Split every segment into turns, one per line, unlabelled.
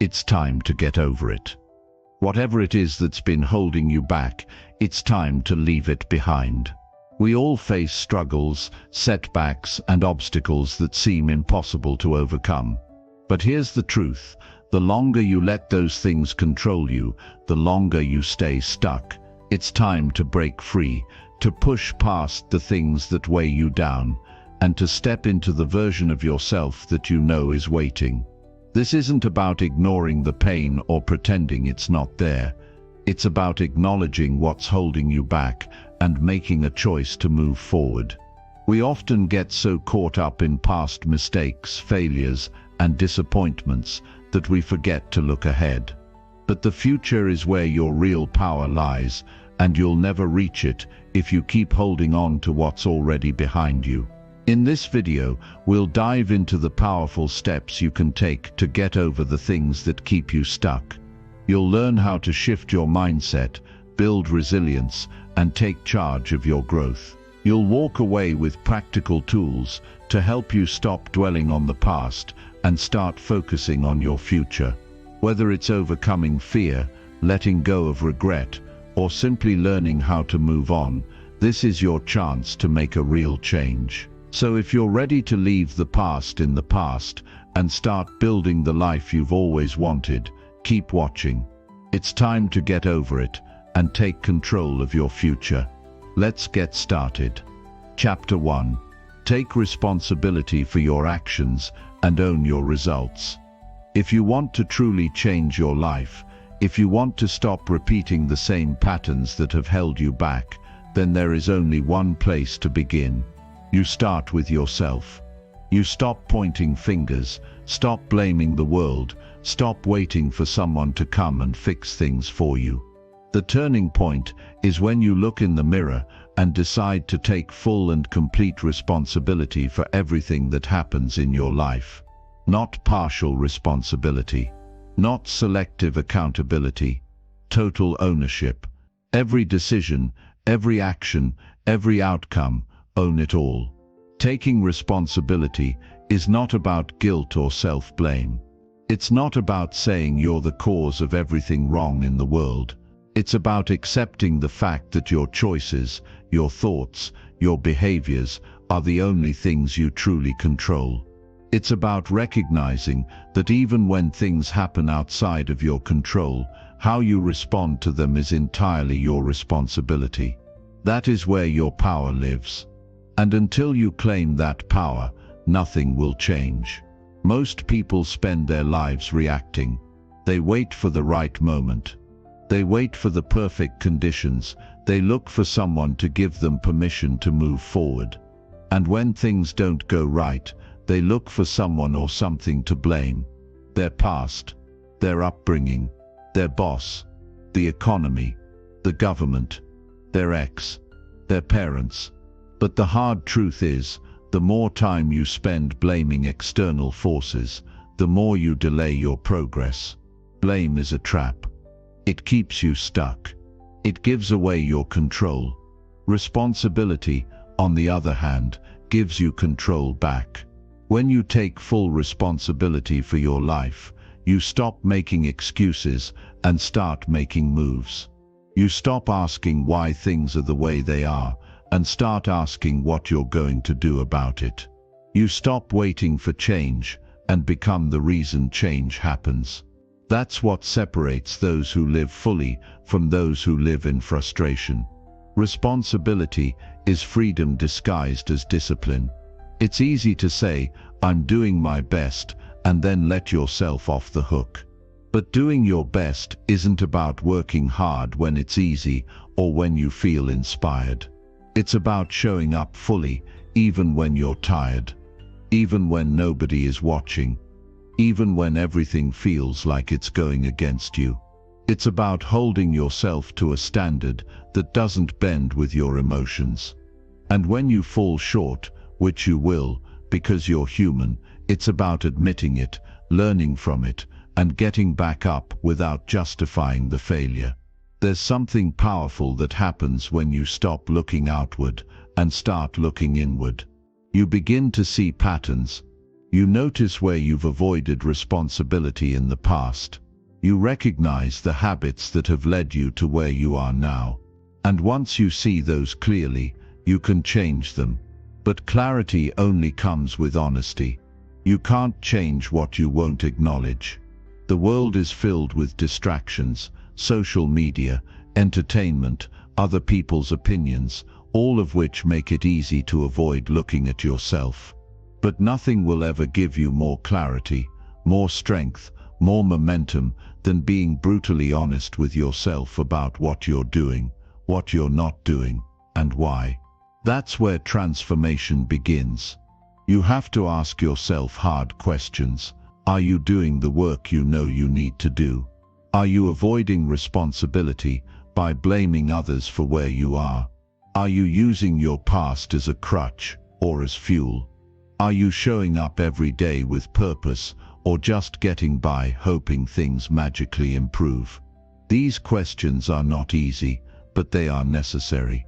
It's time to get over it. Whatever it is that's been holding you back, it's time to leave it behind. We all face struggles, setbacks, and obstacles that seem impossible to overcome. But here's the truth: the longer you let those things control you, the longer you stay stuck. It's time to break free, to push past the things that weigh you down, and to step into the version of yourself that you know is waiting. This isn't about ignoring the pain or pretending it's not there. It's about acknowledging what's holding you back and making a choice to move forward. We often get so caught up in past mistakes, failures, and disappointments that we forget to look ahead. But the future is where your real power lies, and you'll never reach it if you keep holding on to what's already behind you. In this video, we'll dive into the powerful steps you can take to get over the things that keep you stuck. You'll learn how to shift your mindset, build resilience, and take charge of your growth. You'll walk away with practical tools to help you stop dwelling on the past and start focusing on your future. Whether it's overcoming fear, letting go of regret, or simply learning how to move on, this is your chance to make a real change. So if you're ready to leave the past in the past and start building the life you've always wanted, keep watching. It's time to get over it and take control of your future. Let's get started. Chapter 1. Take responsibility for your actions and own your results. If you want to truly change your life, if you want to stop repeating the same patterns that have held you back, then there is only one place to begin. You start with yourself. You stop pointing fingers, stop blaming the world, stop waiting for someone to come and fix things for you. The turning point is when you look in the mirror and decide to take full and complete responsibility for everything that happens in your life. Not partial responsibility, not selective accountability, total ownership. Every decision, every action, every outcome, own it all. Taking responsibility is not about guilt or self-blame. It's not about saying you're the cause of everything wrong in the world. It's about accepting the fact that your choices, your thoughts, your behaviors are the only things you truly control. It's about recognizing that even when things happen outside of your control, how you respond to them is entirely your responsibility. That is where your power lives. And until you claim that power, nothing will change. Most people spend their lives reacting. They wait for the right moment. They wait for the perfect conditions. They look for someone to give them permission to move forward. And when things don't go right, they look for someone or something to blame. Their past, their upbringing, their boss, the economy, the government, their ex, their parents. But the hard truth is, the more time you spend blaming external forces, the more you delay your progress. Blame is a trap. It keeps you stuck. It gives away your control. Responsibility, on the other hand, gives you control back. When you take full responsibility for your life, you stop making excuses and start making moves. You stop asking why things are the way they are, and start asking what you're going to do about it. You stop waiting for change and become the reason change happens. That's what separates those who live fully from those who live in frustration. Responsibility is freedom disguised as discipline. It's easy to say, "I'm doing my best," and then let yourself off the hook. But doing your best isn't about working hard when it's easy or when you feel inspired. It's about showing up fully, even when you're tired, even when nobody is watching, even when everything feels like it's going against you. It's about holding yourself to a standard that doesn't bend with your emotions. And when you fall short, which you will, because you're human, it's about admitting it, learning from it, and getting back up without justifying the failure. There's something powerful that happens when you stop looking outward and start looking inward. You begin to see patterns. You notice where you've avoided responsibility in the past. You recognize the habits that have led you to where you are now. And once you see those clearly, you can change them. But clarity only comes with honesty. You can't change what you won't acknowledge. The world is filled with distractions, social media, entertainment, other people's opinions, all of which make it easy to avoid looking at yourself. But nothing will ever give you more clarity, more strength, more momentum than being brutally honest with yourself about what you're doing, what you're not doing, and why. That's where transformation begins. You have to ask yourself hard questions. Are you doing the work you know you need to do? Are you avoiding responsibility by blaming others for where you are? Are you using your past as a crutch or as fuel? Are you showing up every day with purpose or just getting by hoping things magically improve? These questions are not easy, but they are necessary.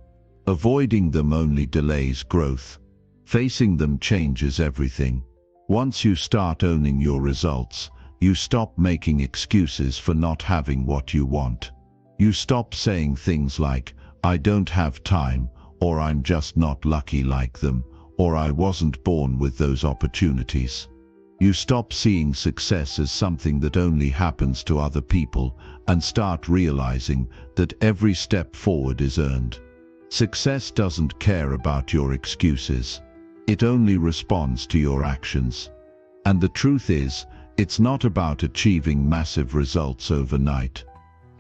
Avoiding them only delays growth. Facing them changes everything. Once you start owning your results, you stop making excuses for not having what you want. You stop saying things like, "I don't have time," or "I'm just not lucky like them," or "I wasn't born with those opportunities." You stop seeing success as something that only happens to other people and start realizing that every step forward is earned. Success doesn't care about your excuses. It only responds to your actions. And the truth is, it's not about achieving massive results overnight.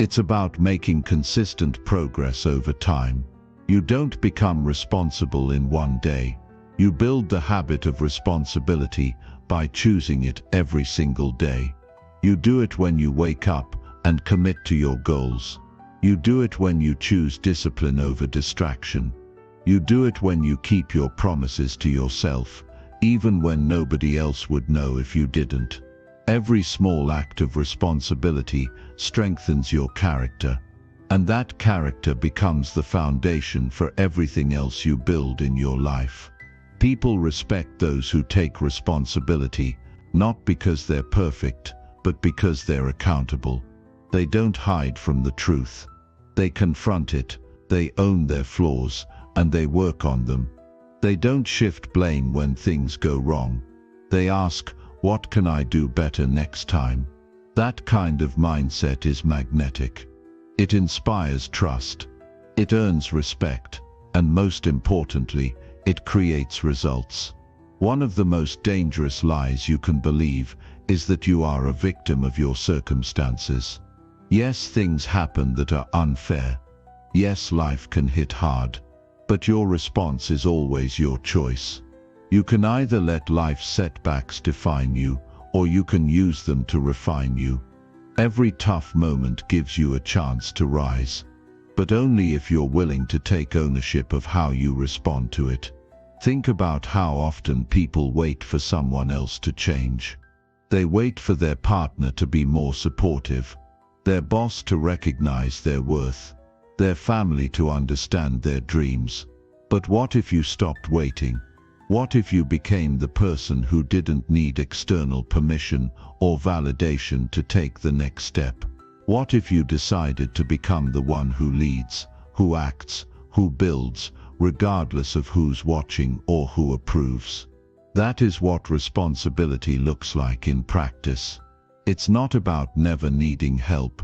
It's about making consistent progress over time. You don't become responsible in one day. You build the habit of responsibility by choosing it every single day. You do it when you wake up and commit to your goals. You do it when you choose discipline over distraction. You do it when you keep your promises to yourself, even when nobody else would know if you didn't. Every small act of responsibility strengthens your character, and that character becomes the foundation for everything else you build in your life. People respect those who take responsibility, not because they're perfect, but because they're accountable. They don't hide from the truth. They confront it, they own their flaws, and they work on them. They don't shift blame when things go wrong. They ask, "What can I do better next time?" That kind of mindset is magnetic. It inspires trust. It earns respect. And most importantly, it creates results. One of the most dangerous lies you can believe is that you are a victim of your circumstances. Yes, things happen that are unfair. Yes, life can hit hard. But your response is always your choice. You can either let life's setbacks define you, or you can use them to refine you. Every tough moment gives you a chance to rise, but only if you're willing to take ownership of how you respond to it. Think about how often people wait for someone else to change. They wait for their partner to be more supportive, their boss to recognize their worth, their family to understand their dreams. But what if you stopped waiting? What if you became the person who didn't need external permission or validation to take the next step? What if you decided to become the one who leads, who acts, who builds, regardless of who's watching or who approves? That is what responsibility looks like in practice. It's not about never needing help.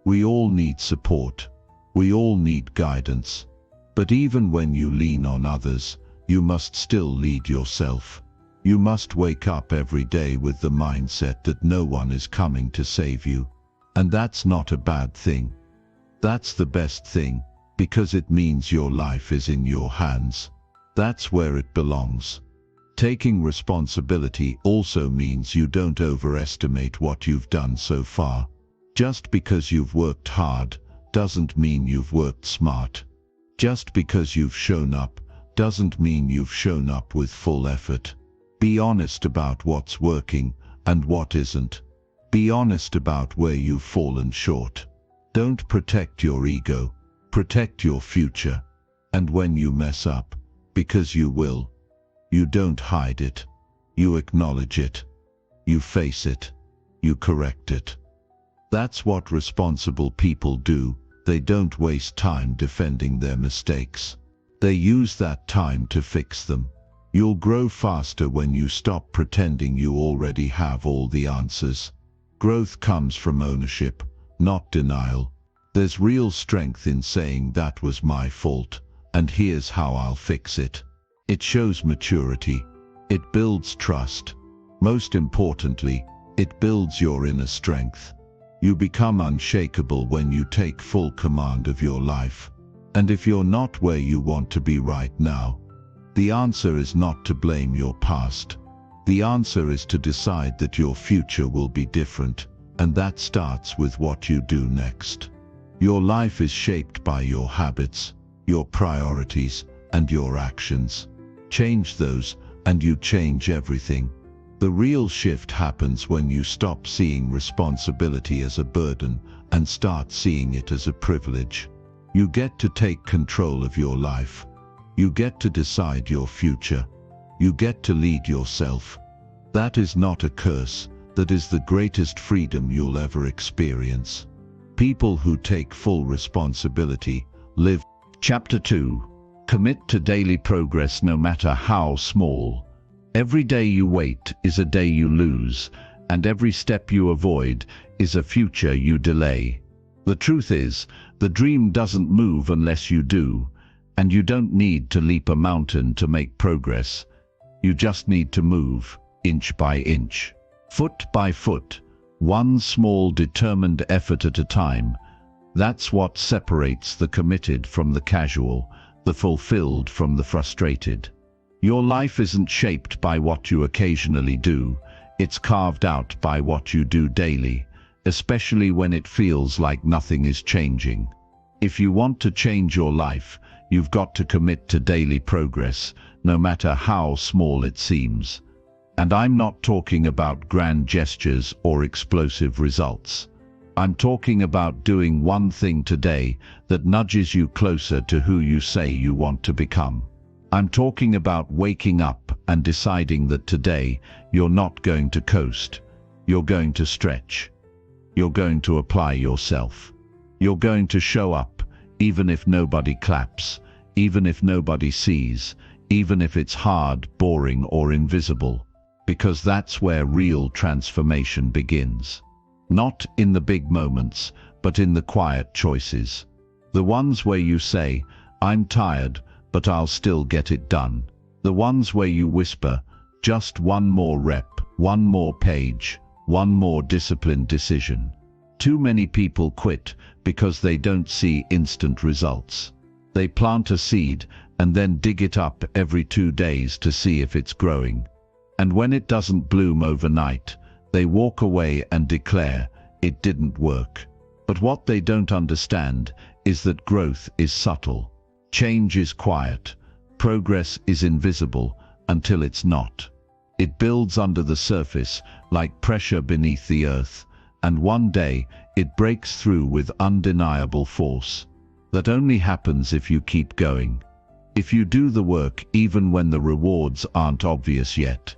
We all need support. We all need guidance. But even when you lean on others, you must still lead yourself. You must wake up every day with the mindset that no one is coming to save you. And that's not a bad thing. That's the best thing, because it means your life is in your hands. That's where it belongs. Taking responsibility also means you don't overestimate what you've done so far. Just because you've worked hard doesn't mean you've worked smart. Just because you've shown up doesn't mean you've shown up with full effort. Be honest about what's working and what isn't. Be honest about where you've fallen short. Don't protect your ego, protect your future. And when you mess up, because you will, you don't hide it. You acknowledge it. You face it. You correct it. That's what responsible people do. They don't waste time defending their mistakes. They use that time to fix them. You'll grow faster when you stop pretending you already have all the answers. Growth comes from ownership, not denial. There's real strength in saying that was my fault, and here's how I'll fix it. It shows maturity. It builds trust. Most importantly, it builds your inner strength. You become unshakable when you take full command of your life. And if you're not where you want to be right now, the answer is not to blame your past. The answer is to decide that your future will be different, and that starts with what you do next. Your life is shaped by your habits, your priorities, and your actions. Change those, and you change everything. The real shift happens when you stop seeing responsibility as a burden and start seeing it as a privilege. You get to take control of your life. You get to decide your future. You get to lead yourself. That is not a curse. That is the greatest freedom you'll ever experience. People who take full responsibility live. Chapter 2. Commit to daily progress no matter how small. Every day you wait is a day you lose, and every step you avoid is a future you delay. The truth is, the dream doesn't move unless you do, and you don't need to leap a mountain to make progress. You just need to move, inch by inch, foot by foot, one small determined effort at a time. That's what separates the committed from the casual, the fulfilled from the frustrated. Your life isn't shaped by what you occasionally do, it's carved out by what you do daily, especially when it feels like nothing is changing. If you want to change your life, you've got to commit to daily progress, no matter how small it seems. And I'm not talking about grand gestures or explosive results. I'm talking about doing one thing today that nudges you closer to who you say you want to become. I'm talking about waking up and deciding that today you're not going to coast. You're going to stretch. You're going to apply yourself. You're going to show up, even if nobody claps, even if nobody sees, even if it's hard, boring, or invisible. Because that's where real transformation begins. Not in the big moments, but in the quiet choices. The ones where you say, I'm tired, but I'll still get it done. The ones where you whisper, just one more rep, one more page, one more disciplined decision. Too many people quit because they don't see instant results. They plant a seed and then dig it up every 2 days to see if it's growing. And when it doesn't bloom overnight, they walk away and declare, it didn't work. But what they don't understand is that growth is subtle. Change is quiet. Progress is invisible until it's not. It builds under the surface like pressure beneath the earth, and one day it breaks through with undeniable force. That only happens if you keep going. If you do the work even when the rewards aren't obvious yet.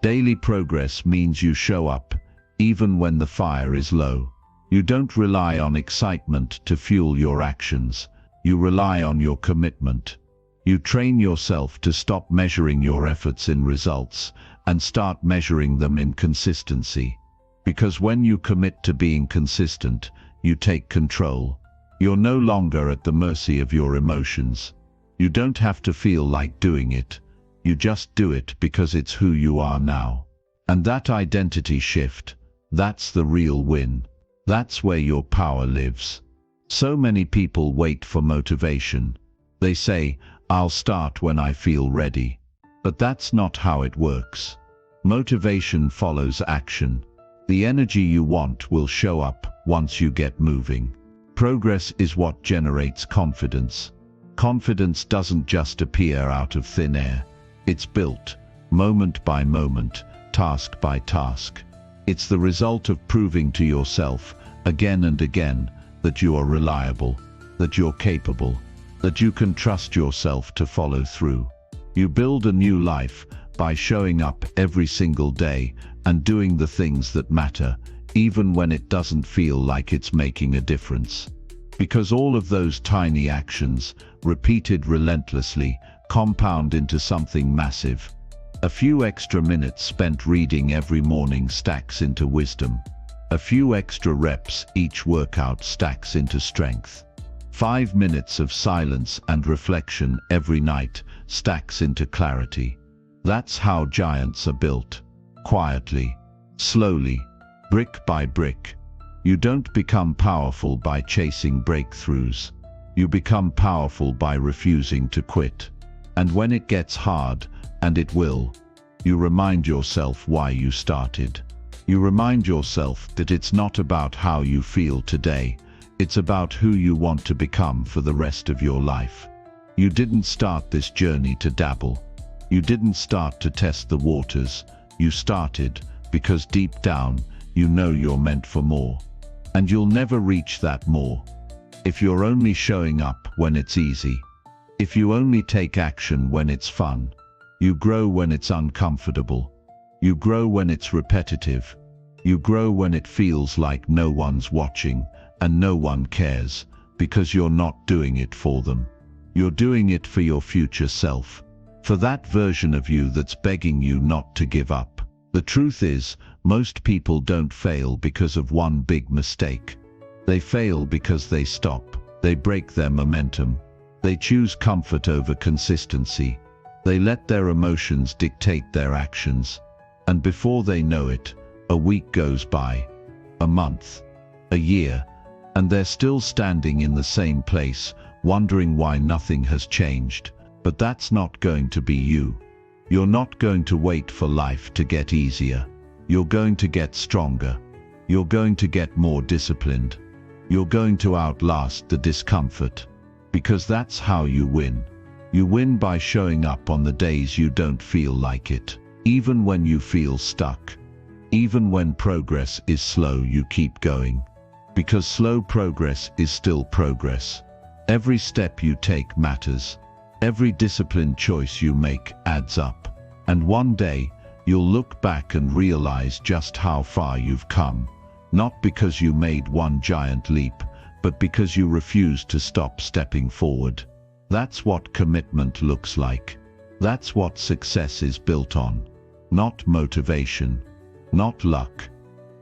Daily progress means you show up even when the fire is low. You don't rely on excitement to fuel your actions. You rely on your commitment. You train yourself to stop measuring your efforts in results and start measuring them in consistency. Because when you commit to being consistent, you take control. You're no longer at the mercy of your emotions. You don't have to feel like doing it. You just do it because it's who you are now. And that identity shift, that's the real win. That's where your power lives. So many people wait for motivation. They say, I'll start when I feel ready. But that's not how it works. Motivation follows action. The energy you want will show up once you get moving. Progress is what generates confidence. Confidence doesn't just appear out of thin air. It's built, moment by moment, task by task. It's the result of proving to yourself, again and again, that you are reliable, that you're capable, that you can trust yourself to follow through. You build a new life, by showing up every single day and doing the things that matter, even when it doesn't feel like it's making a difference. Because all of those tiny actions, repeated relentlessly, compound into something massive. A few extra minutes spent reading every morning stacks into wisdom. A few extra reps each workout stacks into strength. 5 minutes of silence and reflection every night stacks into clarity. That's how giants are built. Quietly, slowly, brick by brick. You don't become powerful by chasing breakthroughs. You become powerful by refusing to quit. And when it gets hard, and it will, you remind yourself why you started. You remind yourself that it's not about how you feel today, it's about who you want to become for the rest of your life. You didn't start this journey to dabble. You didn't start to test the waters. You started because deep down, you know you're meant for more. And you'll never reach that more if you're only showing up when it's easy. If you only take action when it's fun. You grow when it's uncomfortable. You grow when it's repetitive. You grow when it feels like no one's watching and no one cares, because you're not doing it for them. You're doing it for your future self, for that version of you that's begging you not to give up. The truth is, most people don't fail because of one big mistake. They fail because they stop. They break their momentum. They choose comfort over consistency. They let their emotions dictate their actions. And before they know it, a week goes by, a month, a year, and they're still standing in the same place, wondering why nothing has changed. But that's not going to be you. You're not going to wait for life to get easier. You're going to get stronger. You're going to get more disciplined. You're going to outlast the discomfort. Because that's how you win. You win by showing up on the days you don't feel like it. Even when you feel stuck. Even when progress is slow, you keep going. Because slow progress is still progress. Every step you take matters. Every disciplined choice you make adds up. And one day, you'll look back and realize just how far you've come. Not because you made one giant leap, but because you refused to stop stepping forward. That's what commitment looks like. That's what success is built on. Not motivation, not luck,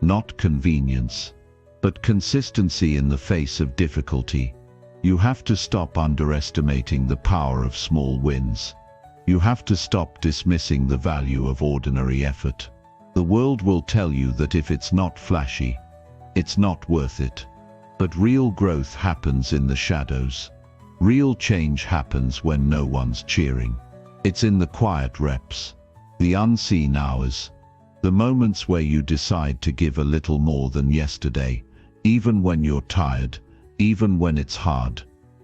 not convenience, but consistency in the face of difficulty. You have to stop underestimating the power of small wins. You have to stop dismissing the value of ordinary effort. The world will tell you that if it's not flashy, it's not worth it. But real growth happens in the shadows. Real change happens when no one's cheering. It's in the quiet reps, the unseen hours, the moments where you decide to give a little more than yesterday, even when you're tired, even when it's hard,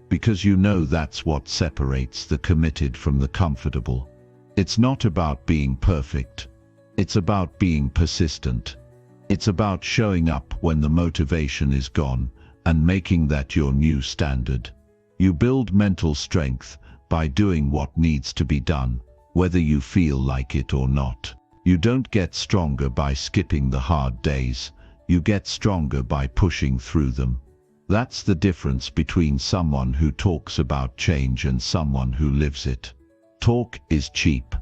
because you know that's what separates the committed from the comfortable. It's not about being perfect. It's about being persistent. It's about showing up when the motivation is gone and making that your new standard. You build mental strength by doing what needs to be done, whether you feel like it or not. You don't get stronger by skipping the hard days. You get stronger by pushing through them. That's the difference between someone who talks about change and someone who lives it. Talk is cheap.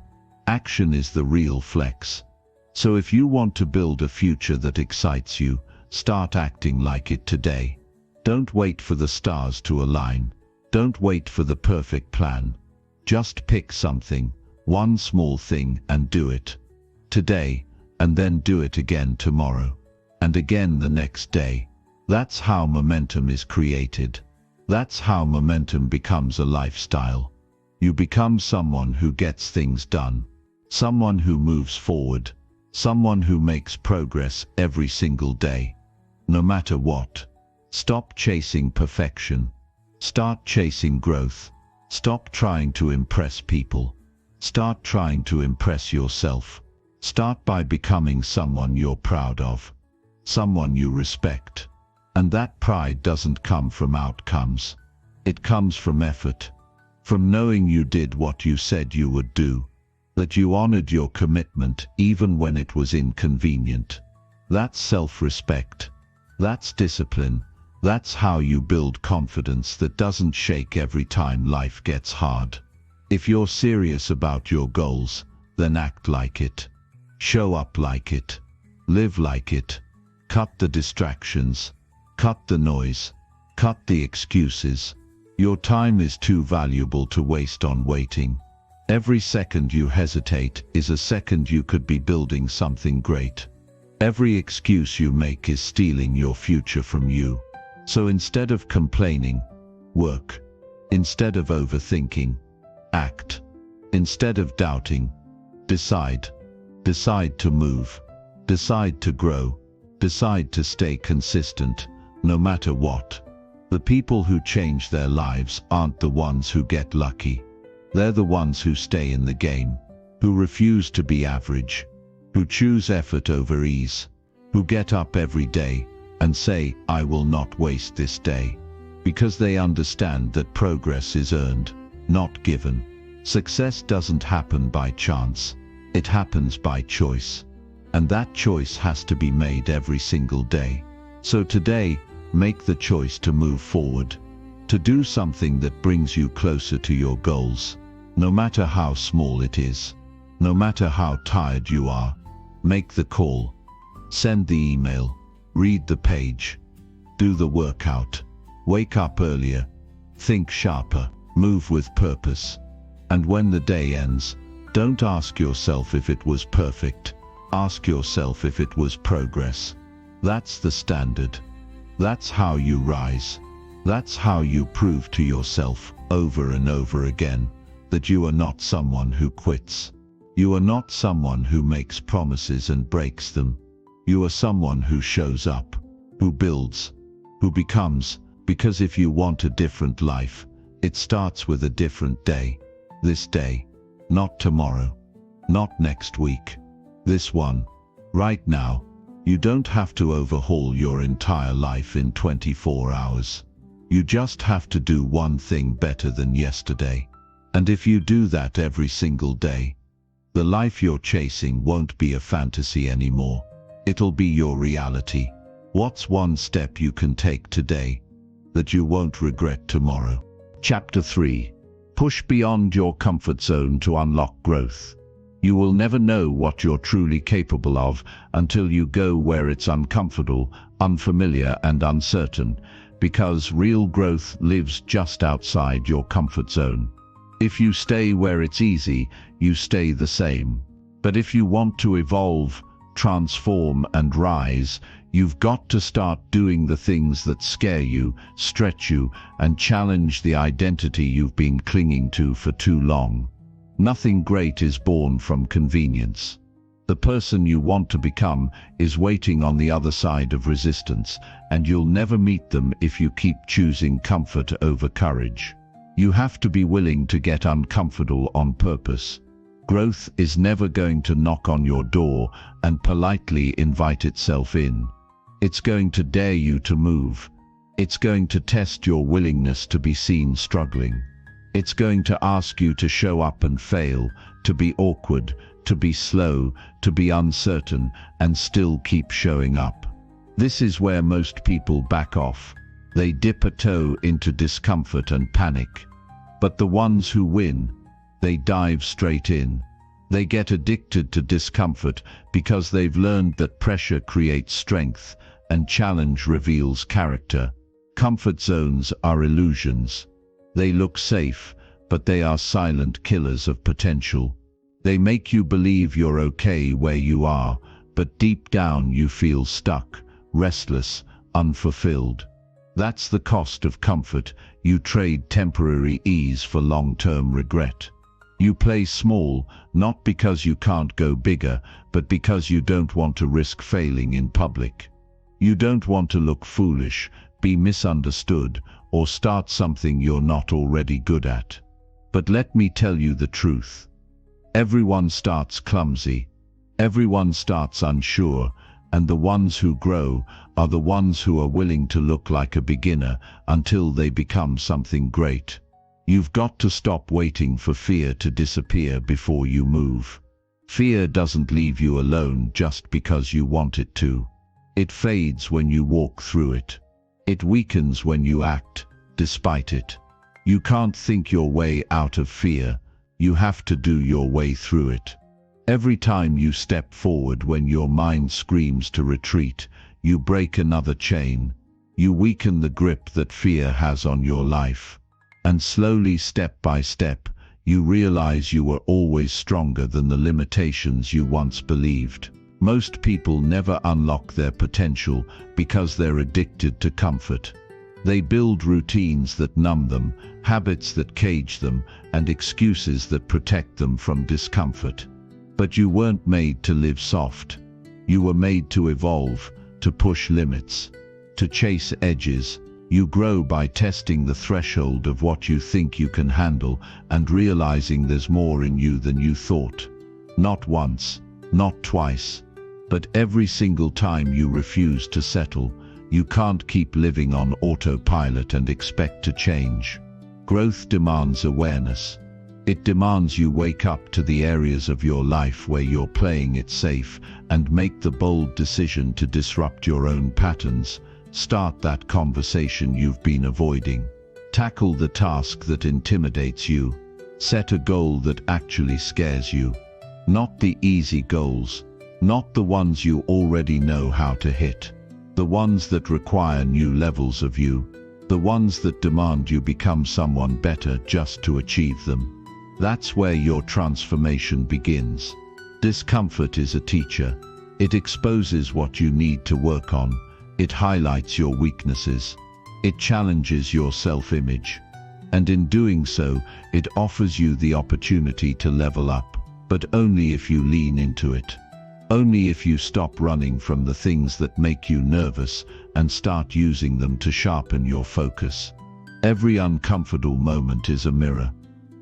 Action is the real flex. So if you want to build a future that excites you, start acting like it today. Don't wait for the stars to align. Don't wait for the perfect plan. Just pick something, one small thing, and do it. Today, and then do it again tomorrow. And again the next day. That's how momentum is created. That's how momentum becomes a lifestyle. You become someone who gets things done. Someone who moves forward. Someone who makes progress every single day. No matter what. Stop chasing perfection. Start chasing growth. Stop trying to impress people. Start trying to impress yourself. Start by becoming someone you're proud of. Someone you respect. And that pride doesn't come from outcomes. It comes from effort. From knowing you did what you said you would do. that you honored your commitment even when it was inconvenient. That's self-respect. That's discipline. That's how you build confidence that doesn't shake every time life gets hard. If you're serious about your goals, then act like it. Show up like it. Live like it. Cut the distractions. Cut the noise. Cut the excuses. Your time is too valuable to waste on waiting. Every second you hesitate is a second you could be building something great. Every excuse you make is stealing your future from you. So instead of complaining, work. Instead of overthinking, act. Instead of doubting, decide. Decide to move. Decide to grow. Decide to stay consistent, no matter what. The people who change their lives aren't the ones who get lucky. They're the ones who stay in the game, who refuse to be average, who choose effort over ease, who get up every day and say, I will not waste this day, because they understand that progress is earned, not given. Success doesn't happen by chance, it happens by choice. And that choice has to be made every single day. So today, make the choice to move forward, to do something that brings you closer to your goals, no matter how small it is, no matter how tired you are. Make the call, send the email, read the page, do the workout, wake up earlier, think sharper, move with purpose. And when the day ends, don't ask yourself if it was perfect. Ask yourself if it was progress. That's the standard. That's how you rise. That's how you prove to yourself over and over again that you are not someone who quits. You are not someone who makes promises and breaks them. You are someone who shows up, who builds, who becomes, because if you want a different life, it starts with a different day. This day, not tomorrow, not next week. This one, right now. You don't have to overhaul your entire life in 24 hours. You just have to do one thing better than yesterday. And if you do that every single day, the life you're chasing won't be a fantasy anymore. It'll be your reality. What's one step you can take today that you won't regret tomorrow? Chapter 3. Push beyond your comfort zone to unlock growth. You will never know what you're truly capable of until you go where it's uncomfortable, unfamiliar, and uncertain, because real growth lives just outside your comfort zone. If you stay where it's easy, you stay the same. But if you want to evolve, transform, and rise, you've got to start doing the things that scare you, stretch you, and challenge the identity you've been clinging to for too long. Nothing great is born from convenience. The person you want to become is waiting on the other side of resistance, and you'll never meet them if you keep choosing comfort over courage. You have to be willing to get uncomfortable on purpose. Growth is never going to knock on your door and politely invite itself in. It's going to dare you to move. It's going to test your willingness to be seen struggling. It's going to ask you to show up and fail, to be awkward, to be slow, to be uncertain, and still keep showing up. This is where most people back off. They dip a toe into discomfort and panic. But the ones who win, they dive straight in. They get addicted to discomfort because they've learned that pressure creates strength and challenge reveals character. Comfort zones are illusions. They look safe, but they are silent killers of potential. They make you believe you're okay where you are, but deep down you feel stuck, restless, unfulfilled. That's the cost of comfort. You trade temporary ease for long-term regret. You play small, not because you can't go bigger, but because you don't want to risk failing in public. You don't want to look foolish, be misunderstood, or start something you're not already good at. But let me tell you the truth. Everyone starts clumsy. Everyone starts unsure, and the ones who grow are the ones who are willing to look like a beginner until they become something great. You've got to stop waiting for fear to disappear before you move. Fear doesn't leave you alone just because you want it to. It fades when you walk through it. It weakens when you act despite it. You can't think your way out of fear. You have to do your way through it. Every time you step forward when your mind screams to retreat, you break another chain. You weaken the grip that fear has on your life. And slowly, step by step, you realize you were always stronger than the limitations you once believed. Most people never unlock their potential because they're addicted to comfort. They build routines that numb them, habits that cage them, and excuses that protect them from discomfort. But you weren't made to live soft. You were made to evolve, to push limits, to chase edges. You grow by testing the threshold of what you think you can handle and realizing there's more in you than you thought. Not once, not twice, but every single time you refuse to settle. You can't keep living on autopilot and expect to change. Growth demands awareness. It demands you wake up to the areas of your life where you're playing it safe and make the bold decision to disrupt your own patterns. Start that conversation you've been avoiding. Tackle the task that intimidates you. Set a goal that actually scares you. Not the easy goals, not the ones you already know how to hit. The ones that require new levels of you. The ones that demand you become someone better just to achieve them. That's where your transformation begins. Discomfort is a teacher. It exposes what you need to work on. It highlights your weaknesses. It challenges your self-image. And in doing so, it offers you the opportunity to level up, but only if you lean into it. Only if you stop running from the things that make you nervous and start using them to sharpen your focus. Every uncomfortable moment is a mirror.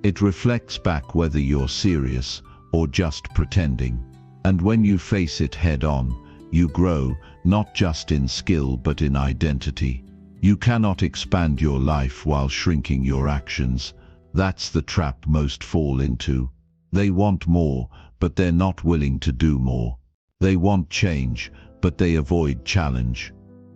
It reflects back whether you're serious or just pretending. And when you face it head on, you grow, not just in skill but in identity. You cannot expand your life while shrinking your actions. That's the trap most fall into. They want more, but they're not willing to do more. They want change, but they avoid challenge.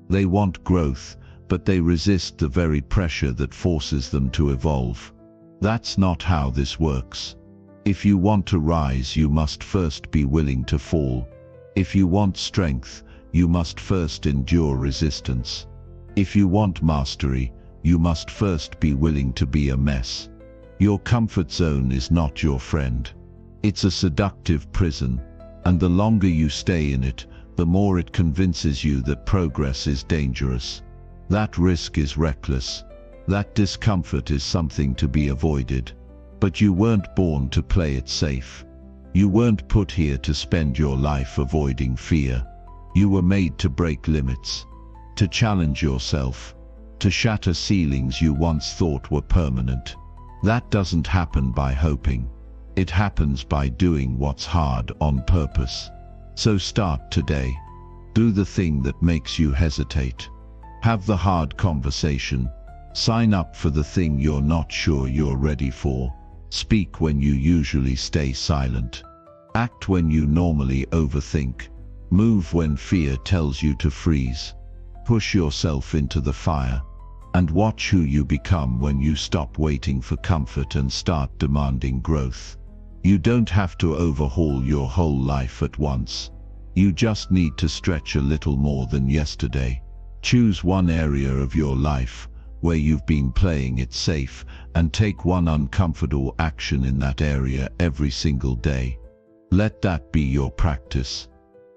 They want growth, but they resist the very pressure that forces them to evolve. That's not how this works. If you want to rise, you must first be willing to fall. If you want strength, you must first endure resistance. If you want mastery, you must first be willing to be a mess. Your comfort zone is not your friend. It's a seductive prison, and the longer you stay in it, the more it convinces you that progress is dangerous. That risk is reckless. That discomfort is something to be avoided. But you weren't born to play it safe. You weren't put here to spend your life avoiding fear. You were made to break limits, to challenge yourself, to shatter ceilings you once thought were permanent. That doesn't happen by hoping. It happens by doing what's hard on purpose. So start today. Do the thing that makes you hesitate. Have the hard conversation. Sign up for the thing you're not sure you're ready for. Speak when you usually stay silent. Act when you normally overthink. Move when fear tells you to freeze. Push yourself into the fire. And watch who you become when you stop waiting for comfort and start demanding growth. You don't have to overhaul your whole life at once. You just need to stretch a little more than yesterday. Choose one area of your life where you've been playing it safe and take one uncomfortable action in that area every single day. Let that be your practice.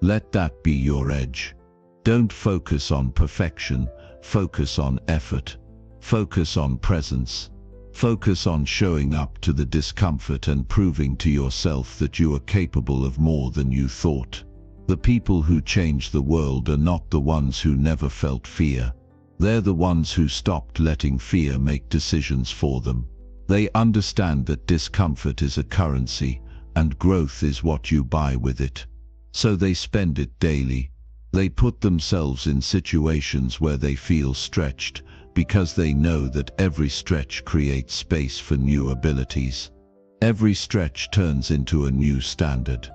Let that be your edge. Don't focus on perfection, focus on effort. Focus on presence. Focus on showing up to the discomfort and proving to yourself that you are capable of more than you thought. The people who change the world are not the ones who never felt fear. They're the ones who stopped letting fear make decisions for them. They understand that discomfort is a currency, and growth is what you buy with it. So they spend it daily. They put themselves in situations where they feel stretched, Because they know that every stretch creates space for new abilities. Every stretch turns into a new standard.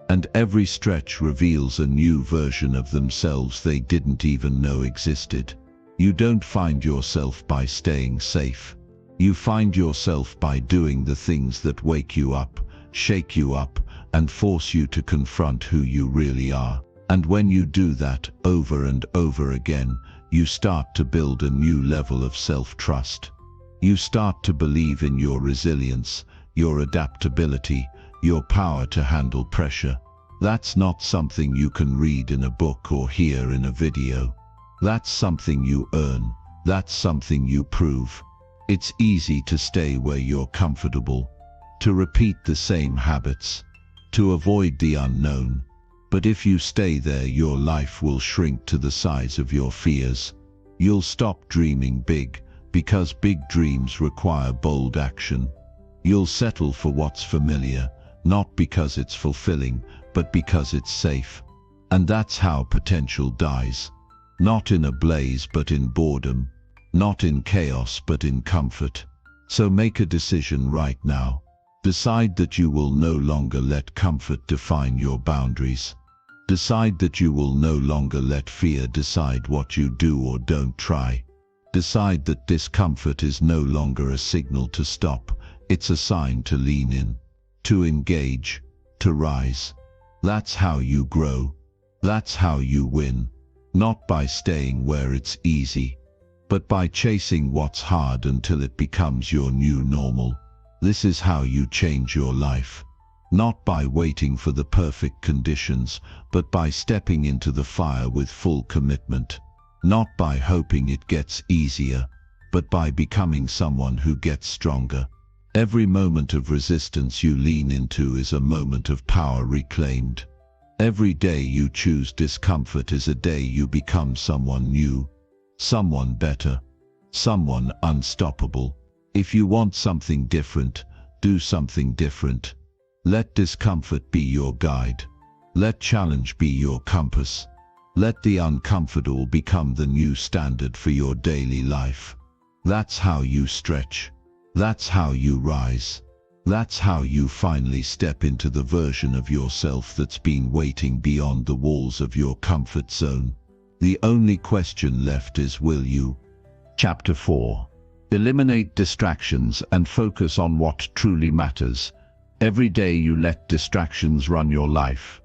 And every stretch reveals a new version of themselves they didn't even know existed. You don't find yourself by staying safe. You find yourself by doing the things that wake you up, shake you up, and force you to confront who you really are. And when you do that over and over again, you start to build a new level of self-trust. You start to believe in your resilience, your adaptability, your power to handle pressure. That's not something you can read in a book or hear in a video. That's something you earn. That's something you prove. It's easy to stay where you're comfortable, to repeat the same habits, to avoid the unknown. But if you stay there, your life will shrink to the size of your fears. You'll stop dreaming big, because big dreams require bold action. You'll settle for what's familiar, not because it's fulfilling, but because it's safe. And that's how potential dies. Not in a blaze, but in boredom. Not in chaos, but in comfort. So make a decision right now. Decide that you will no longer let comfort define your boundaries. Decide that you will no longer let fear decide what you do or don't try. Decide that discomfort is no longer a signal to stop, it's a sign to lean in, to engage, to rise. That's how you grow. That's how you win. Not by staying where it's easy, but by chasing what's hard until it becomes your new normal. This is how you change your life. Not by waiting for the perfect conditions, but by stepping into the fire with full commitment. Not by hoping it gets easier, but by becoming someone who gets stronger. Every moment of resistance you lean into is a moment of power reclaimed. Every day you choose discomfort is a day you become someone new, someone better, someone unstoppable. If you want something different, do something different. Let discomfort be your guide. Let challenge be your compass. Let the uncomfortable become the new standard for your daily life. That's how you stretch. That's how you rise. That's how you finally step into the version of yourself that's been waiting beyond the walls of your comfort zone. The only question left is, will you? Chapter 4. Eliminate distractions and focus on what truly matters. Every day you let distractions run your life.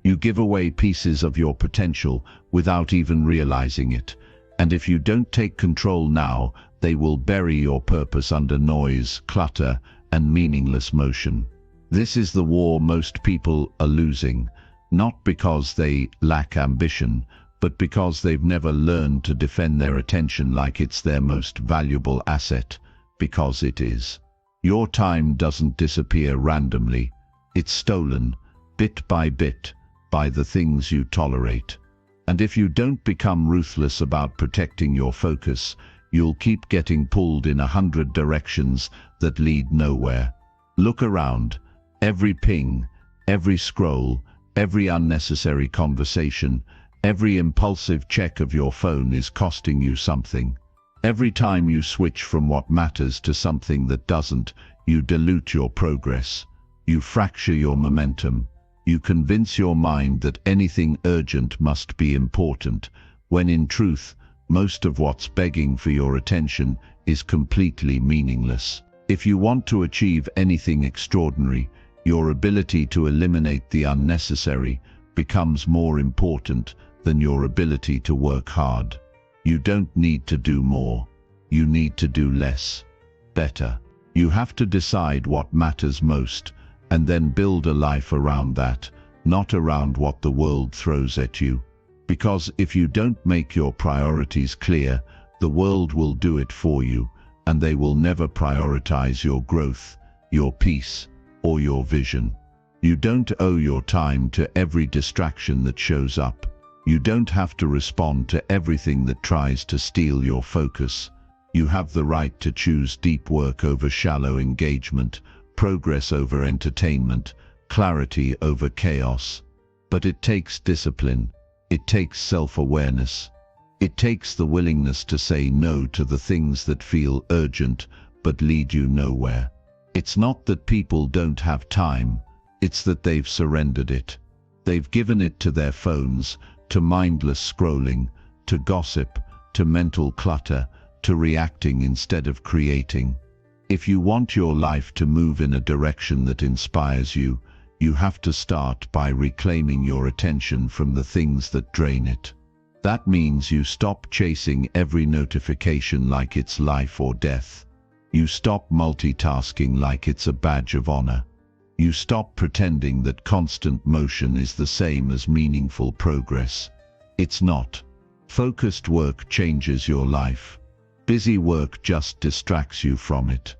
You give away pieces of your potential without even realizing it. And if you don't take control now, they will bury your purpose under noise, clutter, and meaningless motion. This is the war most people are losing, not because they lack ambition, but because they've never learned to defend their attention like it's their most valuable asset, because it is. Your time doesn't disappear randomly. It's stolen, bit by bit, by the things you tolerate. And if you don't become ruthless about protecting your focus, you'll keep getting pulled in 100 directions that lead nowhere. Look around. Every ping, every scroll, every unnecessary conversation, every impulsive check of your phone is costing you something. Every time you switch from what matters to something that doesn't, you dilute your progress. You fracture your momentum. You convince your mind that anything urgent must be important, when in truth, most of what's begging for your attention is completely meaningless. If you want to achieve anything extraordinary, your ability to eliminate the unnecessary becomes more important than your ability to work hard. You don't need to do more. You need to do less, better. You have to decide what matters most, and then build a life around that, not around what the world throws at you. Because if you don't make your priorities clear, the world will do it for you, and they will never prioritize your growth, your peace, or your vision. You don't owe your time to every distraction that shows up. You don't have to respond to everything that tries to steal your focus. You have the right to choose deep work over shallow engagement, progress over entertainment, clarity over chaos. But it takes discipline. It takes self-awareness. It takes the willingness to say no to the things that feel urgent but lead you nowhere. It's not that people don't have time, it's that they've surrendered it. They've given it to their phones, to mindless scrolling, to gossip, to mental clutter, to reacting instead of creating. If you want your life to move in a direction that inspires you, you have to start by reclaiming your attention from the things that drain it. That means you stop chasing every notification like it's life or death. You stop multitasking like it's a badge of honor. You stop pretending that constant motion is the same as meaningful progress. It's not. Focused work changes your life. Busy work just distracts you from it.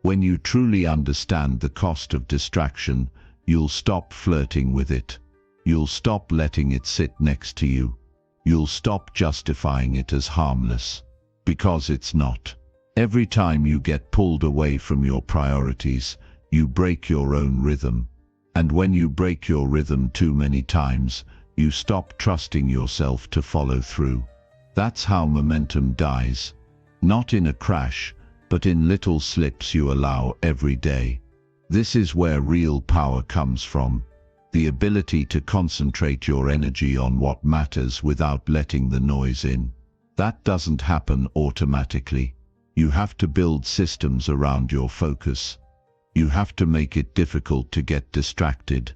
When you truly understand the cost of distraction, you'll stop flirting with it. You'll stop letting it sit next to you. You'll stop justifying it as harmless. Because it's not. Every time you get pulled away from your priorities, you break your own rhythm. And when you break your rhythm too many times, you stop trusting yourself to follow through. That's how momentum dies. Not in a crash, but in little slips you allow every day. This is where real power comes from. The ability to concentrate your energy on what matters without letting the noise in. That doesn't happen automatically. You have to build systems around your focus. You have to make it difficult to get distracted.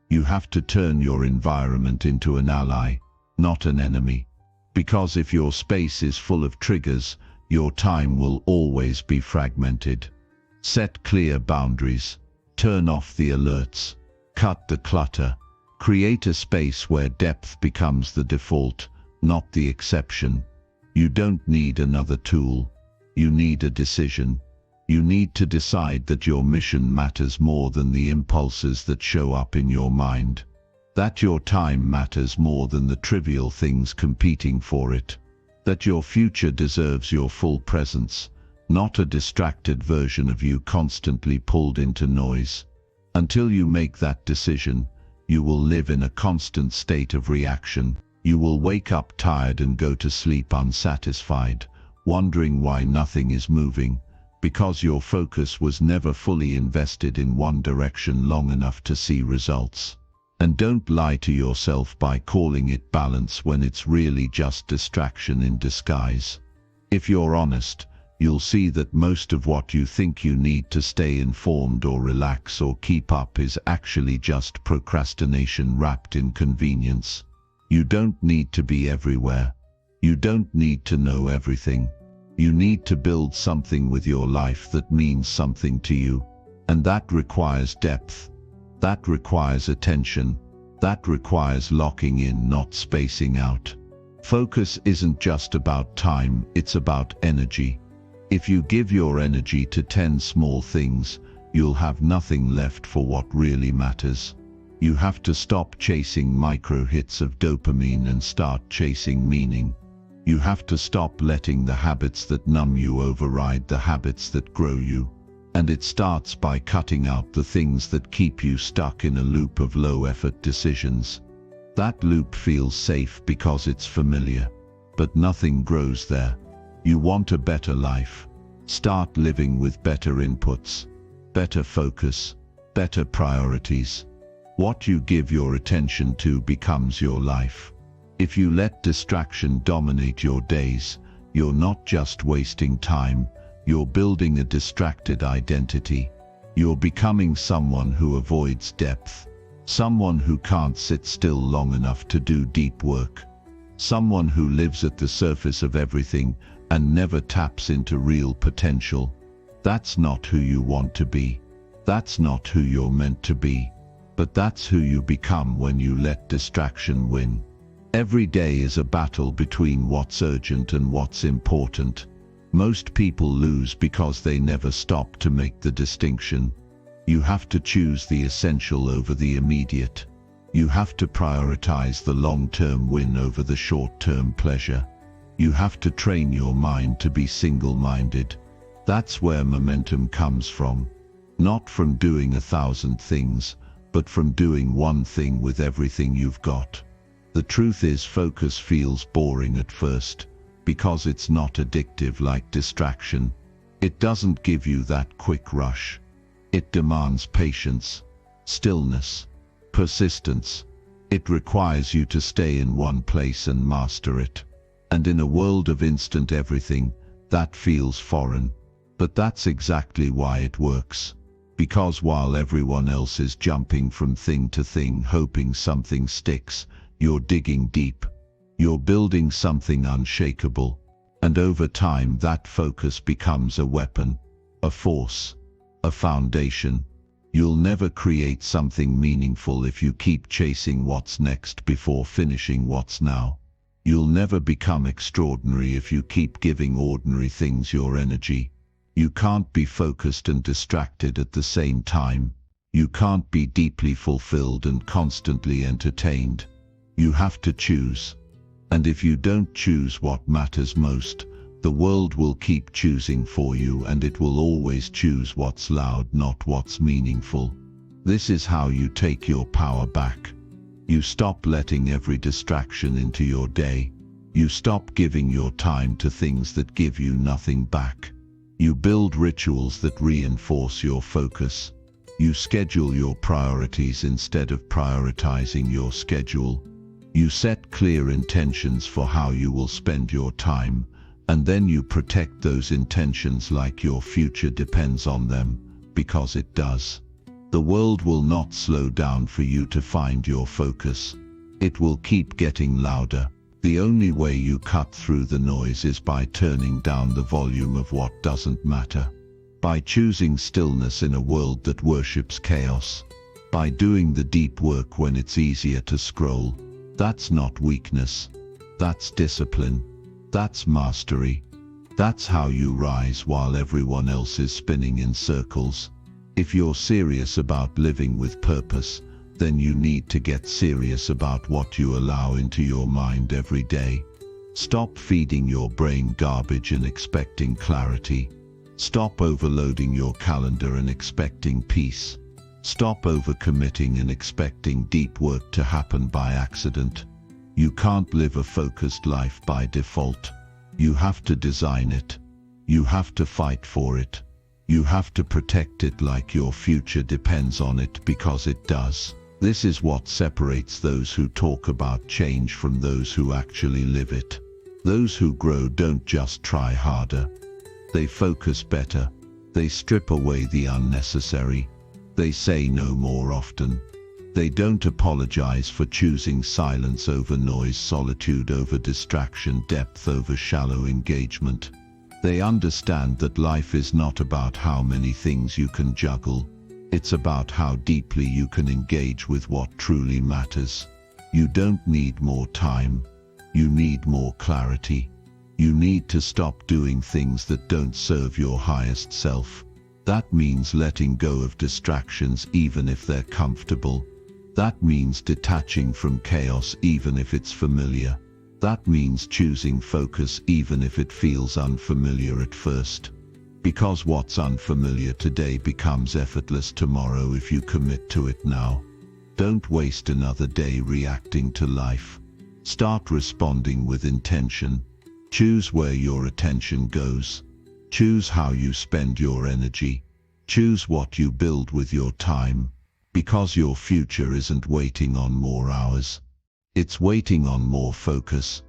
You have to turn your environment into an ally, not an enemy. Because if your space is full of triggers, your time will always be fragmented. Set clear boundaries. Turn off the alerts. Cut the clutter. Create a space where depth becomes the default, not the exception. You don't need another tool. You need a decision. You need to decide that your mission matters more than the impulses that show up in your mind. That your time matters more than the trivial things competing for it. That your future deserves your full presence, not a distracted version of you constantly pulled into noise. Until you make that decision, you will live in a constant state of reaction. You will wake up tired and go to sleep unsatisfied, wondering why nothing is moving, because your focus was never fully invested in one direction long enough to see results. And don't lie to yourself by calling it balance when it's really just distraction in disguise. If you're honest, you'll see that most of what you think you need to stay informed or relax or keep up is actually just procrastination wrapped in convenience. You don't need to be everywhere. You don't need to know everything. You need to build something with your life that means something to you. And that requires depth. That requires attention. That requires locking in, not spacing out. Focus isn't just about time, it's about energy. If you give your energy to 10 small things, you'll have nothing left for what really matters. You have to stop chasing micro hits of dopamine and start chasing meaning. You have to stop letting the habits that numb you override the habits that grow you. And it starts by cutting out the things that keep you stuck in a loop of low-effort decisions. That loop feels safe because it's familiar, but nothing grows there. You want a better life. Start living with better inputs, better focus, better priorities. What you give your attention to becomes your life. If you let distraction dominate your days, you're not just wasting time, you're building a distracted identity. You're becoming someone who avoids depth, someone who can't sit still long enough to do deep work, someone who lives at the surface of everything and never taps into real potential. That's not who you want to be. That's not who you're meant to be. But that's who you become when you let distraction win. Every day is a battle between what's urgent and what's important. Most people lose because they never stop to make the distinction. You have to choose the essential over the immediate. You have to prioritize the long-term win over the short-term pleasure. You have to train your mind to be single-minded. That's where momentum comes from. Not from doing 1,000 things, but from doing one thing with everything you've got. The truth is, focus feels boring at first, because it's not addictive like distraction. It doesn't give you that quick rush. It demands patience, stillness, persistence. It requires you to stay in one place and master it. And in a world of instant everything, that feels foreign. But that's exactly why it works. Because while everyone else is jumping from thing to thing hoping something sticks, you're digging deep. You're building something unshakable. And over time that focus becomes a weapon, a force, a foundation. You'll never create something meaningful if you keep chasing what's next before finishing what's now. You'll never become extraordinary if you keep giving ordinary things your energy. You can't be focused and distracted at the same time. You can't be deeply fulfilled and constantly entertained. You have to choose. And if you don't choose what matters most, the world will keep choosing for you, and it will always choose what's loud, not what's meaningful. This is how you take your power back. You stop letting every distraction into your day. You stop giving your time to things that give you nothing back. You build rituals that reinforce your focus. You schedule your priorities instead of prioritizing your schedule. You set clear intentions for how you will spend your time, and then you protect those intentions like your future depends on them, because it does. The world will not slow down for you to find your focus. It will keep getting louder. The only way you cut through the noise is by turning down the volume of what doesn't matter. By choosing stillness in a world that worships chaos. By doing the deep work when it's easier to scroll. That's not weakness. That's discipline. That's mastery. That's how you rise while everyone else is spinning in circles. If you're serious about living with purpose, then you need to get serious about what you allow into your mind every day. Stop feeding your brain garbage and expecting clarity. Stop overloading your calendar and expecting peace. Stop overcommitting and expecting deep work to happen by accident. You can't live a focused life by default. You have to design it. You have to fight for it. You have to protect it like your future depends on it, because it does. This is what separates those who talk about change from those who actually live it. Those who grow don't just try harder. They focus better. They strip away the unnecessary. They say no more often. They don't apologize for choosing silence over noise, solitude over distraction, depth over shallow engagement. They understand that life is not about how many things you can juggle. It's about how deeply you can engage with what truly matters. You don't need more time. You need more clarity. You need to stop doing things that don't serve your highest self. That means letting go of distractions even if they're comfortable. That means detaching from chaos even if it's familiar. That means choosing focus even if it feels unfamiliar at first. Because what's unfamiliar today becomes effortless tomorrow if you commit to it now. Don't waste another day reacting to life. Start responding with intention. Choose where your attention goes. Choose how you spend your energy. Choose what you build with your time. Because your future isn't waiting on more hours. It's waiting on more focus.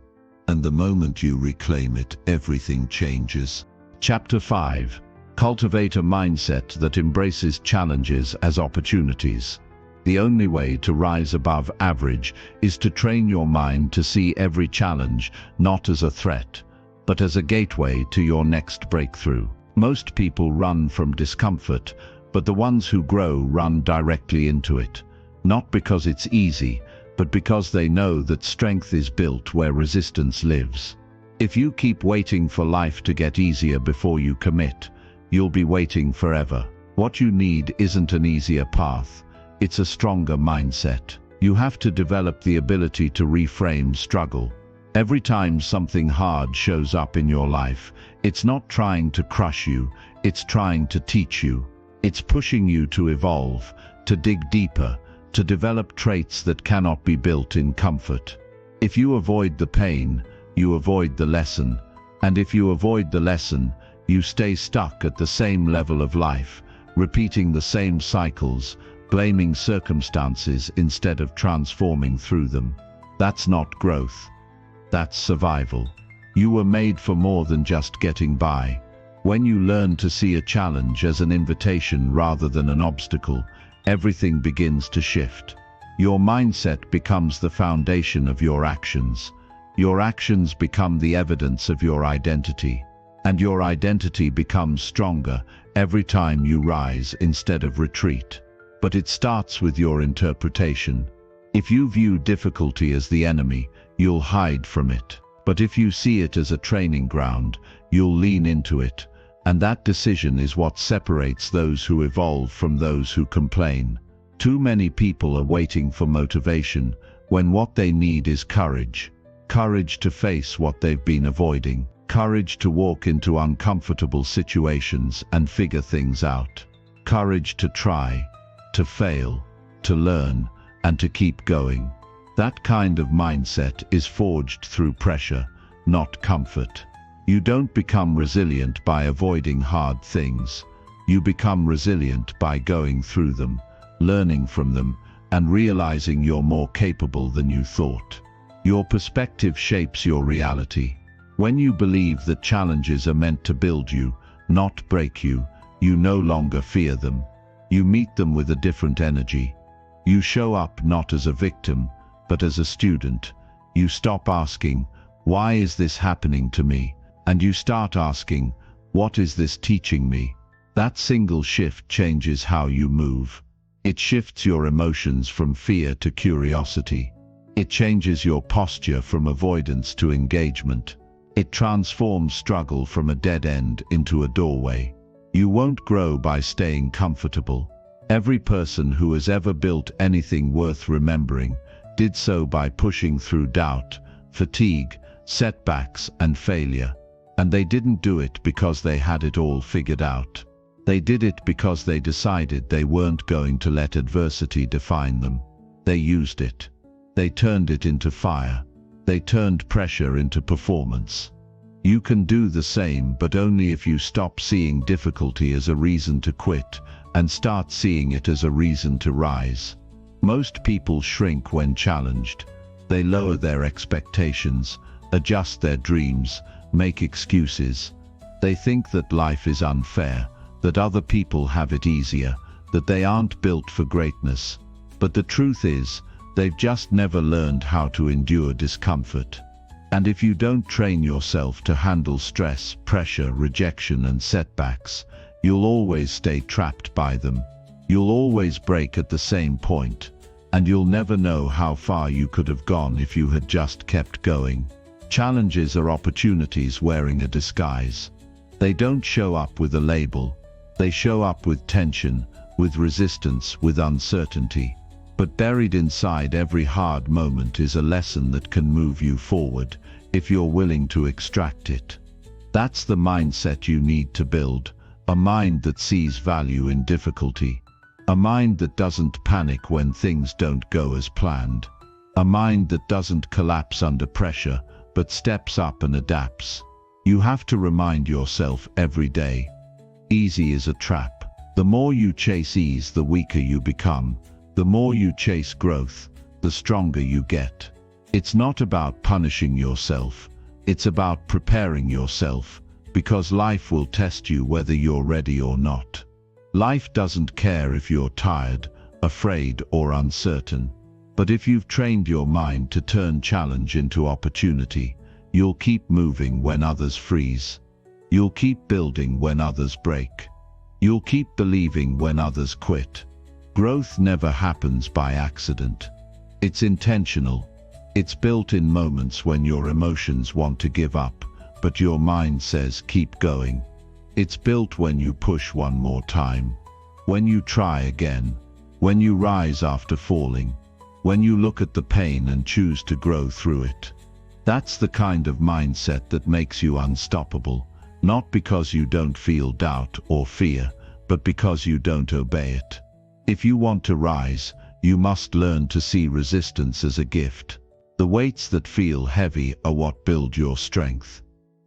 And the moment you reclaim it, everything changes.
Chapter 5. Cultivate a mindset that embraces challenges as opportunities. The only way to rise above average is to train your mind to see every challenge not as a threat, but as a gateway to your next breakthrough. Most people run from discomfort, but the ones who grow run directly into it. Not because it's easy, but because they know that strength is built where resistance lives. If you keep waiting for life to get easier before you commit, you'll be waiting forever. What you need isn't an easier path, it's a stronger mindset. You have to develop the ability to reframe struggle. Every time something hard shows up in your life, it's not trying to crush you, it's trying to teach you. It's pushing you to evolve, to dig deeper, to develop traits that cannot be built in comfort. If you avoid the pain, you avoid the lesson,
And if you avoid the lesson, you stay stuck at the same level of life, repeating the same cycles, blaming circumstances instead of transforming through them. That's not growth. That's survival. You were made for more than just getting by. When you learn to see a challenge as an invitation rather than an obstacle, everything begins to shift. Your mindset becomes the foundation of your actions. Your actions become the evidence of your identity. And your identity becomes stronger every time you rise instead of retreat. But it starts with your interpretation. If you view difficulty as the enemy, you'll hide from it. But if you see it as a training ground, you'll lean into it. And that decision is what separates those who evolve from those who complain. Too many people are waiting for motivation when what they need is courage. Courage to face what they've been avoiding. Courage to walk into uncomfortable situations and figure things out. Courage to try, to fail, to learn, and to keep going. That kind of mindset is forged through pressure, not comfort. You don't become resilient by avoiding hard things. You become resilient by going through them, learning from them, and realizing you're more capable than you thought. Your perspective shapes your reality. When you believe that challenges are meant to build you, not break you, you no longer fear them. You meet them with a different energy. You show up not as a victim, but as a student. You stop asking, "Why is this happening to me?" And you start asking, "What is this teaching me?" That single shift changes how you move. It shifts your emotions from fear to curiosity. It changes your posture from avoidance to engagement. It transforms struggle from a dead end into a doorway. You won't grow by staying comfortable. Every person who has ever built anything worth remembering did so by pushing through doubt, fatigue, setbacks, and failure. And they didn't do it because they had it all figured out. They did it because they decided they weren't going to let adversity define them. They used it. They turned it into fire. They turned pressure into performance. You can do the same, but only if you stop seeing difficulty as a reason to quit and start seeing it as a reason to rise. Most people shrink when challenged. They lower their expectations, adjust their dreams, make excuses. They think that life is unfair, that other people have it easier, that they aren't built for greatness. But the truth is, they've just never learned how to endure discomfort. And if you don't train yourself to handle stress, pressure, rejection, and setbacks, you'll always stay trapped by them. You'll always break at the same point, and you'll never know how far you could have gone if you had just kept going. Challenges are opportunities wearing a disguise. They don't show up with a label. They show up with tension, with resistance, with uncertainty. But buried inside every hard moment is a lesson that can move you forward, if you're willing to extract it. That's the mindset you need to build, a mind that sees value in difficulty. A mind that doesn't panic when things don't go as planned. A mind that doesn't collapse under pressure, but steps up and adapts. You have to remind yourself every day. Easy is a trap. The more you chase ease, the weaker you become. The more you chase growth, the stronger you get. It's not about punishing yourself. It's about preparing yourself, because life will test you whether you're ready or not. Life doesn't care if you're tired, afraid, or uncertain. But if you've trained your mind to turn challenge into opportunity, you'll keep moving when others freeze. You'll keep building when others break. You'll keep believing when others quit. Growth never happens by accident. It's intentional. It's built in moments when your emotions want to give up, but your mind says keep going. It's built when you push one more time, when you try again, when you rise after falling, when you look at the pain and choose to grow through it. That's the kind of mindset that makes you unstoppable, not because you don't feel doubt or fear, but because you don't obey it. If you want to rise, you must learn to see resistance as a gift. The weights that feel heavy are what build your strength.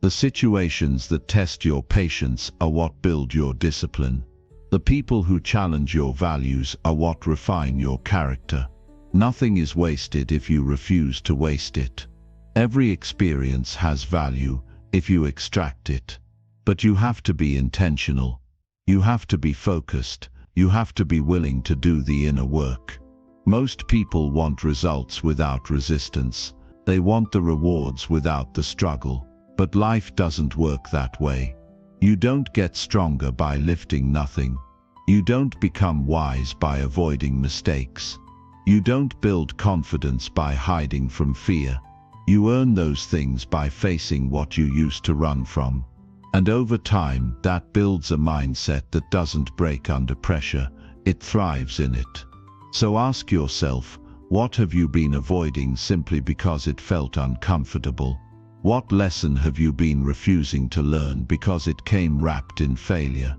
The situations that test your patience are what build your discipline. The people who challenge your values are what refine your character. Nothing is wasted if you refuse to waste it. Every experience has value if you extract it. But you have to be intentional. You have to be focused. You have to be willing to do the inner work. Most people want results without resistance. They want the rewards without the struggle. But life doesn't work that way. You don't get stronger by lifting nothing. You don't become wise by avoiding mistakes. You don't build confidence by hiding from fear. You earn those things by facing what you used to run from. And over time, that builds a mindset that doesn't break under pressure, it thrives in it. So ask yourself, what have you been avoiding simply because it felt uncomfortable? What lesson have you been refusing to learn because it came wrapped in failure?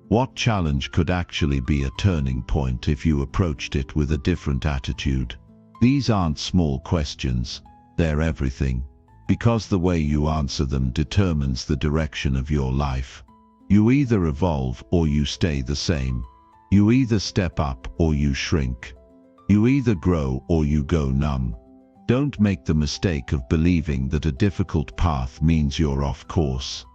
What challenge could actually be a turning point if you approached it with a different attitude? These aren't small questions, they're everything. Because the way you answer them determines the direction of your life. You either evolve or you stay the same. You either step up or you shrink. You either grow or you go numb. Don't make the mistake of believing that a difficult path means you're off course.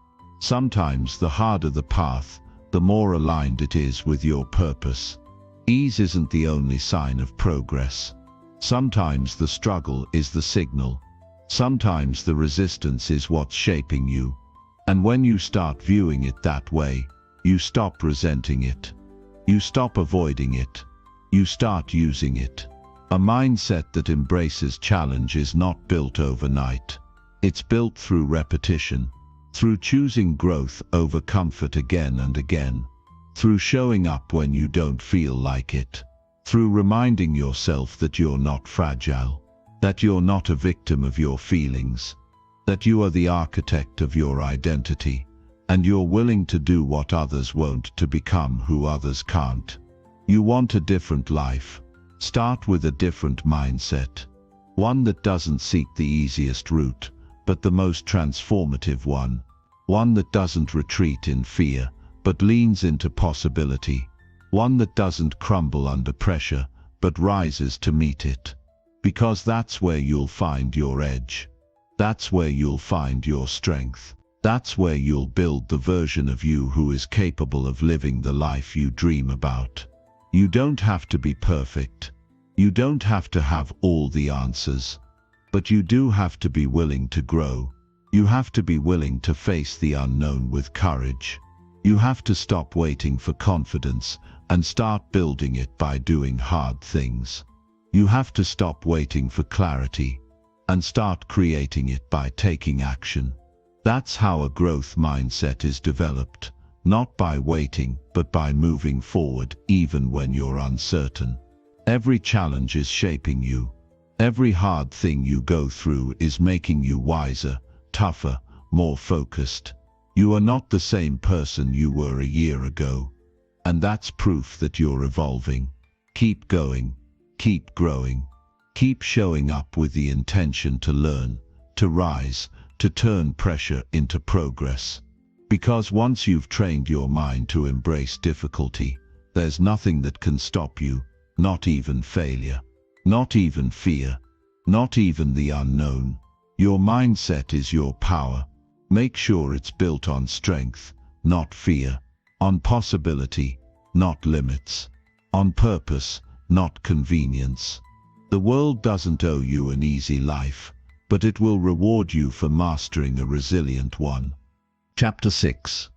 Sometimes the harder the path, the more aligned it is with your purpose. Ease isn't the only sign of progress. Sometimes the struggle is the signal. Sometimes the resistance is what's shaping you. And when you start viewing it that way, you stop resenting it. You stop avoiding it. You start using it. A mindset that embraces challenge is not built overnight. It's built through repetition, through choosing growth over comfort again and again, through showing up when you don't feel like it, through reminding yourself that you're not fragile, that you're not a victim of your feelings, that you are the architect of your identity, and you're willing to do what others won't to become who others can't. You want a different life. Start with a different mindset. One that doesn't seek the easiest route, but the most transformative one. One that doesn't retreat in fear, but leans into possibility. One that doesn't crumble under pressure, but rises to meet it. Because that's where you'll find your edge. That's where you'll find your strength. That's where you'll build the version of you who is capable of living the life you dream about. You don't have to be perfect. You don't have to have all the answers. But you do have to be willing to grow. You have to be willing to face the unknown with courage. You have to stop waiting for confidence and start building it by doing hard things. You have to stop waiting for clarity and start creating it by taking action. That's how a growth mindset is developed. Not by waiting, but by moving forward even when you're uncertain. Every challenge is shaping you. Every hard thing you go through is making you wiser, tougher, more focused. You are not the same person you were a year ago. And that's proof that you're evolving. Keep going. Keep growing. Keep showing up with the intention to learn, to rise, to turn pressure into progress. Because once you've trained your mind to embrace difficulty, there's nothing that can stop you, not even failure, not even fear, not even the unknown. Your mindset is your power. Make sure it's built on strength, not fear, on possibility, not limits, on purpose, not convenience. The world doesn't owe you an easy life, but it will reward you for mastering a resilient one.
Chapter 6.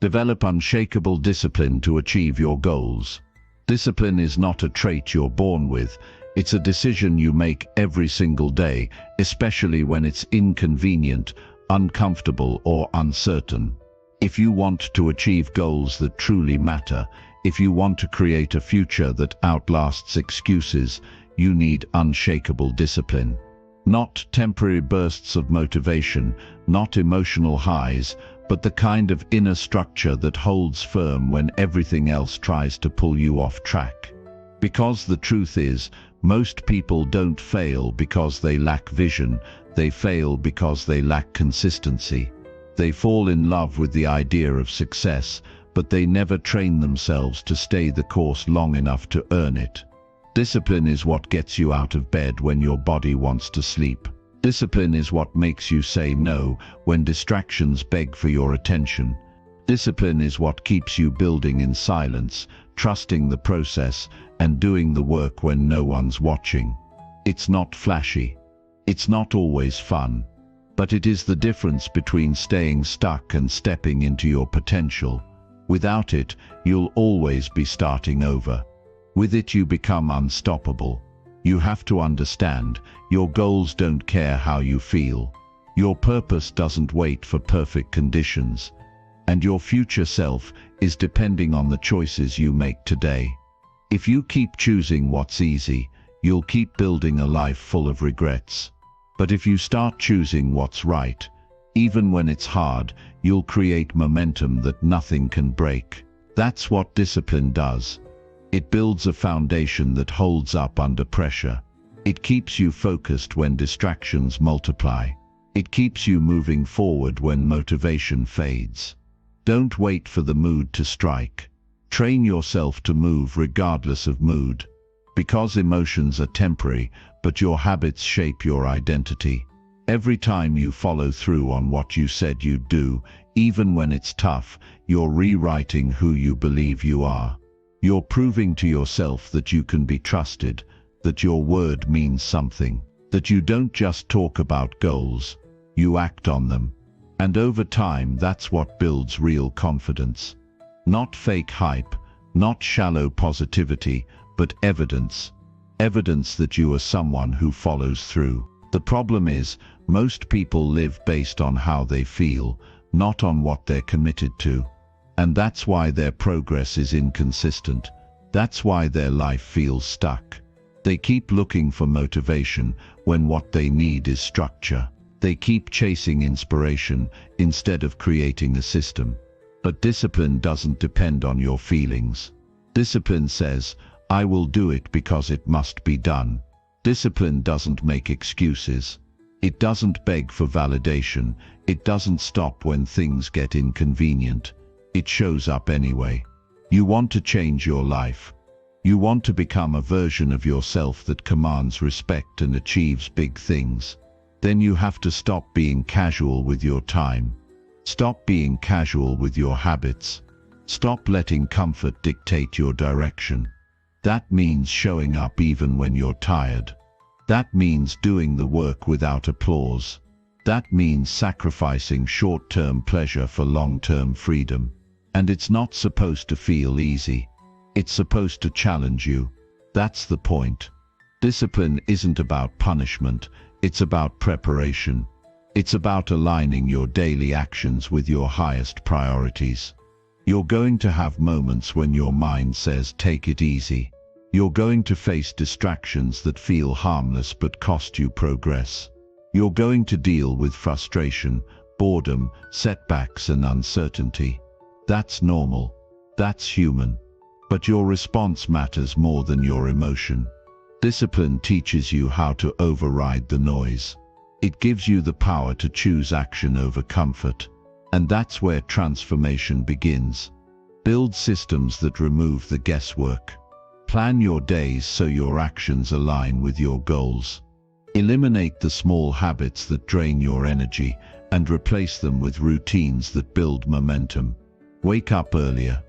Develop unshakable discipline to achieve your goals. Discipline is not a trait you're born with, it's a decision you make every single day, especially when it's inconvenient, uncomfortable, or uncertain. If you want to achieve goals that truly matter, if you want to create a future that outlasts excuses, you need unshakable discipline. Not temporary bursts of motivation, not emotional highs, but the kind of inner structure that holds firm when everything else tries to pull you off track. Because the truth is, most people don't fail because they lack vision, they fail because they lack consistency. They fall in love with the idea of success, but they never train themselves to stay the course long enough to earn it. Discipline is what gets you out of bed when your body wants to sleep. Discipline is what makes you say no when distractions beg for your attention. Discipline is what keeps you building in silence, trusting the process, and doing the work when no one's watching. It's not flashy. It's not always fun. But it is the difference between staying stuck and stepping into your potential. Without it, you'll always be starting over. With it, you become unstoppable. You have to understand, your goals don't care how you feel. Your purpose doesn't wait for perfect conditions. And your future self is depending on the choices you make today. If you keep choosing what's easy, you'll keep building a life full of regrets. But if you start choosing what's right, even when it's hard, you'll create momentum that nothing can break. That's what discipline does. It builds a foundation that holds up under pressure. It keeps you focused when distractions multiply. It keeps you moving forward when motivation fades. Don't wait for the mood to strike. Train yourself to move regardless of mood. Because emotions are temporary, but your habits shape your identity. Every time you follow through on what you said you'd do, even when it's tough, you're rewriting who you believe you are. You're proving to yourself that you can be trusted, that your word means something, that you don't just talk about goals, you act on them. And over time, that's what builds real confidence. Not fake hype, not shallow positivity, but evidence. Evidence that you are someone who follows through. The problem is, most people live based on how they feel, not on what they're committed to. And that's why their progress is inconsistent. That's why their life feels stuck. They keep looking for motivation when what they need is structure. They keep chasing inspiration instead of creating a system. But discipline doesn't depend on your feelings. Discipline says, I will do it because it must be done. Discipline doesn't make excuses. It doesn't beg for validation. It doesn't stop when things get inconvenient. It shows up anyway. You want to change your life. You want to become a version of yourself that commands respect and achieves big things. Then you have to stop being casual with your time. Stop being casual with your habits. Stop letting comfort dictate your direction. That means showing up even when you're tired. That means doing the work without applause. That means sacrificing short-term pleasure for long-term freedom. And it's not supposed to feel easy. It's supposed to challenge you. That's the point. Discipline isn't about punishment. It's about preparation. It's about aligning your daily actions with your highest priorities. You're going to have moments when your mind says, take it easy. You're going to face distractions that feel harmless but cost you progress. You're going to deal with frustration, boredom, setbacks, and uncertainty. That's normal. That's human. But your response matters more than your emotion. Discipline teaches you how to override the noise. It gives you the power to choose action over comfort. And that's where transformation begins. Build systems that remove the guesswork. Plan your days so your actions align with your goals. Eliminate the small habits that drain your energy and replace them with routines that build momentum. Wake up earlier.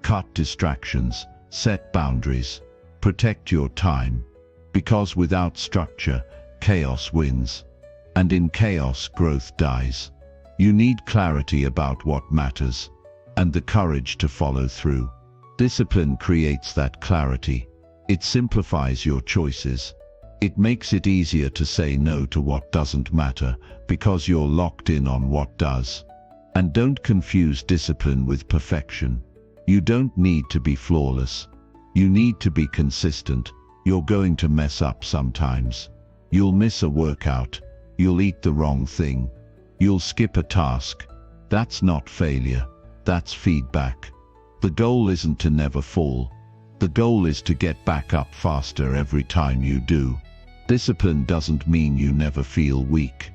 Cut distractions. Set boundaries. Protect your time. Because without structure, chaos wins. And in chaos, growth dies. You need clarity about what matters, and the courage to follow through. Discipline creates that clarity. It simplifies your choices. It makes it easier to say no to what doesn't matter, because you're locked in on what does. And don't confuse discipline with perfection. You don't need to be flawless. You need to be consistent. You're going to mess up sometimes. You'll miss a workout. You'll eat the wrong thing. You'll skip a task. That's not failure. That's feedback. The goal isn't to never fall. The goal is to get back up faster every time you do. Discipline doesn't mean you never feel weak.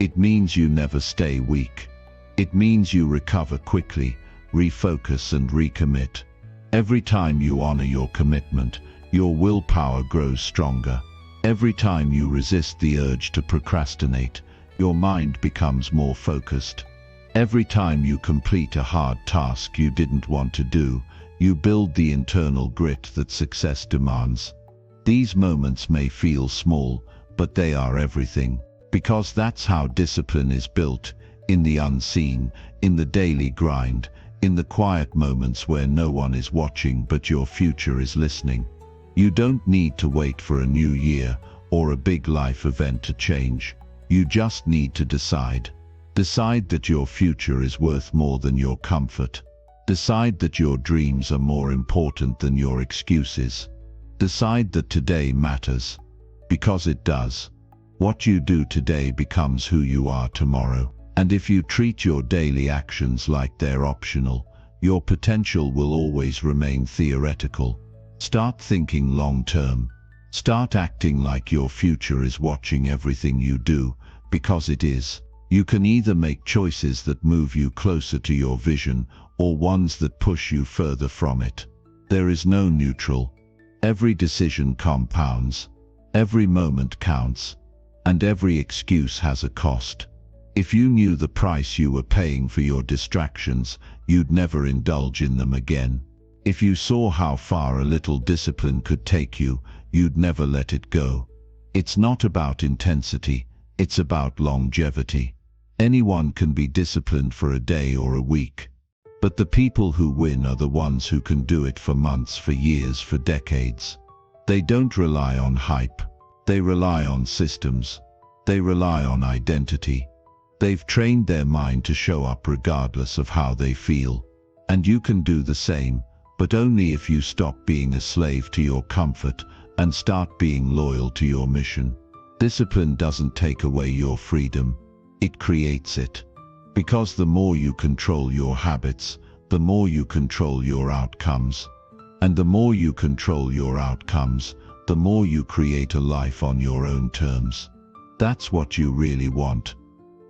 It means you never stay weak. It means you recover quickly, refocus and recommit. Every time you honor your commitment, your willpower grows stronger. Every time you resist the urge to procrastinate, your mind becomes more focused. Every time you complete a hard task you didn't want to do, you build the internal grit that success demands. These moments may feel small, but they are everything, because that's how discipline is built, in the unseen, in the daily grind, in the quiet moments where no one is watching but your future is listening. You don't need to wait for a new year or a big life event to change. You just need to decide. Decide that your future is worth more than your comfort. Decide that your dreams are more important than your excuses. Decide that today matters. Because it does. What you do today becomes who you are tomorrow. And if you treat your daily actions like they're optional, your potential will always remain theoretical. Start thinking long-term. Start acting like your future is watching everything you do, because it is. You can either make choices that move you closer to your vision, or ones that push you further from it. There is no neutral. Every decision compounds. Every moment counts. And every excuse has a cost. If you knew the price you were paying for your distractions, you'd never indulge in them again. If you saw how far a little discipline could take you, you'd never let it go. It's not about intensity, it's about longevity. Anyone can be disciplined for a day or a week. But the people who win are the ones who can do it for months, for years, for decades. They don't rely on hype. They rely on systems. They rely on identity. They've trained their mind to show up regardless of how they feel. And you can do the same, but only if you stop being a slave to your comfort and start being loyal to your mission. Discipline doesn't take away your freedom, it creates it. Because the more you control your habits, the more you control your outcomes. And the more you control your outcomes, the more you create a life on your own terms. That's what you really want.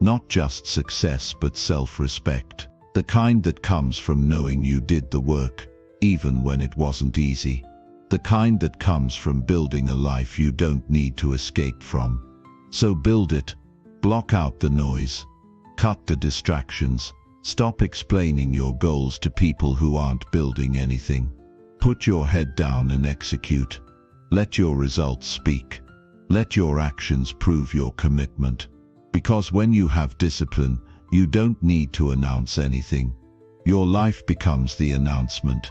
Not just success but self-respect. The kind that comes from knowing you did the work, even when it wasn't easy. The kind that comes from building a life you don't need to escape from. So build it. Block out the noise. Cut the distractions. Stop explaining your goals to people who aren't building anything. Put your head down and execute. Let your results speak. Let your actions prove your commitment. Because when you have discipline, you don't need to announce anything. Your life becomes the announcement.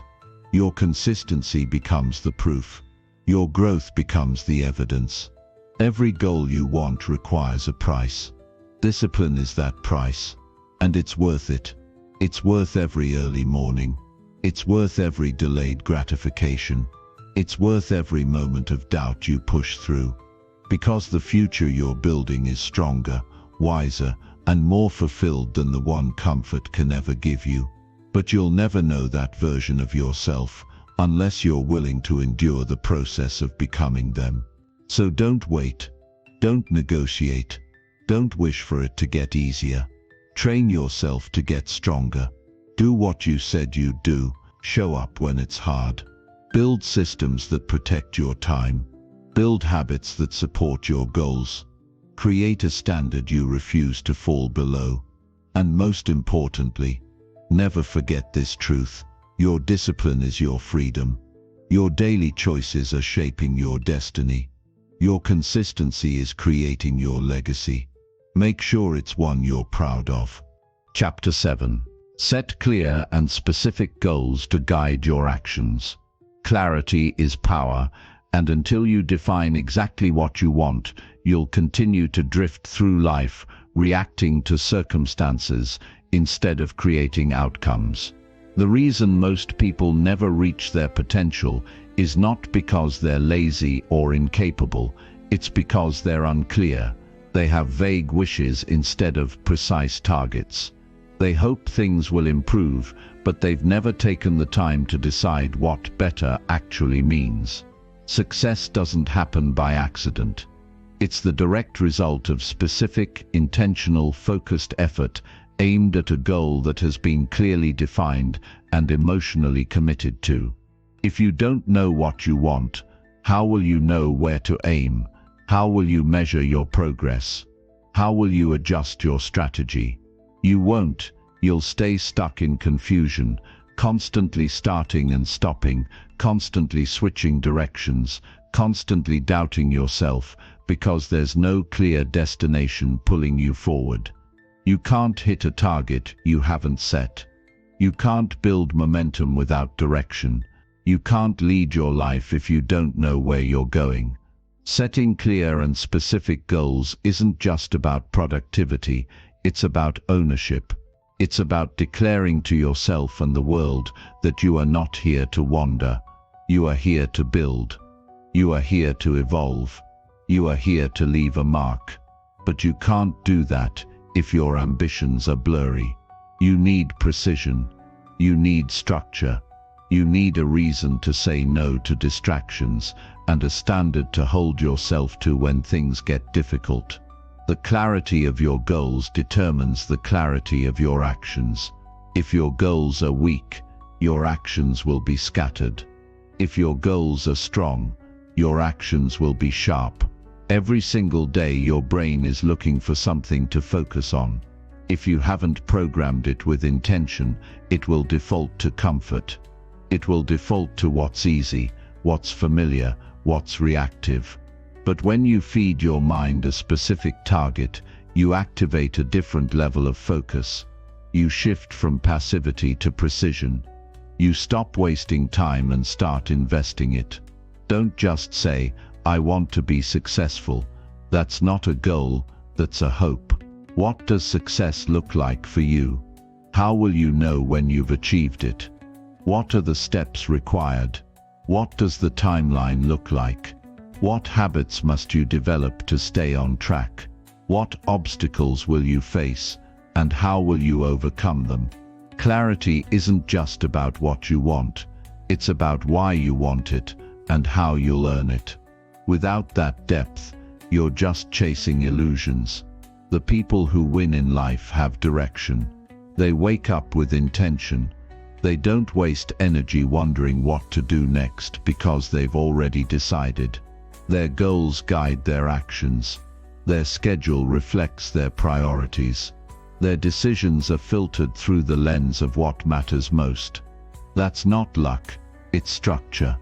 Your consistency becomes the proof. Your growth becomes the evidence. Every goal you want requires a price. Discipline is that price. And it's worth it. It's worth every early morning. It's worth every delayed gratification. It's worth every moment of doubt you push through. Because the future you're building is stronger, wiser, and more fulfilled than the one comfort can ever give you. But you'll never know that version of yourself unless you're willing to endure the process of becoming them. So don't wait. Don't negotiate. Don't wish for it to get easier. Train yourself to get stronger. Do what you said you'd do. Show up when it's hard. Build systems that protect your time. Build habits that support your goals. Create a standard you refuse to fall below. And most importantly, never forget this truth. Your discipline is your freedom. Your daily choices are shaping your destiny. Your consistency is creating your legacy. Make sure it's one you're proud of.
Chapter 7. Set clear and specific goals to guide your actions. Clarity is power, and until you define exactly what you want, you'll continue to drift through life, reacting to circumstances instead of creating outcomes. The reason most people never reach their potential is not because they're lazy or incapable, it's because they're unclear. They have vague wishes instead of precise targets. They hope things will improve, but they've never taken the time to decide what better actually means. Success doesn't happen by accident. It's the direct result of specific, intentional, focused effort
aimed at a goal that has been clearly defined and emotionally committed to. If you don't know what you want, how will you know where to aim? How will you measure your progress? How will you adjust your strategy? You won't. You'll stay stuck in confusion, constantly starting and stopping, constantly switching directions, constantly doubting yourself, because there's no clear destination pulling you forward. You can't hit a target you haven't set. You can't build momentum without direction. You can't lead your life if you don't know where you're going. Setting clear and specific goals isn't just about productivity, it's about ownership. It's about declaring to yourself and the world that you are not here to wander. You are here to build. You are here to evolve. You are here to leave a mark. But you can't do that if your ambitions are blurry. You need precision. You need structure. You need a reason to say no to distractions and a standard to hold yourself to when things get difficult. The clarity of your goals determines the clarity of your actions. If your goals are weak, your actions will be scattered. If your goals are strong, your actions will be sharp. Every single day your brain is looking for something to focus on. If you haven't programmed it with intention, it will default to comfort. It will default to what's easy, what's familiar, what's reactive. But when you feed your mind a specific target, you activate a different level of focus. You shift from passivity to precision. You stop wasting time and start investing it. Don't just say, "I want to be successful." That's not a goal, that's a hope. What does success look like for you? How will you know when you've achieved it? What are the steps required? What does the timeline look like? What habits must you develop to stay on track? What obstacles will you face, and how will you overcome them? Clarity isn't just about what you want, it's about why you want it and how you'll earn it. Without that depth, you're just chasing illusions. The people who win in life have direction. They wake up with intention. They don't waste energy wondering what to do next because they've already decided. Their goals guide their actions. Their schedule reflects their priorities. Their decisions are filtered through the lens of what matters most. That's not luck, it's structure.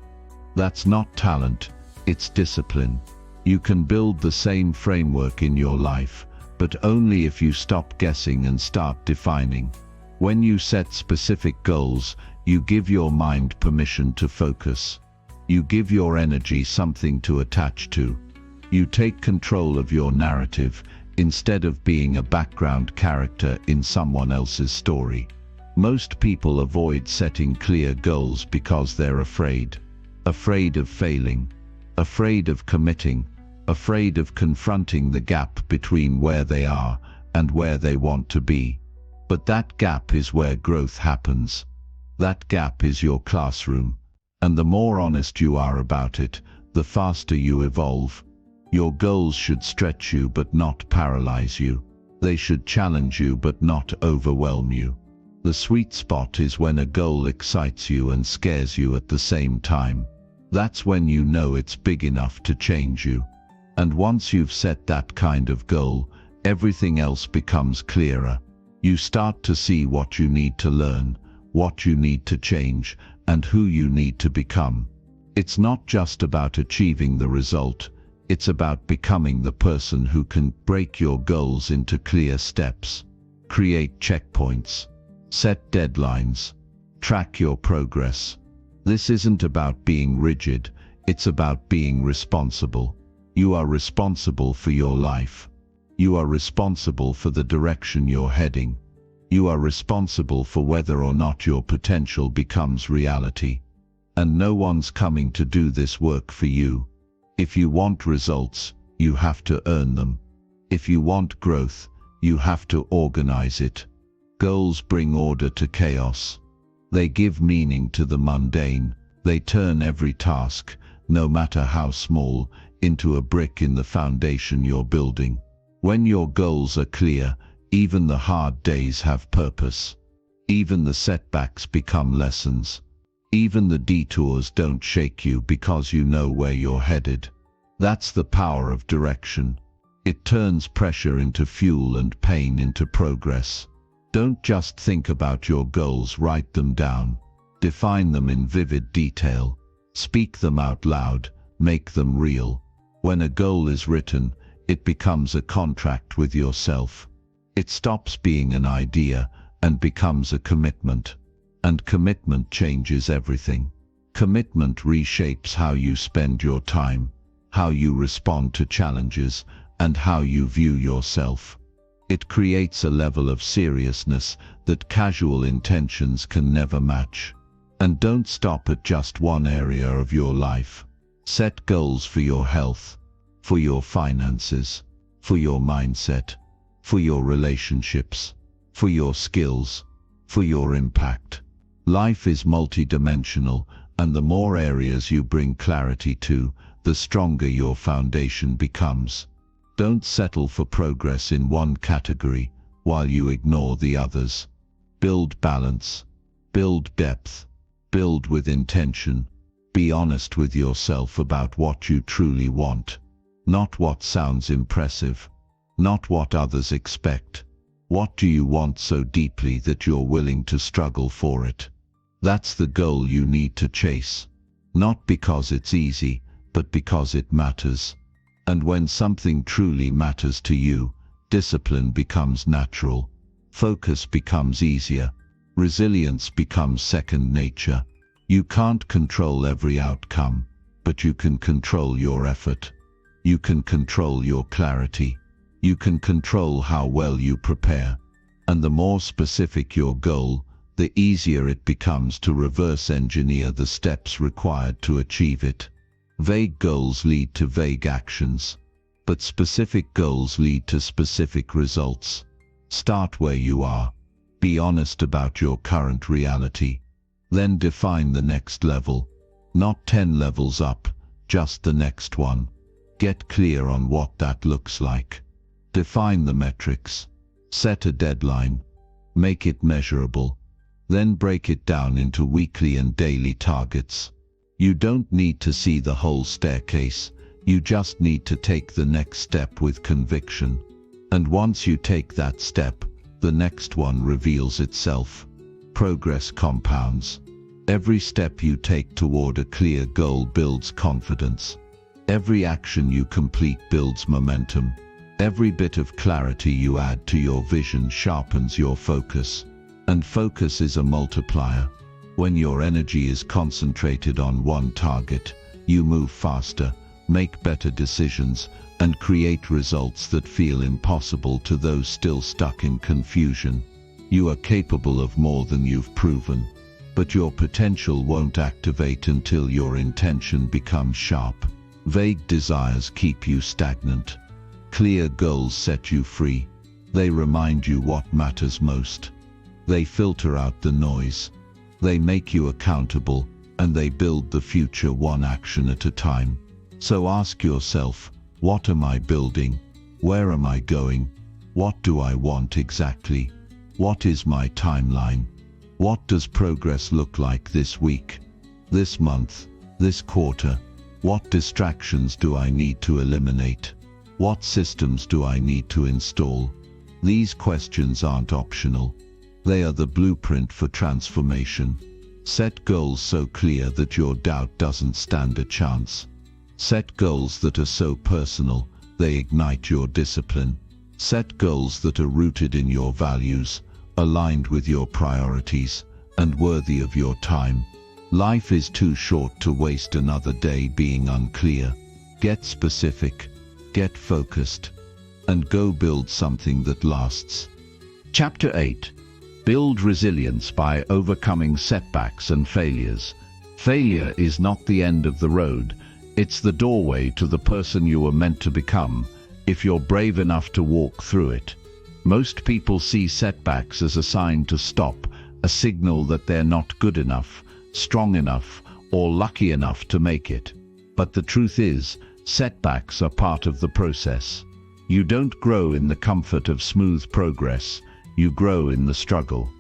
That's not talent, it's discipline. You can build the same framework in your life, but only if you stop guessing and start defining. When you set specific goals, you give your mind permission to focus. You give your energy something to attach to. You take control of your narrative instead of being a background character in someone else's story. Most people avoid setting clear goals because they're afraid. Afraid of failing, afraid of committing, afraid of confronting the gap between where they are and where they want to be. But that gap is where growth happens. That gap is your classroom. And the more honest you are about it, the faster you evolve. Your goals should stretch you but not paralyze you. They should challenge you but not overwhelm you. The sweet spot is when a goal excites you and scares you at the same time. That's when you know it's big enough to change you. And once you've set that kind of goal, everything else becomes clearer. You start to see what you need to learn, what you need to change, and who you need to become. It's not just about achieving the result, it's about becoming the person who can break your goals into clear steps, create checkpoints, set deadlines, track your progress. This isn't about being rigid, it's about being responsible. You are responsible for your life. You are responsible for the direction you're heading. You are responsible for whether or not your potential becomes reality. And no one's coming to do this work for you. If you want results, you have to earn them. If you want growth, you have to organize it. Goals bring order to chaos. They give meaning to the mundane. They turn every task, no matter how small, into a brick in the foundation you're building. When your goals are clear,
Even the hard days have purpose. Even the setbacks become lessons. Even the detours don't shake you because you know where you're headed. That's the power of direction. It turns pressure into fuel and pain into progress. Don't just think about your goals, write them down. Define them in vivid detail. Speak them out loud, make them real. When a goal is written, it becomes a contract with yourself. It stops being an idea and becomes a commitment. And commitment changes everything. Commitment reshapes how you spend your time, how you respond to challenges, and how you view yourself. It creates a level of seriousness that casual intentions can never match. And don't stop at just one area of your life. Set goals for your health, for your finances, for your mindset, for your relationships, for your skills, for your impact. Life is multidimensional, and the more areas you bring clarity to, the stronger your foundation becomes. Don't settle for progress in one category while you ignore the others. Build balance, build depth, build with intention. Be honest with yourself about what you truly want. Not what sounds impressive, not what others expect. What do you want so deeply that you're willing to struggle for it? That's the goal you need to chase. Not because it's easy, but because it matters. And when something truly matters to you, discipline becomes natural. Focus becomes easier. Resilience becomes second nature. You can't control every outcome, but you can control your effort. You can control your clarity. You can control how well you prepare. And the more specific your goal, the easier it becomes to reverse engineer the steps required to achieve it. Vague goals lead to vague actions, but specific goals lead to specific results. Start where you are. Be honest about your current reality. Then define the next level. Not 10 levels up, just the next one. Get clear on what that looks like. Define the metrics. Set a deadline. Make it measurable. Then break it down into weekly and daily targets. You don't need to see the whole staircase. You just need to take the next step with conviction. And once you take that step, the next one reveals itself. Progress compounds. Every step you take toward a clear goal builds confidence. Every action you complete builds momentum. Every bit of clarity you add to your vision sharpens your focus. And focus is a multiplier. When your energy is concentrated on one target, you move faster, make better decisions, and create results that feel impossible to those still stuck in confusion. You are capable of more than you've proven, but your potential won't activate until your intention becomes sharp. Vague desires keep you stagnant. Clear goals set you free. They remind you what matters most. They filter out the noise. They make you accountable, and they build the future one action at a time. So ask yourself, what am I building? Where am I going? What do I want exactly? What is my timeline? What does progress look like this week, this month, this quarter? What distractions do I need to eliminate? What systems do I need to install? These questions aren't optional. They are the blueprint for transformation. Set goals so clear that your doubt doesn't stand a chance. Set goals that are so personal, they ignite your discipline. Set goals that are rooted in your values, aligned with your priorities, and worthy of your time. Life is too short to waste another day being unclear. Get specific, get focused, and go build something that lasts.
Chapter 8. Build resilience by overcoming setbacks and failures. Failure is not the end of the road. It's the doorway to the person you were meant to become, if you're brave enough to walk through it. Most people see setbacks as a sign to stop, a signal that they're not good enough, strong enough, or lucky enough to make it. But the truth is, setbacks are part of the process. You don't grow in the comfort of smooth progress, you grow in the struggle.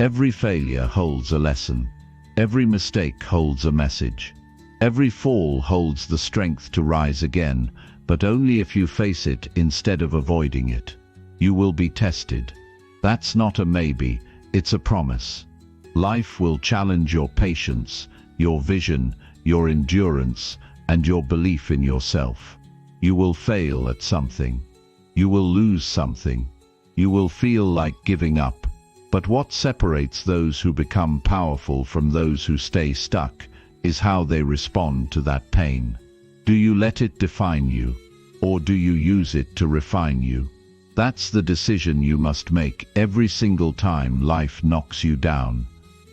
Every failure holds a lesson. Every mistake holds a message. Every fall holds the strength to rise again, but only if you face it instead of avoiding it. You will be tested. That's not a maybe, it's a promise. Life will challenge your patience, your vision, your endurance, and your belief in yourself. You will fail at something. You will lose something. You will feel like giving up. But what separates those who become powerful from those who stay stuck is how they respond to that pain. Do you let it define you, or do you use it to refine you? That's the decision you must make every single time life knocks you down.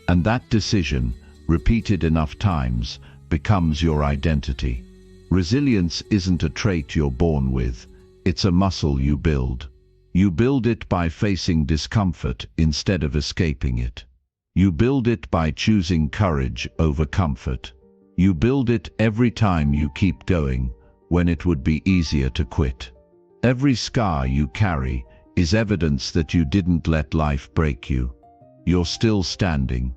And that decision, repeated enough times, becomes your identity. Resilience isn't a trait you're born with, it's a muscle you build. You build it by facing discomfort instead of escaping it. You build it by choosing courage over comfort. You build it every time you keep going, when it would be easier to quit. Every scar you carry is evidence that you didn't let life break you. You're still standing.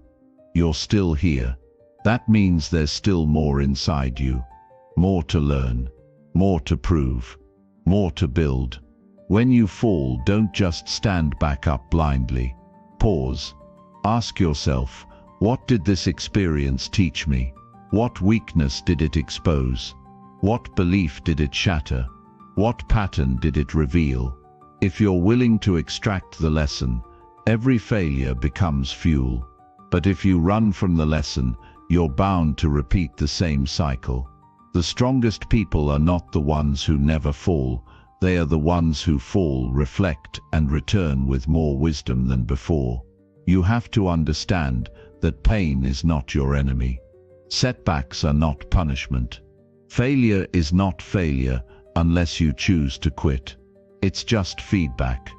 You're still here. That means there's still more inside you. More to learn. More to prove. More to build. When you fall, don't just stand back up blindly. Pause. Ask yourself, what did this experience teach me? What weakness did it expose? What belief did it shatter? What pattern did it reveal? If you're willing to extract the lesson, every failure becomes fuel. But if you run from the lesson, you're bound to repeat the same cycle. The strongest people are not the ones who never fall. They are the ones who fall, reflect, and return with more wisdom than before. You have to understand that pain is not your enemy. Setbacks are not punishment. Failure is not failure unless you choose to quit. It's just feedback.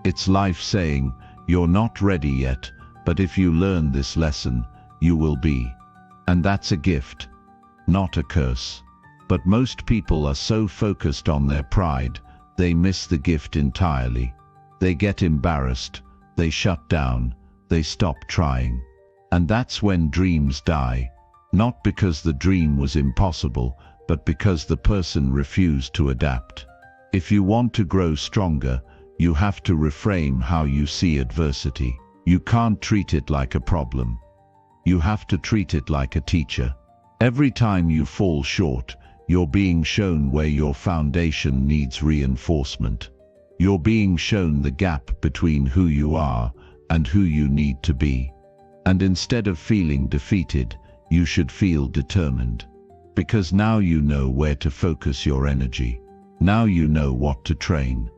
It's life saying, you're not ready yet, but if you learn this lesson, you will be. And that's a gift, not a curse. But most people are so focused on their pride, they miss the gift entirely. They get embarrassed, they shut down, they stop trying. And that's when dreams die, not because the dream was impossible, but because the person refused to adapt. If you want to grow stronger, you have to reframe how you see adversity. You can't treat it like a problem. You have to treat it like a teacher. Every time you fall short, you're being shown where your foundation needs reinforcement. You're being shown the gap between who you are and who you need to be. And instead of feeling defeated, you should feel determined. Because now you know where to focus your energy. Now you know what to train.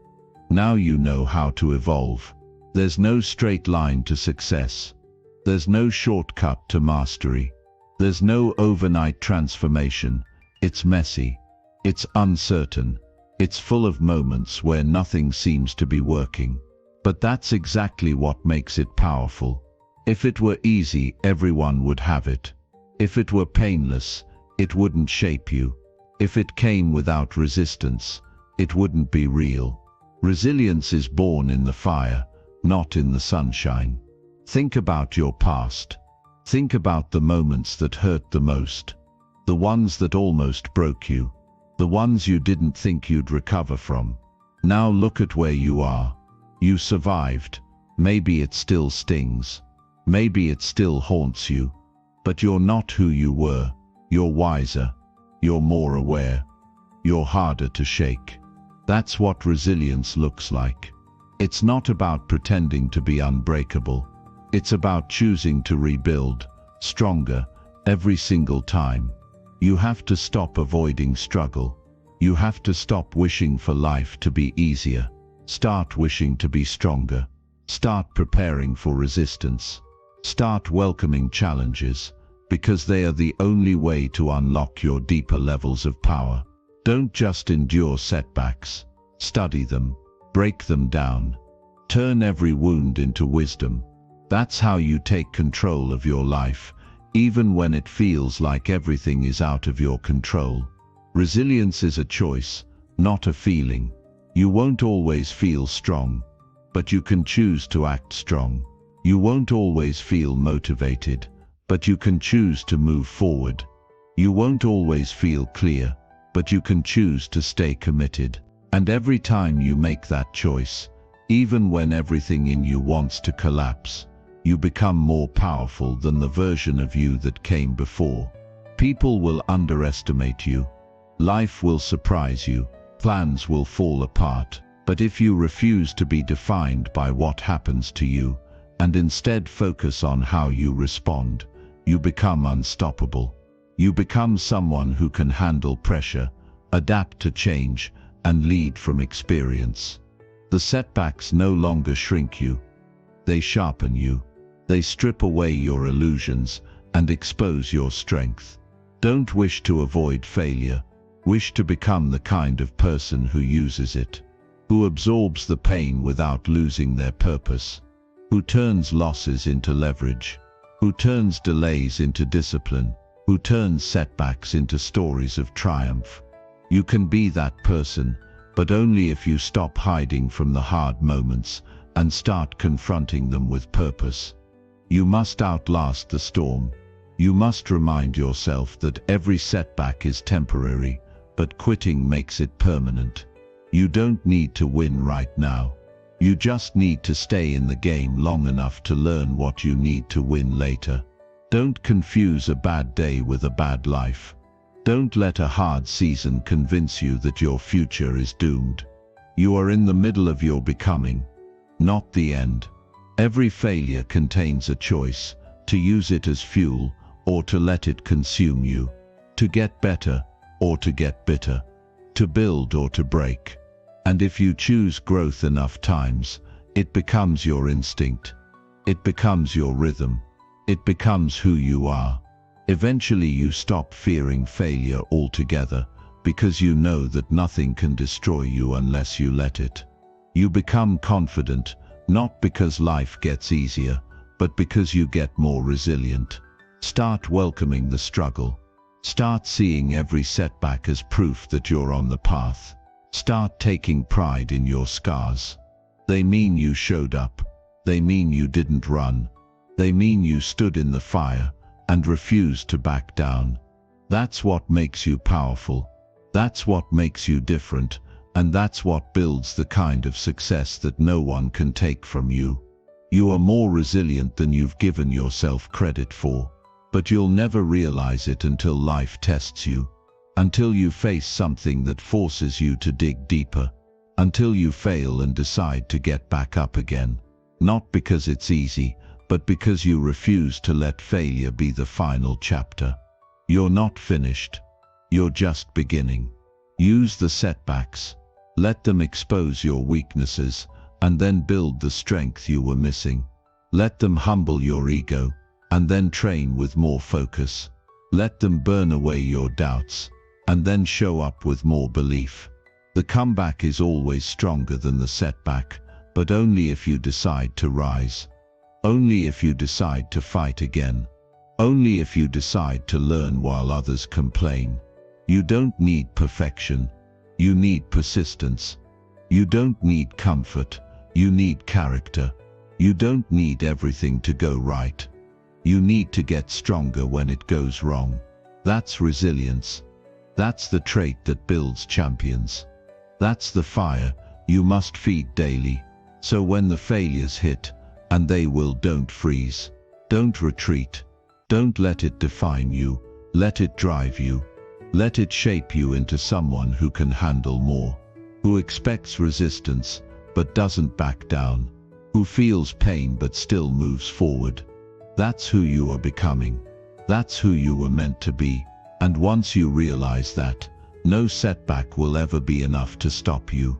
Now you know how to evolve. There's no straight line to success. There's no shortcut to mastery. There's no overnight transformation. It's messy. It's uncertain. It's full of moments where nothing seems to be working. But that's exactly what makes it powerful. If it were easy, everyone would have it. If it were painless, it wouldn't shape you. If it came without resistance, it wouldn't be real. Resilience is born in the fire, not in the sunshine. Think about your past. Think about the moments that hurt the most. The ones that almost broke you. The ones you didn't think you'd recover from. Now look at where you are. You survived. Maybe it still stings. Maybe it still haunts you. But you're not who you were. You're wiser. You're more aware. You're harder to shake. That's what resilience looks like. It's not about pretending to be unbreakable. It's about choosing to rebuild, stronger, every single time. You have to stop avoiding struggle. You have to stop wishing for life to be easier. Start wishing to be stronger. Start preparing for resistance. Start welcoming challenges, because they are the only way to unlock your deeper levels of power. Don't just endure setbacks. Study them. Break them down. Turn every wound into wisdom. That's how you take control of your life, even when it feels like everything is out of your control. Resilience is a choice, not a feeling. You won't always feel strong, but you can choose to act strong. You won't always feel motivated, but you can choose to move forward. You won't always feel clear, but you can choose to stay committed. And every time you make that choice, even when everything in you wants to collapse, you become more powerful than the version of you that came before. People will underestimate you. Life will surprise you. Plans will fall apart. But if you refuse to be defined by what happens to you, and instead focus on how you respond, you become unstoppable. You become someone who can handle pressure, adapt to change, and lead from experience. The setbacks no longer shrink you. They sharpen you. They strip away your illusions and expose your strength. Don't wish to avoid failure. Wish to become the kind of person who uses it, who absorbs the pain without losing their purpose, who turns losses into leverage, who turns delays into discipline, who turns setbacks into stories of triumph. You can be that person, but only if you stop hiding from the hard moments and start confronting them with purpose. You must outlast the storm. You must remind yourself that every setback is temporary, but quitting makes it permanent. You don't need to win right now. You just need to stay in the game long enough to learn what you need to win later. Don't confuse a bad day with a bad life. Don't let a hard season convince you that your future is doomed. You are in the middle of your becoming, not the end. Every failure contains a choice, to use it as fuel or to let it consume you, to get better or to get bitter, to build or to break. And if you choose growth enough times, it becomes your instinct. It becomes your rhythm. It becomes who you are. Eventually you stop fearing failure altogether, because you know that nothing can destroy you unless you let it. You become confident, not because life gets easier, but because you get more resilient. Start welcoming the struggle. Start seeing every setback as proof that you're on the path. Start taking pride in your scars. They mean you showed up. They mean you didn't run. They mean you stood in the fire and refused to back down. That's what makes you powerful. That's what makes you different. And that's what builds the kind of success that no one can take from you. You are more resilient than you've given yourself credit for. But you'll never realize it until life tests you. Until you face something that forces you to dig deeper. Until you fail and decide to get back up again. Not because it's easy, but because you refuse to let failure be the final chapter. You're not finished. You're just beginning. Use the setbacks. Let them expose your weaknesses, and then build the strength you were missing. Let them humble your ego, and then train with more focus. Let them burn away your doubts, and then show up with more belief. The comeback is always stronger than the setback, but only if you decide to rise. Only if you decide to fight again. Only if you decide to learn while others complain. You don't need perfection. You need persistence. You don't need comfort. You need character. You don't need everything to go right. You need to get stronger when it goes wrong. That's resilience. That's the trait that builds champions. That's the fire you must feed daily. So when the failures hit, and they will, don't freeze. Don't retreat. Don't let it define you. Let it drive you. Let it shape you into someone who can handle more. Who expects resistance, but doesn't back down. Who feels pain but still moves forward. That's who you are becoming. That's who you were meant to be. And once you realize that, no setback will ever be enough to stop you.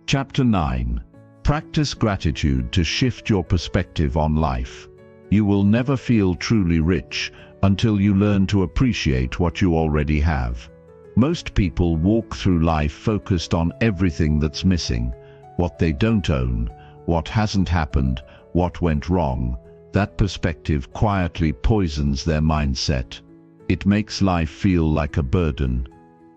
Chapter 9. Practice gratitude to shift your perspective on life. You will never feel truly rich until you learn to appreciate what you already have. Most people walk through life focused on everything that's missing, what they don't own, what hasn't happened, what went wrong. That perspective quietly poisons their mindset. It makes life feel like a burden.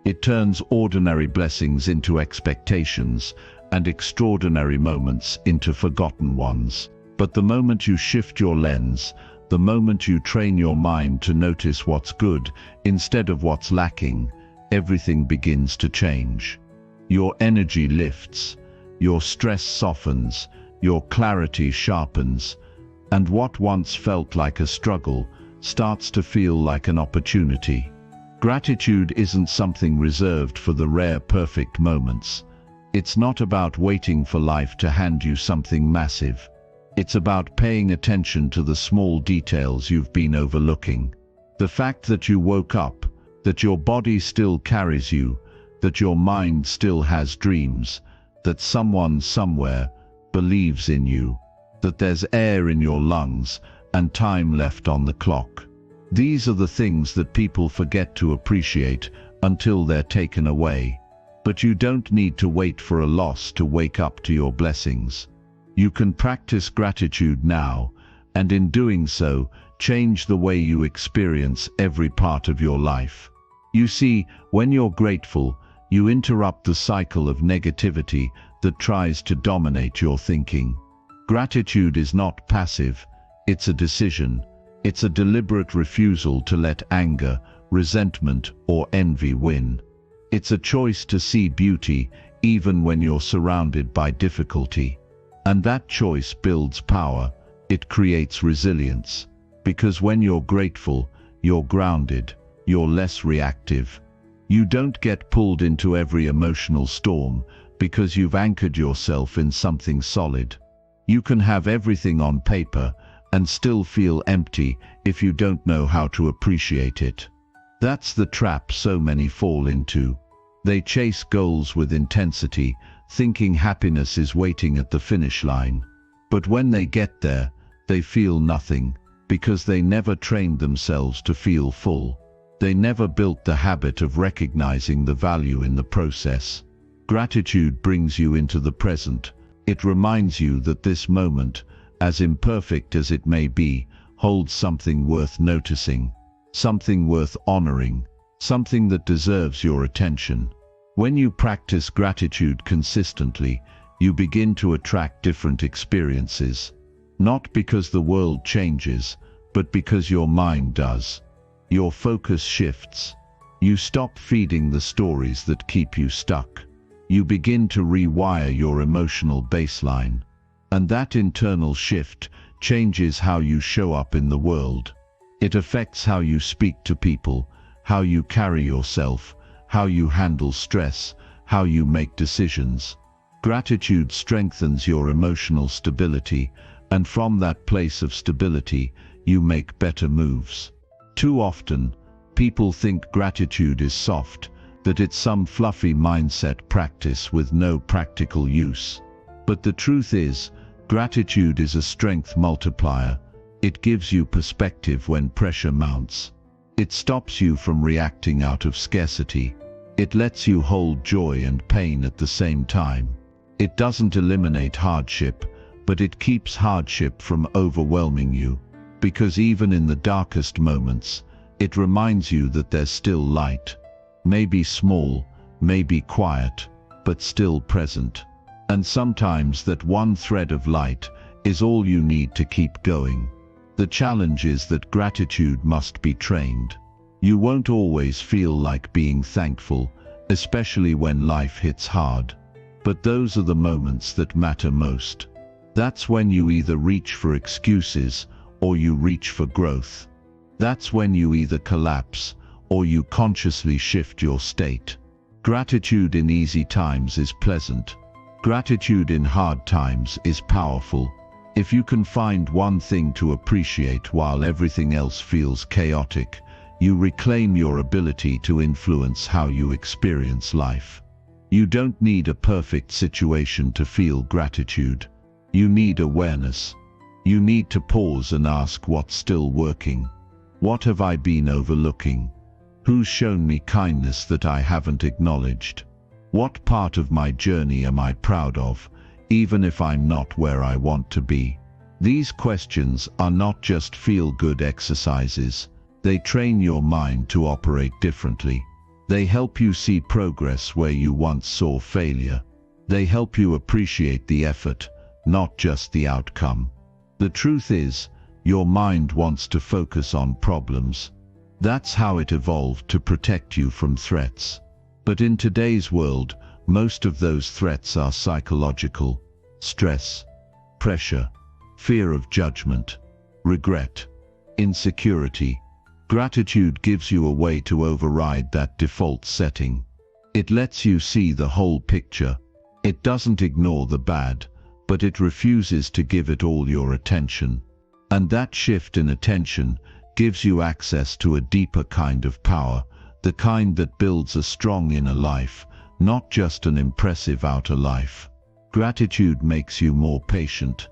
It turns ordinary blessings into expectations, and extraordinary moments into forgotten ones. But the moment you shift your lens, the moment you train your mind to notice what's good instead of what's lacking, everything begins to change. Your energy lifts, your stress softens, your clarity sharpens, and what once felt like a struggle starts to feel like an opportunity. Gratitude isn't something reserved for the rare perfect moments. It's not about waiting for life to hand you something massive. It's about paying attention to the small details you've been overlooking. The fact that you woke up, that your body still carries you, that your mind still has dreams, that someone somewhere believes in you, that there's air in your lungs and time left on the clock. These are the things that people forget to appreciate until they're taken away. But you don't need to wait for a loss to wake up to your blessings. You can practice gratitude now, and in doing so, change the way you experience every part of your life. You see, when you're grateful, you interrupt the cycle of negativity that tries to dominate your thinking. Gratitude is not passive, it's a decision. It's a deliberate refusal to let anger, resentment, or envy win. It's a choice to see beauty even when you're surrounded by difficulty. And that choice builds power. It creates resilience. Because when you're grateful, you're grounded, you're less reactive. You don't get pulled into every emotional storm because you've anchored yourself in something solid. You can have everything on paper and still feel empty if you don't know how to appreciate it. That's the trap so many fall into. They chase goals with intensity, thinking happiness is waiting at the finish line. But when they get there, they feel nothing, because they never trained themselves to feel full. They never built the habit of recognizing the value in the process. Gratitude brings you into the present. It reminds you that this moment, as imperfect as it may be, holds something worth noticing, something worth honoring, something that deserves your attention. When you practice gratitude consistently, you begin to attract different experiences. Not because the world changes, but because your mind does. Your focus shifts. You stop feeding the stories that keep you stuck. You begin to rewire your emotional baseline. And that internal shift changes how you show up in the world. It affects how you speak to people, how you carry yourself, how you handle stress, how you make decisions. Gratitude strengthens your emotional stability, and from that place of stability, you make better moves. Too often, people think gratitude is soft, that it's some fluffy mindset practice with no practical use. But the truth is, gratitude is a strength multiplier. It gives you perspective when pressure mounts. It stops you from reacting out of scarcity. It lets you hold joy and pain at the same time. It doesn't eliminate hardship, but it keeps hardship from overwhelming you. Because even in the darkest moments, it reminds you that there's still light. Maybe small, maybe quiet, but still present. And sometimes that one thread of light is all you need to keep going. The challenge is that gratitude must be trained. You won't always feel like being thankful, especially when life hits hard. But those are the moments that matter most. That's when you either reach for excuses or you reach for growth. That's when you either collapse or you consciously shift your state. Gratitude in easy times is pleasant. Gratitude in hard times is powerful. If you can find one thing to appreciate while everything else feels chaotic, you reclaim your ability to influence how you experience life. You don't need a perfect situation to feel gratitude. You need awareness. You need to pause and ask what's still working. What have I been overlooking? Who's shown me kindness that I haven't acknowledged? What part of my journey am I proud of, even if I'm not where I want to be? These questions are not just feel-good exercises. They train your mind to operate differently. They help you see progress where you once saw failure. They help you appreciate the effort, not just the outcome. The truth is, your mind wants to focus on problems. That's how it evolved, to protect you from threats. But in today's world, most of those threats are psychological: stress, pressure, fear of judgment, regret, insecurity. Gratitude gives you a way to override that default setting. It lets you see the whole picture. It doesn't ignore the bad, but it refuses to give it all your attention. And that shift in attention gives you access to a deeper kind of power, the kind that builds a strong inner life, not just an impressive outer life. Gratitude makes you more patient.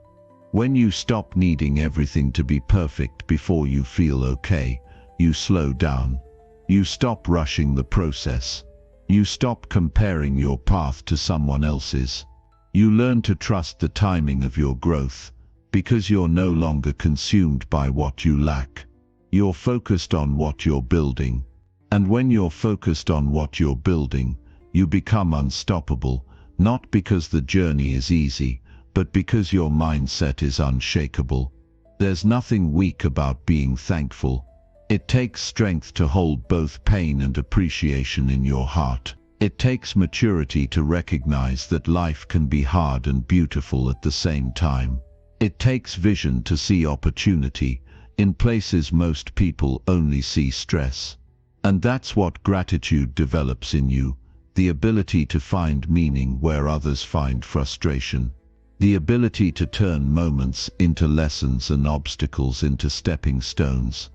When you stop needing everything to be perfect before you feel okay, you slow down. You stop rushing the process. You stop comparing your path to someone else's. You learn to trust the timing of your growth, because you're no longer consumed by what you lack. You're focused on what you're building. And when you're focused on what you're building, you become unstoppable, not because the journey is easy, but because your mindset is unshakable. There's nothing weak about being thankful. It takes strength to hold both pain and appreciation in your heart. It takes maturity to recognize that life can be hard and beautiful at the same time. It takes vision to see opportunity in places most people only see stress. And that's what gratitude develops in you: the ability to find meaning where others find frustration. The ability to turn moments into lessons and obstacles into stepping stones.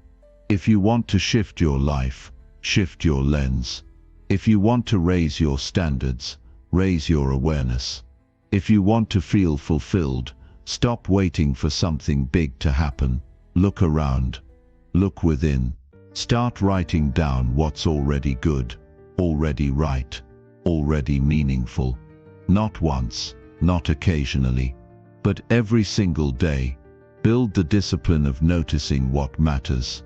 If you want to shift your life, shift your lens. If you want to raise your standards, raise your awareness. If you want to feel fulfilled, stop waiting for something big to happen. Look around. Look within. Start writing down what's already good, already right, already meaningful. Not once, not occasionally, but every single day. Build the discipline of noticing what matters.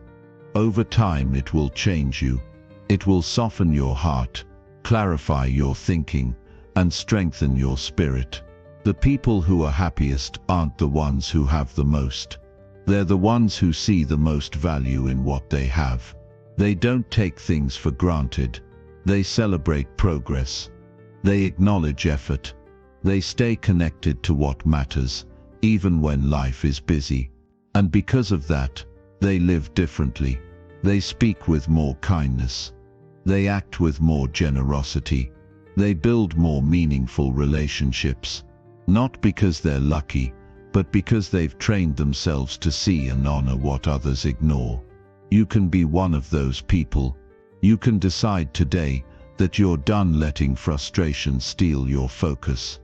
Over time it will change you. It will soften your heart, clarify your thinking, and strengthen your spirit. The people who are happiest aren't the ones who have the most. They're the ones who see the most value in what they have. They don't take things for granted. They celebrate progress. They acknowledge effort. They stay connected to what matters, even when life is busy. And because of that, they live differently. They speak with more kindness. They act with more generosity. They build more meaningful relationships. Not because they're lucky, but because they've trained themselves to see and honor what others ignore. You can be one of those people. You can decide today that you're done letting frustration steal your focus.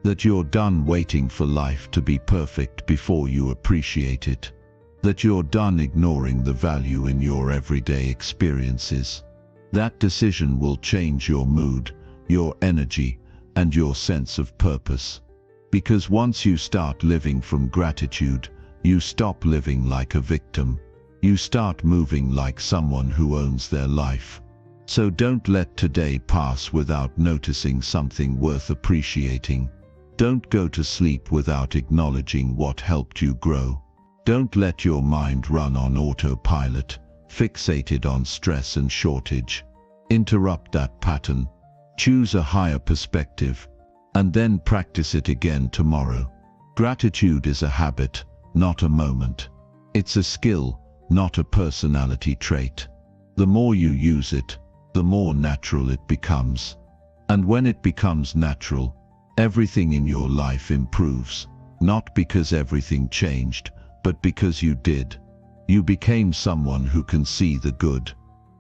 That you're done waiting for life to be perfect before you appreciate it. That you're done ignoring the value in your everyday experiences. That decision will change your mood, your energy, and your sense of purpose. Because once you start living from gratitude, you stop living like a victim. You start moving like someone who owns their life. So don't let today pass without noticing something worth appreciating. Don't go to sleep without acknowledging what helped you grow. Don't let your mind run on autopilot, fixated on stress and shortage. Interrupt that pattern. Choose a higher perspective, and then practice it again tomorrow. Gratitude is a habit, not a moment. It's a skill, not a personality trait. The more you use it, the more natural it becomes. And when it becomes natural, everything in your life improves, not because everything changed, but because you did. You became someone who can see the good,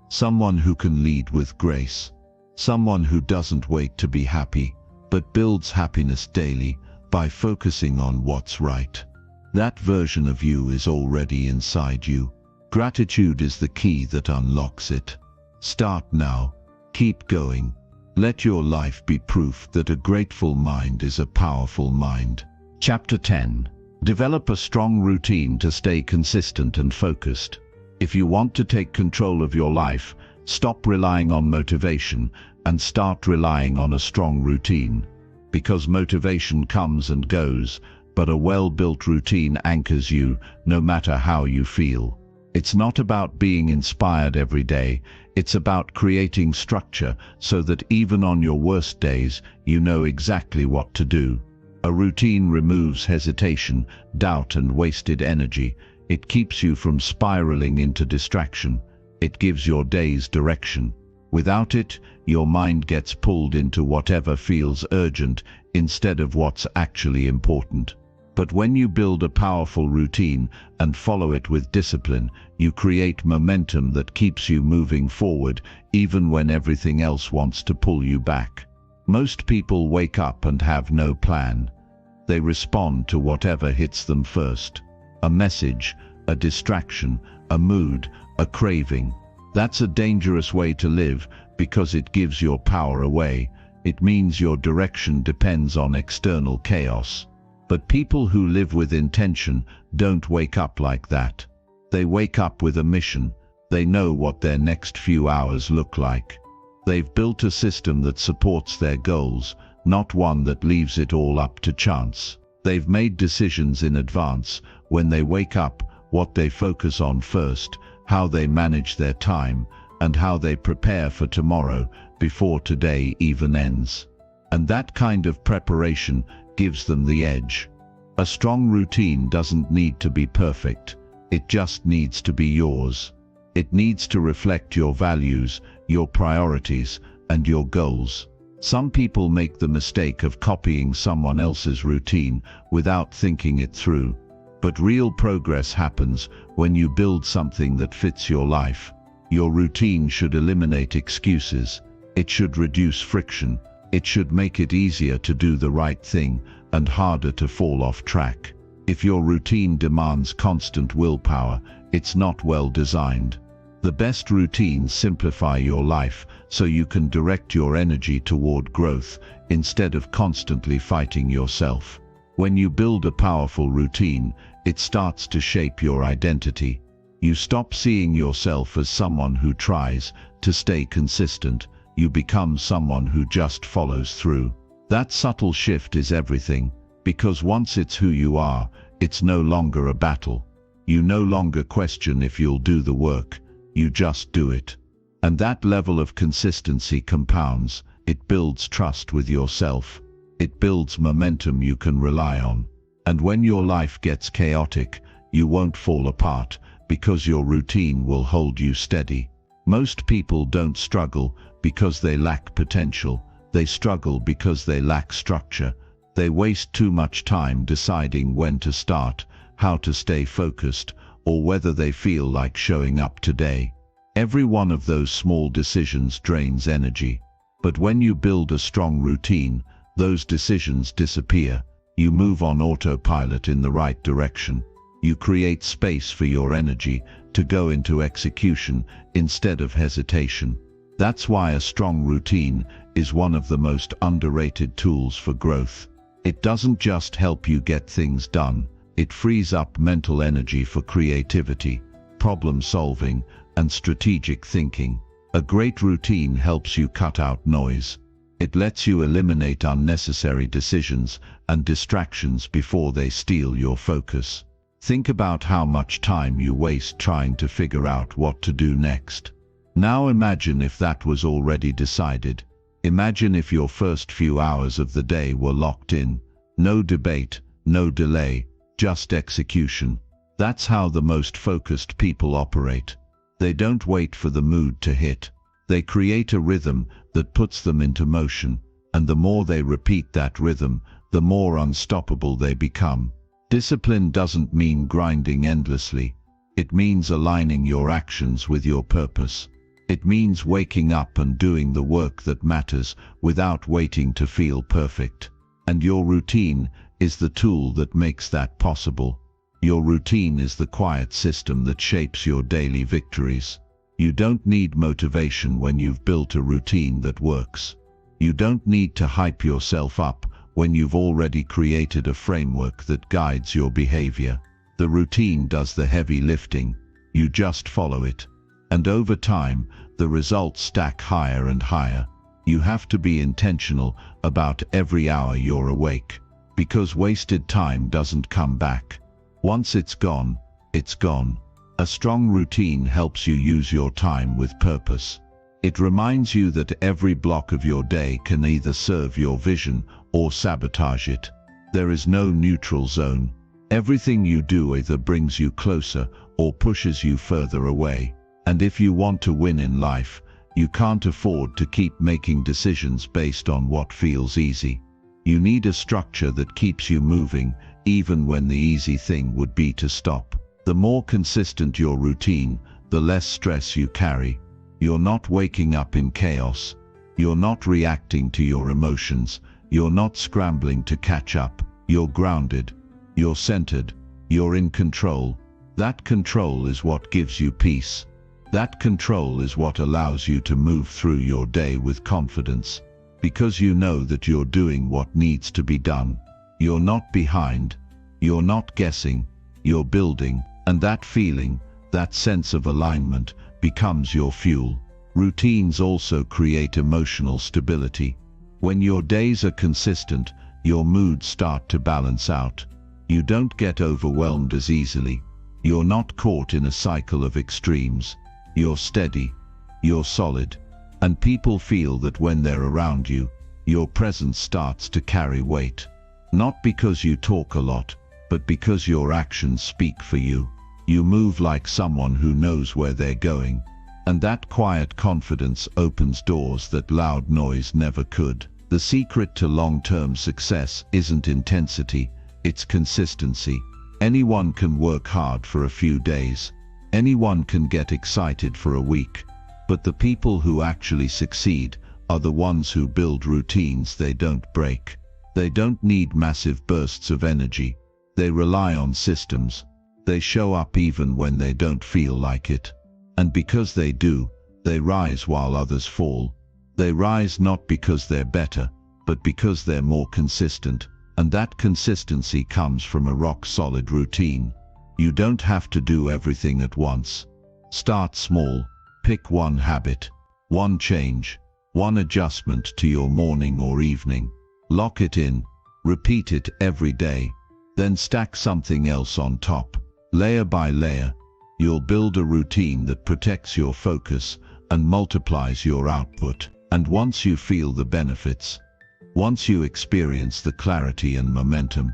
someone who can lead with grace, someone who doesn't wait to be happy, but builds happiness daily by focusing on what's right. That version of you is already inside you. Gratitude is the key that unlocks it. Start now. Keep going. Let your life be proof that a grateful mind is a powerful mind. Chapter 10. Develop a strong routine to stay consistent and focused. If you want to take control of your life, stop relying on motivation and start relying on a strong routine. because motivation comes and goes, but a well-built routine anchors you no matter how you feel. It's not about being inspired every day, it's about creating structure so that even on your worst days, you know exactly what to do. A routine removes hesitation, doubt, and wasted energy. It keeps you from spiraling into distraction. It gives your days direction. Without it, your mind gets pulled into whatever feels urgent instead of what's actually important. But when you build a powerful routine and follow it with discipline, you create momentum that keeps you moving forward even when everything else wants to pull you back. Most people wake up and have no plan. They respond to whatever hits them first. A message, a distraction, a mood, a craving. That's a dangerous way to live because it gives your power away. It means your direction depends on external chaos. But people who live with intention don't wake up like that. They wake up with a mission. They know what their next few hours look like. They've built a system that supports their goals, not one that leaves it all up to chance. They've made decisions in advance when they wake up, what they focus on first, how they manage their time, and how they prepare for tomorrow before today even ends. And that kind of preparation gives them the edge. A strong routine doesn't need to be perfect. It just needs to be yours. It needs to reflect your values, your priorities, and your goals. Some people make the mistake of copying someone else's routine without thinking it through. But real progress happens when you build something that fits your life. Your routine should eliminate excuses. It should reduce friction. It should make it easier to do the right thing and harder to fall off track. If your routine demands constant willpower, it's not well designed. The best routines simplify your life so you can direct your energy toward growth instead of constantly fighting yourself. When you build a powerful routine, it starts to shape your identity. You stop seeing yourself as someone who tries to stay consistent. You become someone who just follows through. That subtle shift is everything, because once it's who you are, it's no longer a battle. You no longer question if you'll do the work, you just do it. And that level of consistency compounds. It builds trust with yourself. It builds momentum you can rely on. And when your life gets chaotic, you won't fall apart, because your routine will hold you steady. Most people don't struggle because they lack potential. They struggle because they lack structure. They waste too much time deciding when to start, how to stay focused, or whether they feel like showing up today. Every one of those small decisions drains energy. But when you build a strong routine, those decisions disappear. You move on autopilot in the right direction. You create space for your energy to go into execution instead of hesitation. That's why a strong routine is one of the most underrated tools for growth. It doesn't just help you get things done. It frees up mental energy for creativity, problem solving, and strategic thinking. A great routine helps you cut out noise. It lets you eliminate unnecessary decisions and distractions before they steal your focus. Think about how much time you waste trying to figure out what to do next. Now imagine if that was already decided. Imagine if your first few hours of the day were locked in. No debate, no delay, just execution. That's how the most focused people operate. They don't wait for the mood to hit. They create a rhythm that puts them into motion, and the more they repeat that rhythm, the more unstoppable they become. Discipline doesn't mean grinding endlessly. It means aligning your actions with your purpose. It means waking up and doing the work that matters without waiting to feel perfect. And your routine is the tool that makes that possible. Your routine is the quiet system that shapes your daily victories. You don't need motivation when you've built a routine that works. You don't need to hype yourself up when you've already created a framework that guides your behavior. The routine does the heavy lifting. You just follow it. And over time, the results stack higher and higher. You have to be intentional about every hour you're awake, because wasted time doesn't come back. Once it's gone, it's gone. A strong routine helps you use your time with purpose. It reminds you that every block of your day can either serve your vision or sabotage it. There is no neutral zone. Everything you do either brings you closer or pushes you further away. And if you want to win in life, you can't afford to keep making decisions based on what feels easy. You need a structure that keeps you moving, even when the easy thing would be to stop. The more consistent your routine, the less stress you carry. You're not waking up in chaos. You're not reacting to your emotions. You're not scrambling to catch up. You're grounded. You're centered. You're in control. That control is what gives you peace. That control is what allows you to move through your day with confidence, because you know that you're doing what needs to be done. You're not behind. You're not guessing. You're building, and that feeling, that sense of alignment, becomes your fuel. Routines also create emotional stability. When your days are consistent, your moods start to balance out. You don't get overwhelmed as easily. You're not caught in a cycle of extremes. You're steady. You're solid. And people feel that when they're around you, your presence starts to carry weight. Not because you talk a lot, but because your actions speak for you. You move like someone who knows where they're going. And that quiet confidence opens doors that loud noise never could. The secret to long-term success isn't intensity, it's consistency. Anyone can work hard for a few days. Anyone can get excited for a week. But the people who actually succeed are the ones who build routines they don't break. They don't need massive bursts of energy. They rely on systems. They show up even when they don't feel like it. And because they do, they rise while others fall. They rise not because they're better, but because they're more consistent. And that consistency comes from a rock-solid routine. You don't have to do everything at once. Start small. Pick one habit, one change, one adjustment to your morning or evening. Lock it in. Repeat it every day. Then stack something else on top. Layer by layer, you'll build a routine that protects your focus and multiplies your output. And once you feel the benefits, once you experience the clarity and momentum,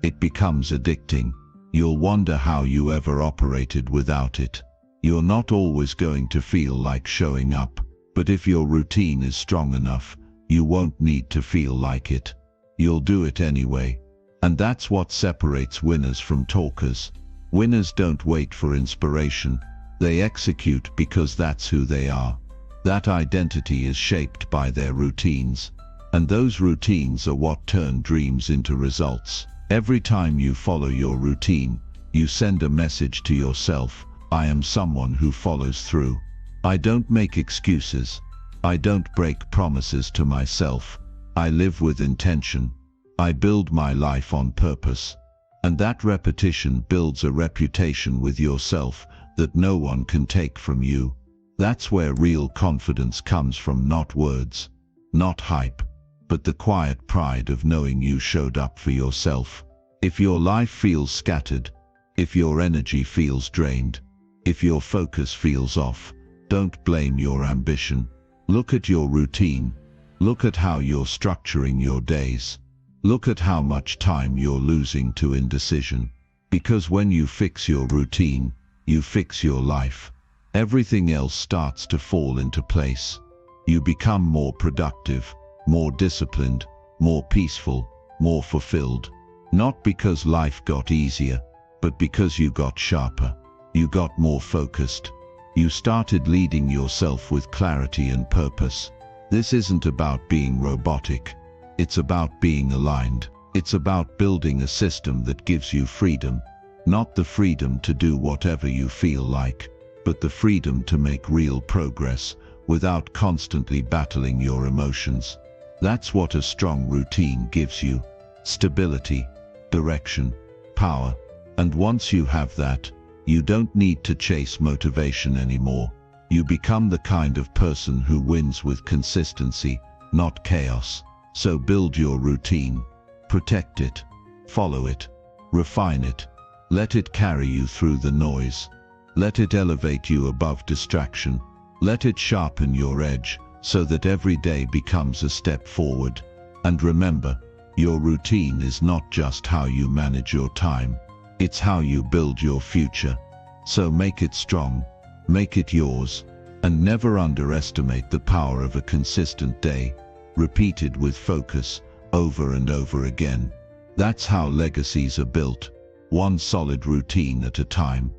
it becomes addicting. You'll wonder how you ever operated without it. You're not always going to feel like showing up, but if your routine is strong enough, you won't need to feel like it. You'll do it anyway. And that's what separates winners from talkers. Winners don't wait for inspiration. They execute because that's who they are. That identity is shaped by their routines. And those routines are what turn dreams into results. Every time you follow your routine, you send a message to yourself: I am someone who follows through. I don't make excuses. I don't break promises to myself. I live with intention. I build my life on purpose. And that repetition builds a reputation with yourself that no one can take from you. That's where real confidence comes from, not words, not hype, but the quiet pride of knowing you showed up for yourself. If your life feels scattered, if your energy feels drained, if your focus feels off, don't blame your ambition. Look at your routine. Look at how you're structuring your days. Look at how much time you're losing to indecision. Because when you fix your routine, you fix your life. Everything else starts to fall into place. You become more productive, more disciplined, more peaceful, more fulfilled. Not because life got easier, but because you got sharper. You got more focused. You started leading yourself with clarity and purpose. This isn't about being robotic. It's about being aligned. It's about building a system that gives you freedom. Not the freedom to do whatever you feel like, but the freedom to make real progress without constantly battling your emotions. That's what a strong routine gives you: stability, direction, power. And once you have that, you don't need to chase motivation anymore. You become the kind of person who wins with consistency,
not chaos. So build your routine. Protect it. Follow it. Refine it. Let it carry you through the noise. Let it elevate you above distraction. Let it sharpen your edge so that every day becomes a step forward. And remember, your routine is not just how you manage your time, it's how you build your future. So make it strong, make it yours, and never underestimate the power of a consistent day, repeated with focus, over and over again. That's how legacies are built, one solid routine at a time.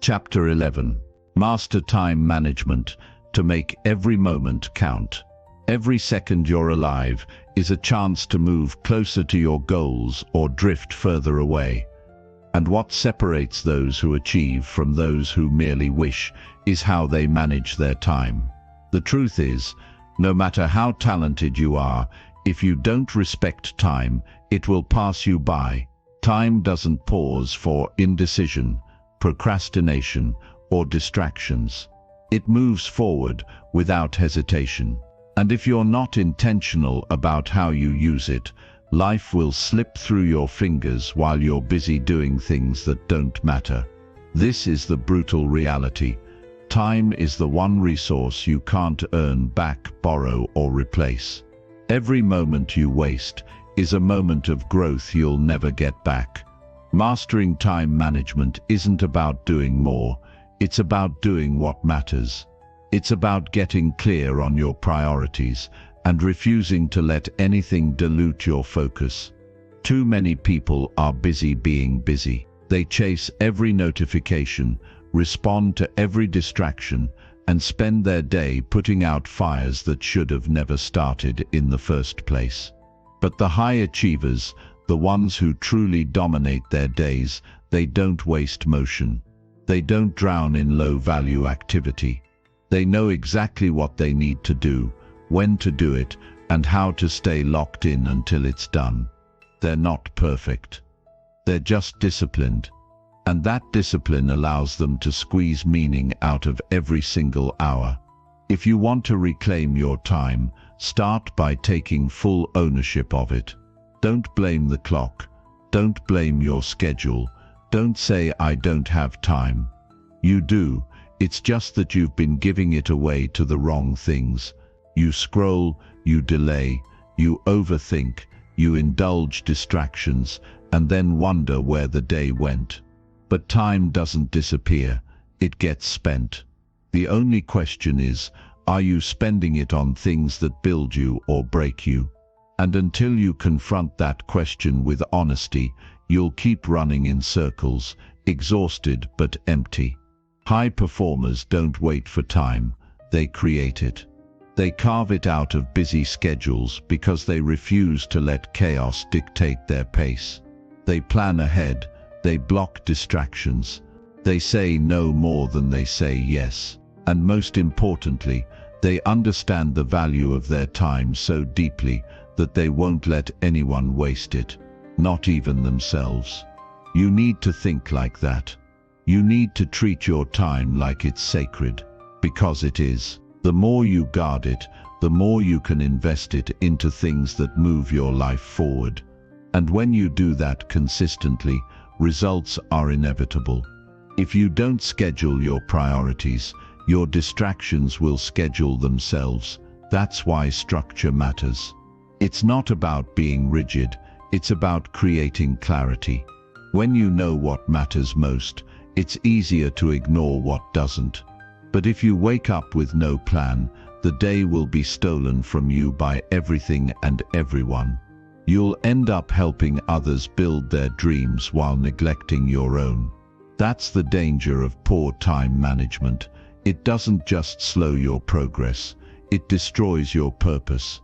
Chapter 11. Master time management to make every moment count. Every second you're alive is a chance to move closer to your goals or drift further away. And what separates those who achieve from those who merely wish is how they manage their time. The truth is, no matter how talented you are, if you don't respect time, it will pass you by. Time doesn't pause for indecision, procrastination, or distractions. It moves forward without hesitation. And if you're not intentional about how you use it, life will slip through your fingers while you're busy doing things that don't matter. This is the brutal reality. Time is the one resource you can't earn back, borrow, or replace. Every moment you waste is a moment of growth you'll never get back. Mastering time management isn't about doing more, it's about doing what matters. It's about getting clear on your priorities and refusing to let anything dilute your focus. Too many people are busy being busy. They chase every notification, respond to every distraction, and spend their day putting out fires that should have never started in the first place. But the high achievers, the ones who truly dominate their days, they don't waste motion. They don't drown in low-value activity. They know exactly what they need to do, when to do it, and how to stay locked in until it's done. They're not perfect. They're just disciplined. And that discipline allows them to squeeze meaning out of every single hour. If you want to reclaim your time, start by taking full ownership of it. Don't blame the clock. Don't blame your schedule. Don't say, "I don't have time." You do. It's just that you've been giving it away to the wrong things. You scroll, you delay, you overthink, you indulge distractions, and then wonder where the day went. But time doesn't disappear, it gets spent. The only question is, are you spending it on things that build you or break you? And until you confront that question with honesty, you'll keep running in circles, exhausted but empty. High performers don't wait for time, they create it. They carve it out of busy schedules because they refuse to let chaos dictate their pace. They plan ahead, they block distractions, they say no more than they say yes. And most importantly, they understand the value of their time so deeply that they won't let anyone waste it, not even themselves. You need to think like that. You need to treat your time like it's sacred, because it is. The more you guard it, the more you can invest it into things that move your life forward. And when you do that consistently, results are inevitable. If you don't schedule your priorities, your distractions will schedule themselves. That's why structure matters. It's not about being rigid, it's about creating clarity. When you know what matters most, it's easier to ignore what doesn't. But if you wake up with no plan, the day will be stolen from you by everything and everyone. You'll end up helping others build their dreams while neglecting your own. That's the danger of poor time management. It doesn't just slow your progress, it destroys your purpose.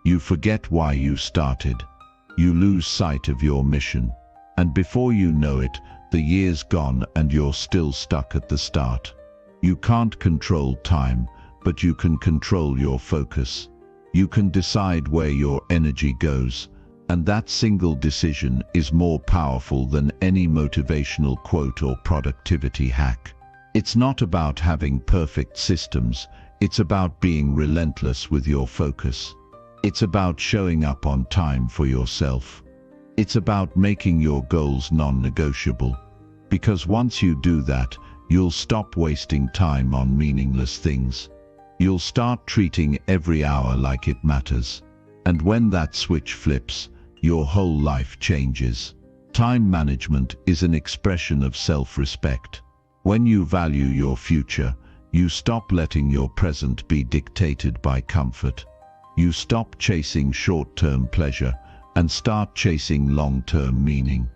You forget why you started. You lose sight of your mission. And before you know it, the year's gone and you're still stuck at the start. You can't control time, but you can control your focus. You can decide where your energy goes, and that single decision is more powerful than any motivational quote or productivity hack. It's not about having perfect systems, it's about being relentless with your focus. It's about showing up on time for yourself. It's about making your goals non-negotiable. Because once you do that, you'll stop wasting time on meaningless things. You'll start treating every hour like it matters. And when that switch flips, your whole life changes. Time management is an expression of self-respect. When you value your future, you stop letting your present be dictated by comfort. You stop chasing short-term pleasure and start chasing long-term meaning.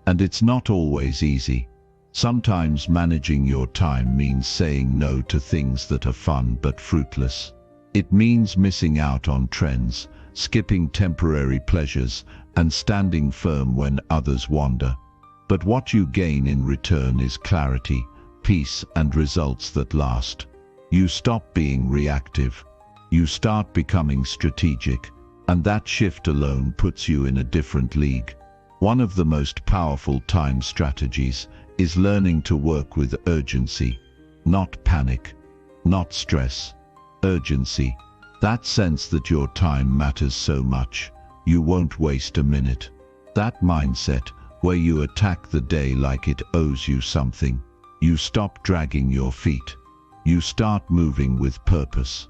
And it's not always easy. Sometimes managing your time means saying no to things that are fun but fruitless. It means missing out on trends, skipping temporary pleasures, and standing firm when others wander. But what you gain in return is clarity, peace, and results that last. You stop being reactive. You start becoming strategic, and that shift alone puts you in a different league. One of the most powerful time strategies is learning to work with urgency, not panic, not stress. Urgency. That sense that your time matters so much, you won't waste a minute. That mindset, where you attack the day like it owes you something. You stop dragging your feet. You start moving with purpose.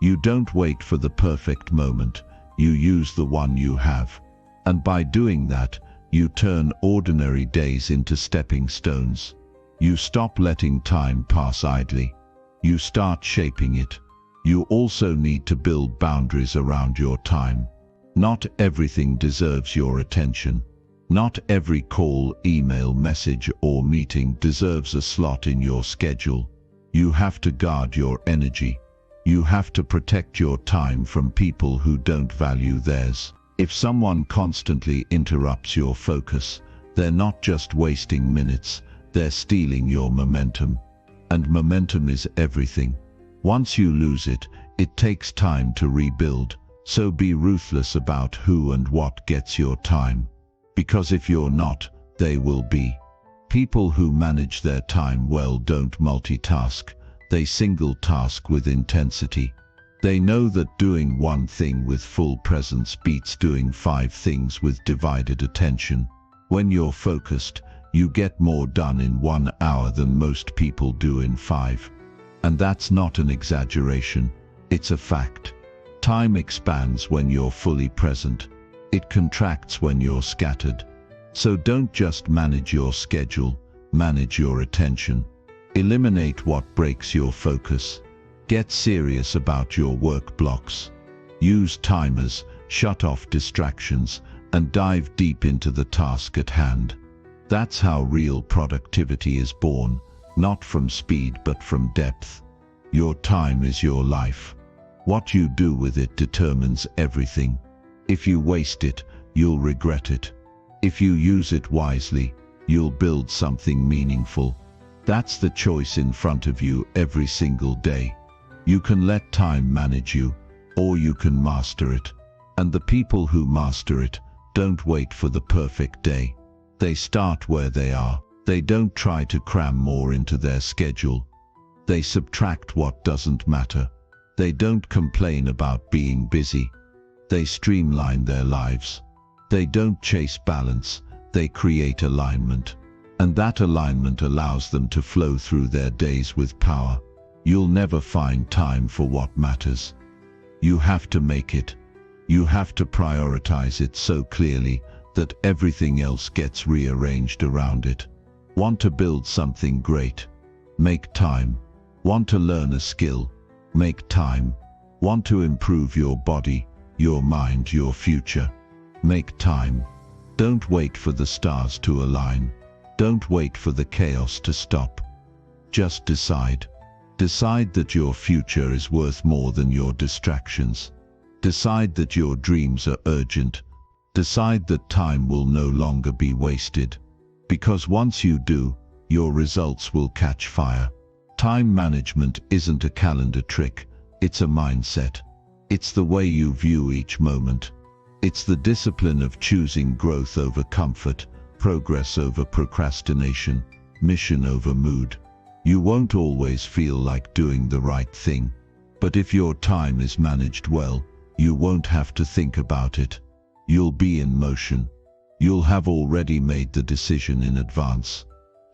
You don't wait for the perfect moment, you use the one you have. And by doing that, you turn ordinary days into stepping stones. You stop letting time pass idly. You start shaping it. You also need to build boundaries around your time. Not everything deserves your attention. Not every call, email, message, or meeting deserves a slot in your schedule. You have to guard your energy. You have to protect your time from people who don't value theirs. If someone constantly interrupts your focus, they're not just wasting minutes, they're stealing your momentum. And momentum is everything. Once you lose it, it takes time to rebuild. So be ruthless about who and what gets your time. Because if you're not, they will be. People who manage their time well don't multitask. They single task with intensity. They know that doing one thing with full presence beats doing 5 things with divided attention. When you're focused, you get more done in 1 hour than most people do in 5. And that's not an exaggeration, it's a fact. Time expands when you're fully present. It contracts when you're scattered. So don't just manage your schedule, manage your attention. Eliminate what breaks your focus. Get serious about your work blocks. Use timers, shut off distractions, and dive deep into the task at hand. That's how real productivity is born, not from speed but from depth. Your time is your life. What you do with it determines everything. If you waste it, you'll regret it. If you use it wisely, you'll build something meaningful. That's the choice in front of you every single day. You can let time manage you, or you can master it. And the people who master it don't wait for the perfect day. They start where they are. They don't try to cram more into their schedule. They subtract what doesn't matter. They don't complain about being busy. They streamline their lives. They don't chase balance, they create alignment. And that alignment allows them to flow through their days with power. You'll never find time for what matters. You have to make it. You have to prioritize it so clearly that everything else gets rearranged around it. Want to build something great? Make time. Want to learn a skill? Make time. Want to improve your body, your mind, your future? Make time. Don't wait for the stars to align. Don't wait for the chaos to stop. Just decide. Decide that your future is worth more than your distractions. Decide that your dreams are urgent. Decide that time will no longer be wasted. Because once you do, your results will catch fire. Time management isn't a calendar trick, it's a mindset. It's the way you view each moment. It's the discipline of choosing growth over comfort, progress over procrastination, mission over mood. You won't always feel like doing the right thing, but if your time is managed well,
You won't have to think about it. You'll be in motion. You'll have already made the decision in advance.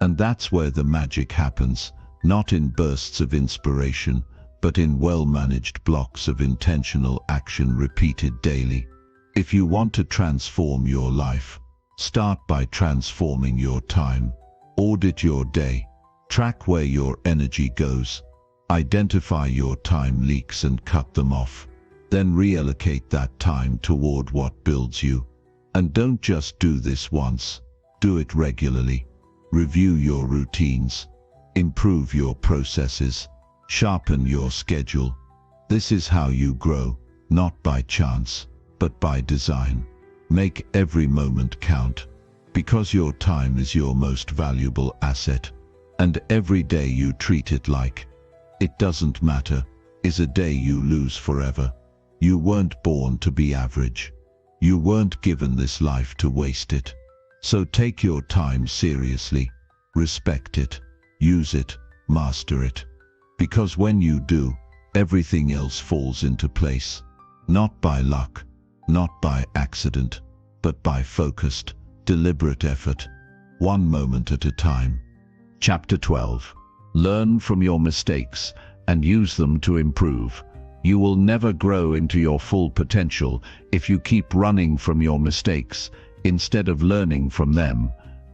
And that's where the magic happens, not in bursts of inspiration, but in well-managed blocks of intentional action repeated daily. If you want to transform your life, start by transforming your time. Audit your day. Track where your energy goes. Identify your time leaks and cut them off. Then reallocate that time toward what builds you. And don't just do this once. Do it regularly. Review your routines. Improve your processes. Sharpen your schedule. This is how you grow, not by chance, but by design. Make every moment count, because your time is your most valuable asset. And every day you treat it like it doesn't matter is a day you lose forever. You weren't born to be average. You weren't given this life to waste it. So take your time seriously. Respect it. Use it. Master it. Because when you do, everything else falls into place. Not by luck, not by accident, but by focused, deliberate effort. One moment at a time.
Chapter 12. Learn from your mistakes and use them to improve. You will never grow into your full potential if you keep running from your mistakes instead of learning from them,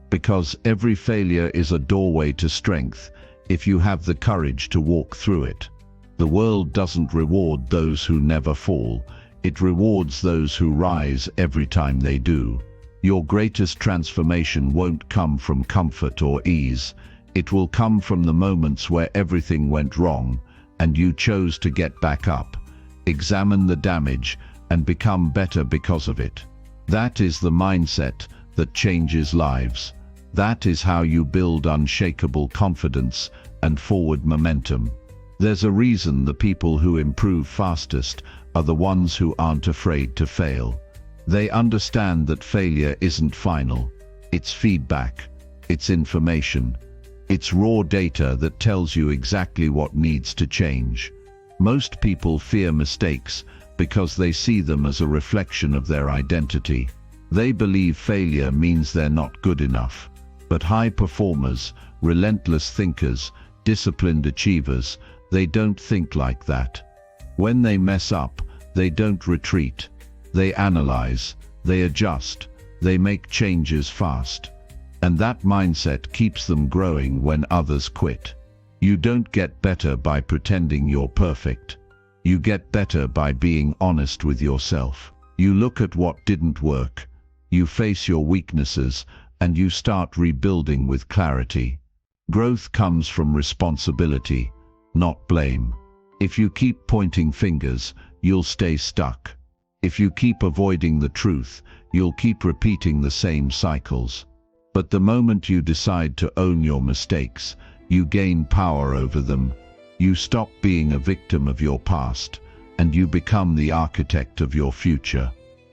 because every failure is a doorway to strength if you have the courage to walk through it. The world doesn't reward those who never fall. It rewards those who rise every time they do. Your greatest transformation won't come from comfort or ease. It will come from the moments where everything went wrong and you chose to get back up, examine the damage, and become better because of it. That is the mindset that changes lives. That is how you build unshakable confidence and forward momentum. There's a reason the people who improve fastest are the ones who aren't afraid to fail. They understand that failure isn't final. It's feedback. It's information. It's raw data that tells you exactly what needs to change. Most people fear mistakes because they see them as a reflection of their identity. They believe failure means they're not good enough. But high performers, relentless thinkers, disciplined achievers, they don't think like that. When they mess up, they don't retreat. They analyze, they adjust, they make changes fast. And that mindset keeps them growing when others quit. You don't get better by pretending you're perfect. You get better by being honest with yourself. You look at what didn't work. You face your weaknesses, and you start rebuilding with clarity. Growth comes from responsibility, not blame. If you keep pointing fingers, you'll stay stuck. If you keep avoiding the truth, you'll keep repeating the same cycles. But the moment you decide to own your mistakes, you gain power over them. You stop being a victim of your past, and you become the architect of your future.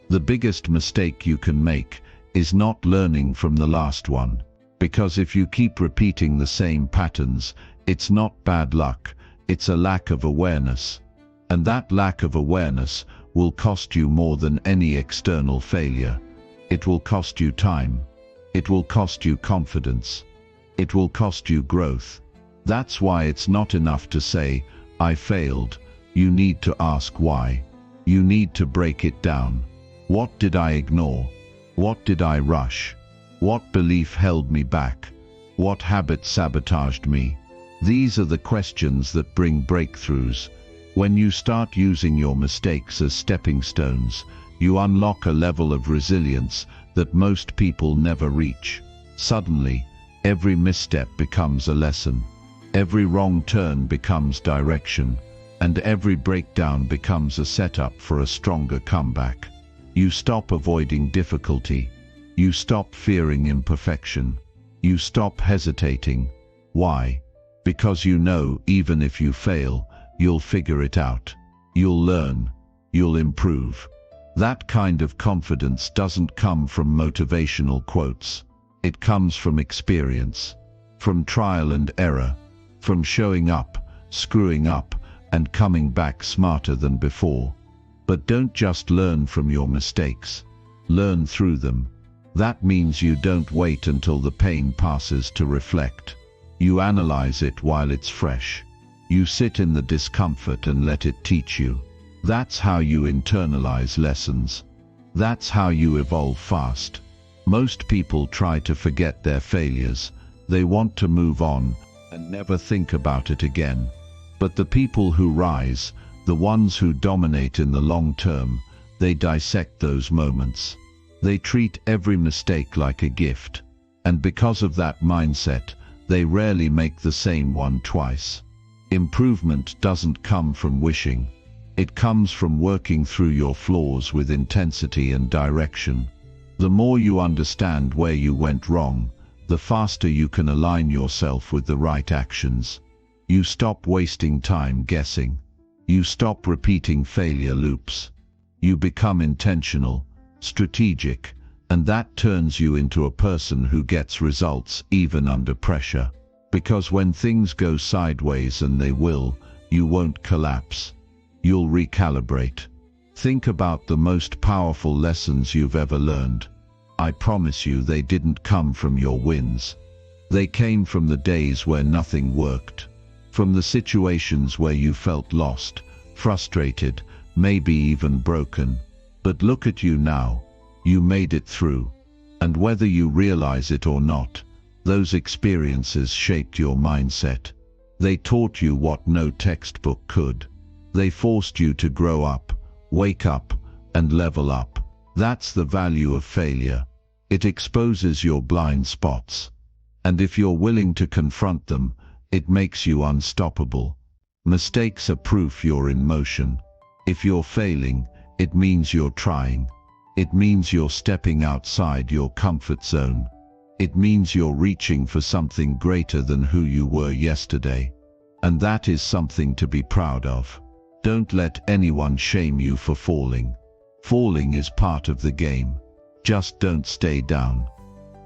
The biggest mistake you can make is not learning from the last one. Because if you keep repeating the same patterns, it's not bad luck, it's a lack of awareness. And that lack of awareness will cost you more than any external failure. It will cost you time. It will cost you confidence. It will cost you growth. That's why it's not enough to say, I failed. You need to ask why. You need to break it down. What did I ignore? What did I rush? What belief held me back? What habit sabotaged me? These are the questions that bring breakthroughs. When you start using your mistakes as stepping stones, you unlock a level of resilience that most people never reach. Suddenly, every misstep becomes a lesson. Every wrong turn becomes direction, and every breakdown becomes a setup for a stronger comeback. You stop avoiding difficulty. You stop fearing imperfection. You stop hesitating. Why? Because you know even if you fail, you'll figure it out. You'll learn. You'll improve. That kind of confidence doesn't come from motivational quotes. It comes from experience, from trial and error, from showing up, screwing up, and coming back smarter than before. But don't just learn from your mistakes. Learn through them. That means you don't wait until the pain passes to reflect. You analyze it while it's fresh. You sit in the discomfort and let it teach you. That's how you internalize lessons. That's how you evolve fast. Most people try to forget their failures. They want to move on and never think about it again. But the people who rise, the ones who dominate in the long term, they dissect those moments. They treat every mistake like a gift. And because of that mindset, they rarely make the same one twice. Improvement doesn't come from wishing. It comes from working through your flaws with intensity and direction. The more you understand where you went wrong, the faster you can align yourself with the right actions. You stop wasting time guessing. You stop repeating failure loops. You become intentional, strategic, and that turns you into a person who gets results even under pressure. Because when things go sideways, and they will, you won't collapse. You'll recalibrate. Think about the most powerful lessons you've ever learned. I promise you they didn't come from your wins. They came from the days where nothing worked. From the situations where you felt lost, frustrated, maybe even broken. But look at you now. You made it through. And whether you realize it or not, those experiences shaped your mindset. They taught you what no textbook could. They forced you to grow up, wake up, and level up. That's the value of failure. It exposes your blind spots. And if you're willing to confront them, it makes you unstoppable. Mistakes are proof you're in motion. If you're failing, it means you're trying. It means you're stepping outside your comfort zone. It means you're reaching for something greater than who you were yesterday. And that is something to be proud of. Don't let anyone shame you for falling. Falling is part of the game. Just don't stay down.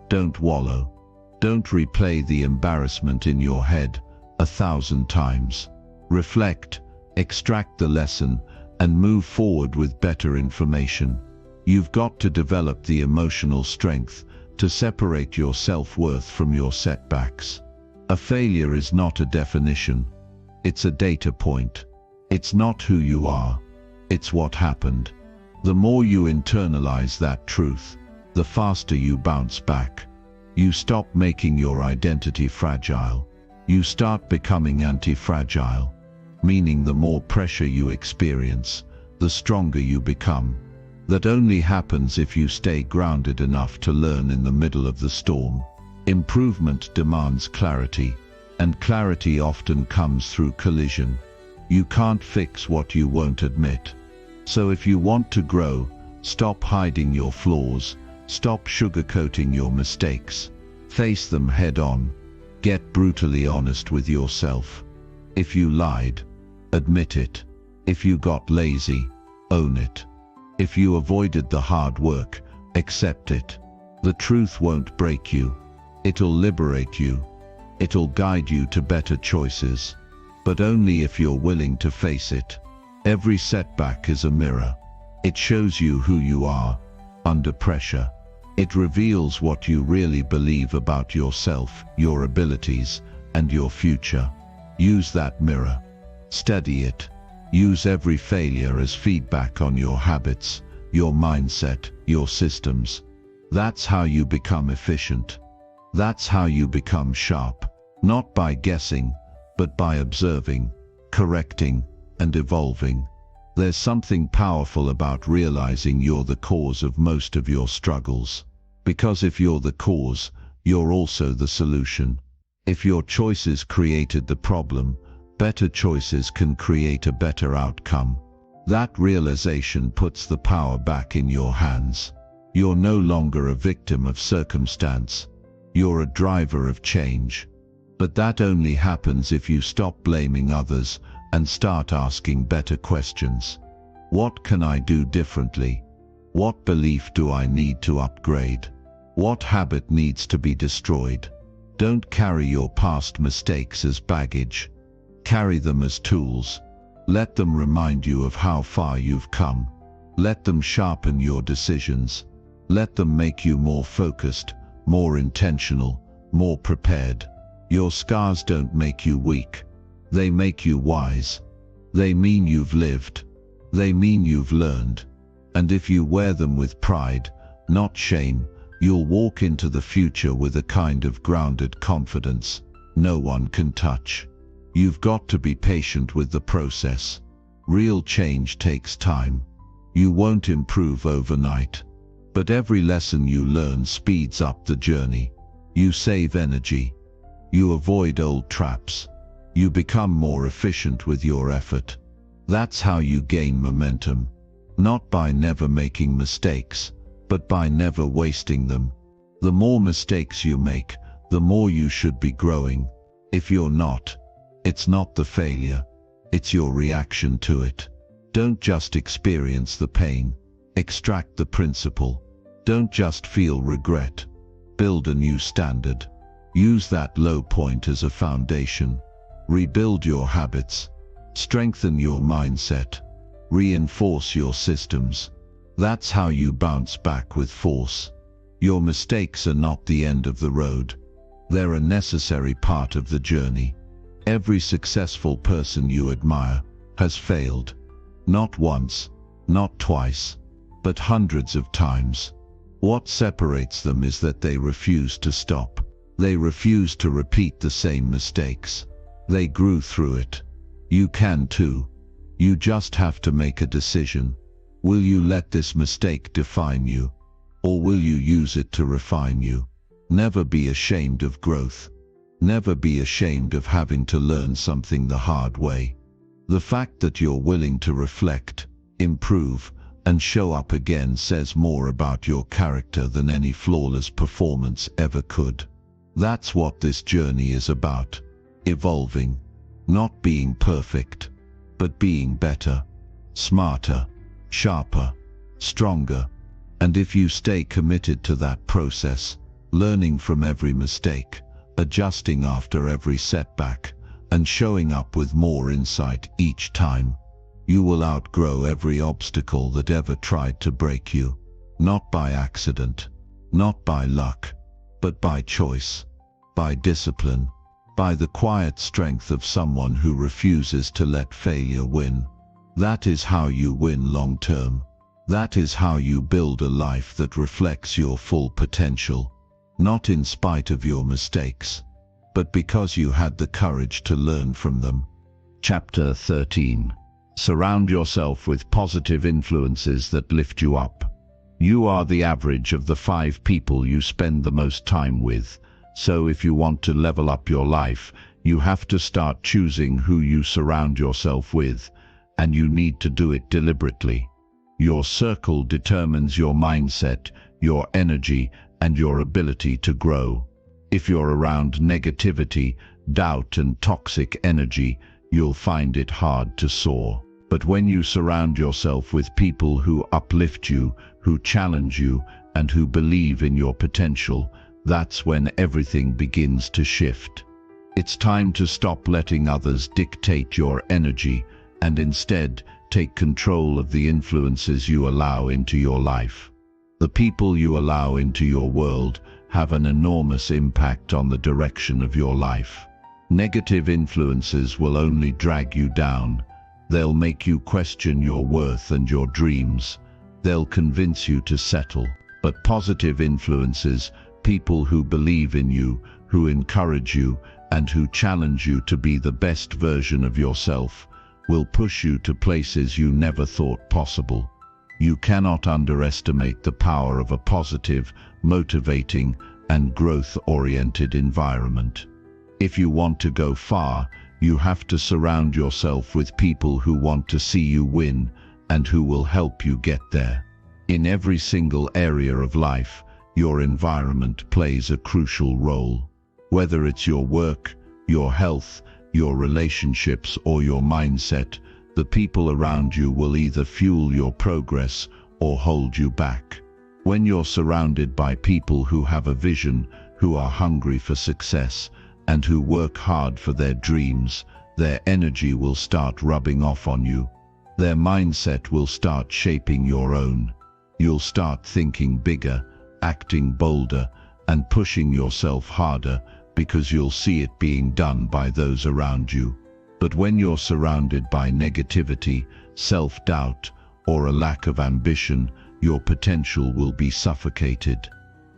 Don't wallow. Don't replay the embarrassment in your head 1,000 times. Reflect, extract the lesson, and move forward with better information. You've got to develop the emotional strength to separate your self-worth from your setbacks. A failure is not a definition. It's a data point. It's not who you are. It's what happened. The more you internalize that truth, the faster you bounce back. You stop making your identity fragile. You start becoming anti-fragile, meaning the more pressure you experience, the stronger you become. That only happens if you stay grounded enough to learn in the middle of the storm. Improvement demands clarity, and clarity often comes through collision. You can't fix what you won't admit. So if you want to grow, stop hiding your flaws, stop sugarcoating your mistakes. Face them head on. Get brutally honest with yourself. If you lied, admit it. If you got lazy, own it. If you avoided the hard work, accept it. The truth won't break you. It'll liberate you. It'll guide you to better choices. But only if you're willing to face it. Every setback is a mirror. It shows you who you are under pressure. It reveals what you really believe about yourself, your abilities, and your future. Use that mirror. Study it. Use every failure as feedback on your habits, your mindset, your systems. That's how you become efficient. That's how you become sharp. Not by guessing, but by observing, correcting, and evolving. There's something powerful about realizing you're the cause of most of your struggles. Because if you're the cause, you're also the solution. If your choices created the problem, better choices can create a better outcome. That realization puts the power back in your hands. You're no longer a victim of circumstance. You're a driver of change. But that only happens if you stop blaming others and start asking better questions. What can I do differently? What belief do I need to upgrade? What habit needs to be destroyed? Don't carry your past mistakes as baggage. Carry them as tools.
Let them remind you of how far you've come. Let them sharpen your decisions. Let them make you more focused, more intentional, more prepared. Your scars don't make you weak. They make you wise. They mean you've lived. They mean you've learned. And if you wear them with pride, not shame, you'll walk into the future with a kind of grounded confidence no one can touch. You've got to be patient with the process. Real change takes time. You won't improve overnight. But every lesson you learn speeds up the journey. You save energy. You avoid old traps. You become more efficient with your effort. That's how you gain momentum. Not by never making mistakes, but by never wasting them. The more mistakes you make, the more you should be growing. If you're not, it's not the failure. It's your reaction to it. Don't just experience the pain. Extract the principle. Don't just feel regret. Build a new standard. Use that low point as a foundation. Rebuild your habits. Strengthen your mindset. Reinforce your systems. That's how you bounce back with force. Your mistakes are not the end of the road. They're a necessary part of the journey. Every successful person you admire has failed. Not once, not twice, but hundreds of times. What separates them is that they refuse to stop. They refuse to repeat the same mistakes. They grew through it. You can too. You just have to make a decision. Will you let this mistake define you? Or will you use it to refine you? Never be ashamed of growth. Never be ashamed of having to learn something the hard way. The fact that you're willing to reflect, improve, and show up again says more about your character than any flawless performance ever could. That's what this journey is about. Evolving. Not being perfect, but being better, smarter, sharper, stronger. And if you stay committed to that process, learning from every mistake, adjusting after every setback, and showing up with more insight each time, you will outgrow every obstacle that ever tried to break you. Not by accident, not by luck, but by choice, by discipline, by the quiet strength of someone who refuses to let failure win. That is how you win long term. That is how you build a life that reflects your full potential, not in spite of your mistakes, but because you had the courage to learn from them.
Chapter 13. Surround yourself with positive influences that lift you up. You are the average of the 5 people you spend the most time with. So if you want to level up your life, you have to start choosing who you surround yourself with, and you need to do it deliberately. Your circle determines your mindset, your energy, and your ability to grow. If you're around negativity, doubt, and toxic energy, you'll find it hard to soar. But when you surround yourself with people who uplift you, who challenge you, and who believe in your potential, that's when everything begins to shift. It's time to stop letting others dictate your energy and instead take control of the influences you allow into your life. The people you allow into your world have an enormous impact on the direction of your life. Negative influences will only drag you down. They'll make you question your worth and your dreams. They'll convince you to settle. But positive influences, people who believe in you, who encourage you, and who challenge you to be the best version of yourself, will push you to places you never thought possible. You cannot underestimate the power of a positive, motivating, and growth-oriented environment. If you want to go far, you have to surround yourself with people who want to see you win and who will help you get there. In every single area of life, your environment plays a crucial role. Whether it's your work, your health, your relationships, or your mindset, the people around you will either fuel your progress or hold you back. When you're surrounded by people who have a vision, who are hungry for success, and who work hard for their dreams, Their energy will start rubbing off on you. Their mindset will start shaping your own. You'll start thinking bigger, acting bolder, and pushing yourself harder because you'll see it being done by those around you. But when you're surrounded by negativity, self-doubt, or a lack of ambition, your potential will be suffocated.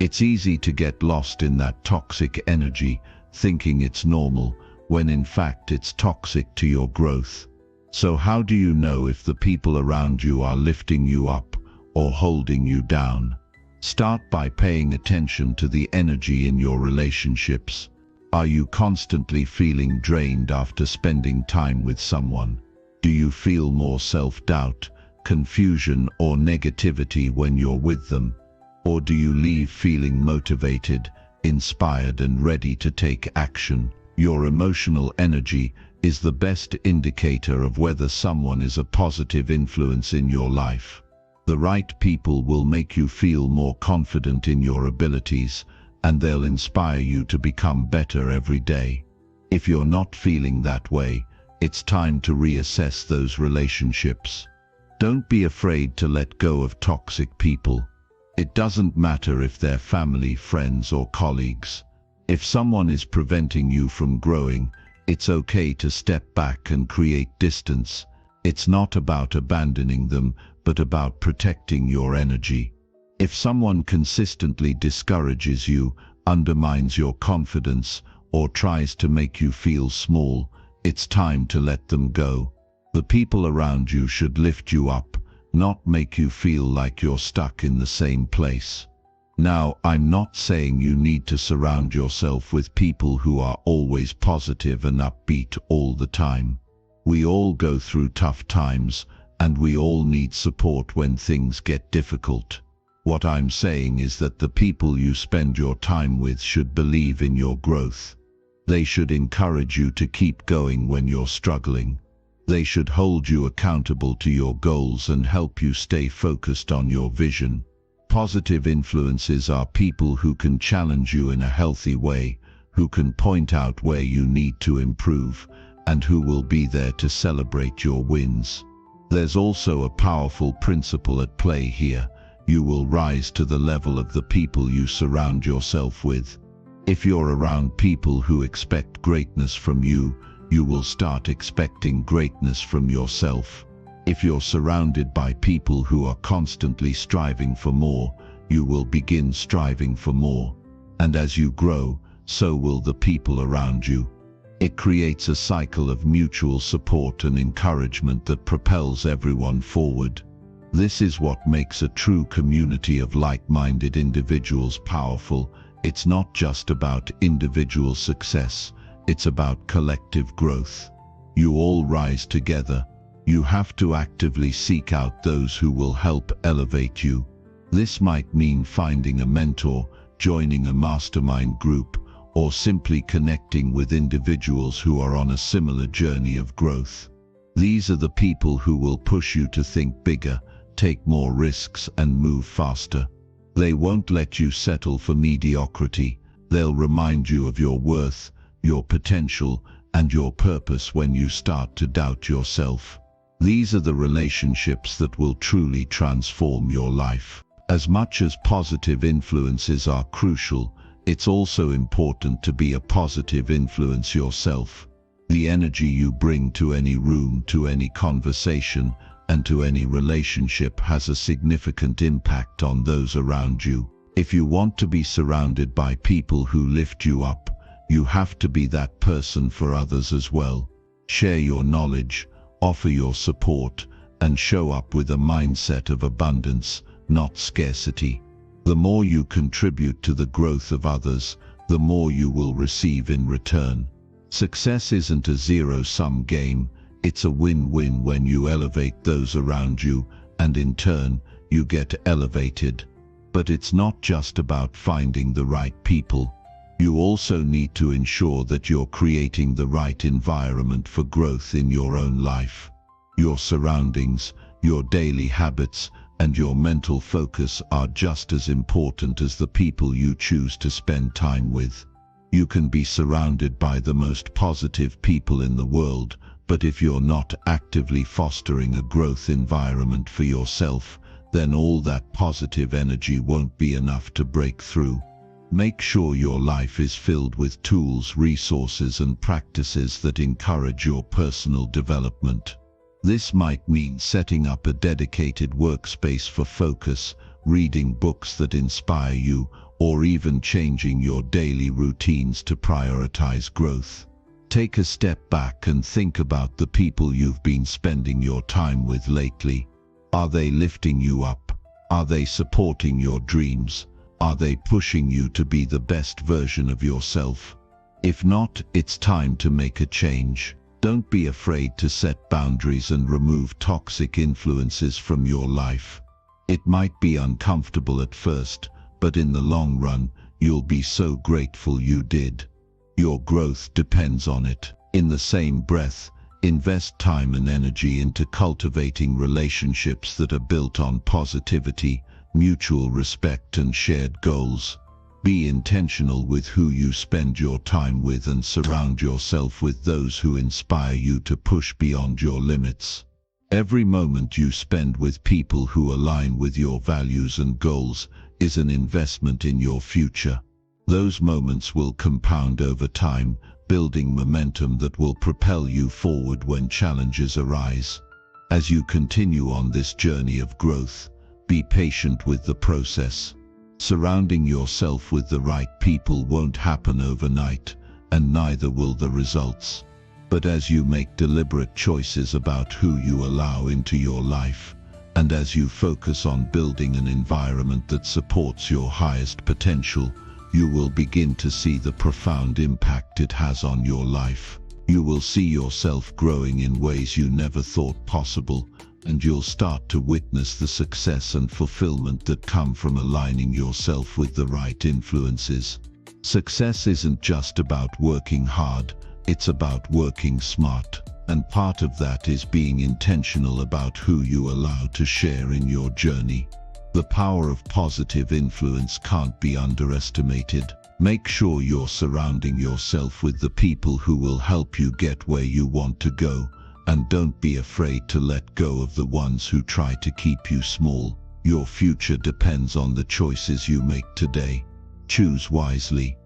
It's easy to get lost in that toxic energy, thinking it's normal, when in fact it's toxic to your growth. So how do you know if the people around you are lifting you up or holding you down? Start by paying attention to the energy in your relationships. Are you constantly feeling drained after spending time with someone? Do you feel more self-doubt, confusion, or negativity when you're with them? Or do you leave feeling motivated, inspired, and ready to take action? Your emotional energy is the best indicator of whether someone is a positive influence in your life. The right people will make you feel more confident in your abilities, and they'll inspire you to become better every day. If you're not feeling that way, it's time to reassess those relationships. Don't be afraid to let go of toxic people. It doesn't matter if they're family, friends, or colleagues. If someone is preventing you from growing, it's okay to step back and create distance. It's not about abandoning them, but about protecting your energy. If someone consistently discourages you, undermines your confidence, or tries to make you feel small, it's time to let them go. The people around you should lift you up, not make you feel like you're stuck in the same place. Now, I'm not saying you need to surround yourself with people who are always positive and upbeat all the time. We all go through tough times, and we all need support when things get difficult. What I'm saying is that the people you spend your time with should believe in your growth. They should encourage you to keep going when you're struggling. They should hold you accountable to your goals and help you stay focused on your vision. Positive influences are people who can challenge you in a healthy way, who can point out where you need to improve, and who will be there to celebrate your wins. There's also a powerful principle at play here. You will rise to the level of the people you surround yourself with. If you're around people who expect greatness from you, you will start expecting greatness from yourself. If you're surrounded by people who are constantly striving for more, you will begin striving for more. And as you grow, so will the people around you. It creates a cycle of mutual support and encouragement that propels everyone forward. This is what makes a true community of like-minded individuals powerful. It's not just about individual success, it's about collective growth. You all rise together. You have to actively seek out those who will help elevate you. This might mean finding a mentor, joining a mastermind group, or simply connecting with individuals who are on a similar journey of growth. These are the people who will push you to think bigger, take more risks, and move faster. They won't let you settle for mediocrity. They'll remind you of your worth, your potential, and your purpose when you start to doubt yourself. These are the relationships that will truly transform your life. As much as positive influences are crucial, it's also important to be a positive influence yourself. The energy you bring to any room, to any conversation, and to any relationship has a significant impact on those around you. If you want to be surrounded by people who lift you up, you have to be that person for others as well. Share your knowledge, offer your support, and show up with a mindset of abundance, not scarcity. The more you contribute to the growth of others, the more you will receive in return. Success isn't a zero-sum game, it's a win-win when you elevate those around you, and in turn, you get elevated. But it's not just about finding the right people. You also need to ensure that you're creating the right environment for growth in your own life. Your surroundings, your daily habits, and your mental focus are just as important as the people you choose to spend time with.
You can be surrounded by the most positive people in the world, but if you're not actively fostering a growth environment for yourself, then all that positive energy won't be enough to break through. Make sure your life is filled with tools, resources, and practices that encourage your personal development. This might mean setting up a dedicated workspace for focus, reading books that inspire you, or even changing your daily routines to prioritize growth. Take a step back and think about the people you've been spending your time with lately. Are they lifting you up? Are they supporting your dreams? Are they pushing you to be the best version of yourself? If not, it's time to make a change. Don't be afraid to set boundaries and remove toxic influences from your life. It might be uncomfortable at first, but in the long run, you'll be so grateful you did. Your growth depends on it. In the same breath, invest time and energy into cultivating relationships that are built on positivity, mutual respect, and shared goals. Be intentional with who you spend your time with and surround yourself with those who inspire you to push beyond your limits. Every moment you spend with people who align with your values and goals is an investment in your future. Those moments will compound over time, building momentum that will propel you forward when challenges arise. As you continue on this journey of growth, be patient with the process. Surrounding yourself with the right people won't happen overnight, and neither will the results. But as you make deliberate choices about who you allow into your life, and as you focus on building an environment that supports your highest potential, you will begin to see the profound impact it has on your life. You will see yourself growing in ways you never thought possible, and you'll start to witness the success and fulfillment that come from aligning yourself with the right influences. Success isn't just about working hard, it's about working smart, and part of that is being intentional about who you allow to share in your journey. The power of positive influence can't be underestimated. Make sure you're surrounding yourself with the people who will help you get where you want to go, and don't be afraid to let go of the ones who try to keep you small. Your future depends on the choices you make today. Choose wisely.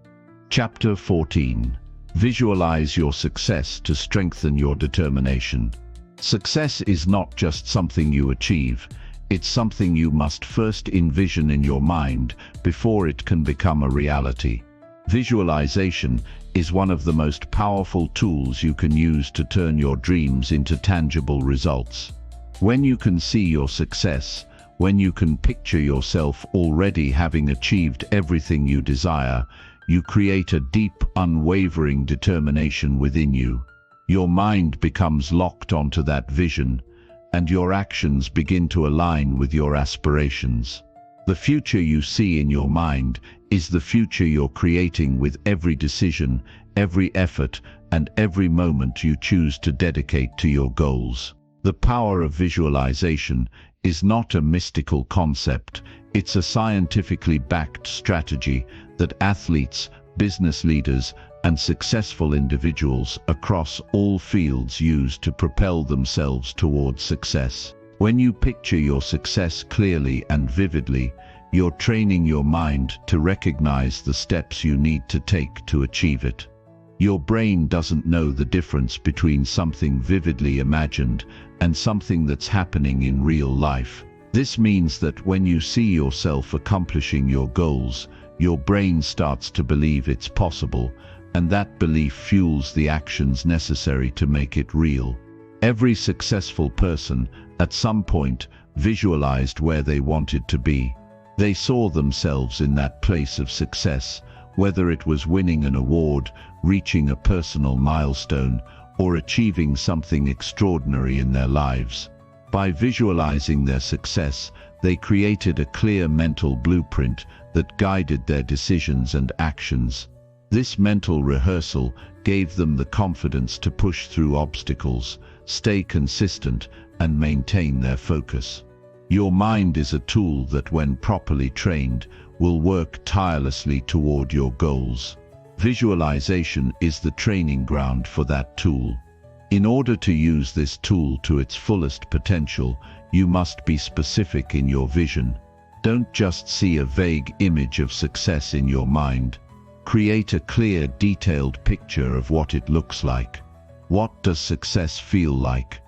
Chapter 14. Visualize your success to strengthen your determination. Success is not just something you achieve, it's something you must first envision in your mind before it can become a reality. Visualization is one of the most powerful tools you can use to turn your dreams into tangible results. When you can see your success, when you can picture yourself already having achieved everything you desire, you create a deep, unwavering determination within you. Your mind becomes locked onto that vision, and your actions begin to align with your aspirations. The future you see in your mind is the future you're creating with every decision, every effort, and every moment you choose to dedicate to your goals. The power of visualization is not a mystical concept, it's a scientifically backed strategy that athletes, business leaders, and successful individuals across all fields use to propel themselves towards success. When you picture your success clearly and vividly, you're training your mind to recognize the steps you need to take to achieve it. Your brain doesn't know the difference between something vividly imagined and something that's happening in real life. This means that when you see yourself accomplishing your goals, your brain starts to believe it's possible, and that belief fuels the actions necessary to make it real. Every successful person, at some point, visualized where they wanted to be. They saw themselves in that place of success, whether it was winning an award, reaching a personal milestone, or achieving something extraordinary in their lives. By visualizing their success, they created a clear mental blueprint that guided their decisions and actions. This mental rehearsal gave them the confidence to push through obstacles, stay consistent, and maintain their focus. Your mind is a tool that, when properly trained, will work tirelessly toward your goals. Visualization is the training ground for that tool. In order to use this tool to its fullest potential, you must be specific in your vision. Don't just see a vague image of success in your mind. Create a clear, detailed picture of what it looks like. What does success feel like?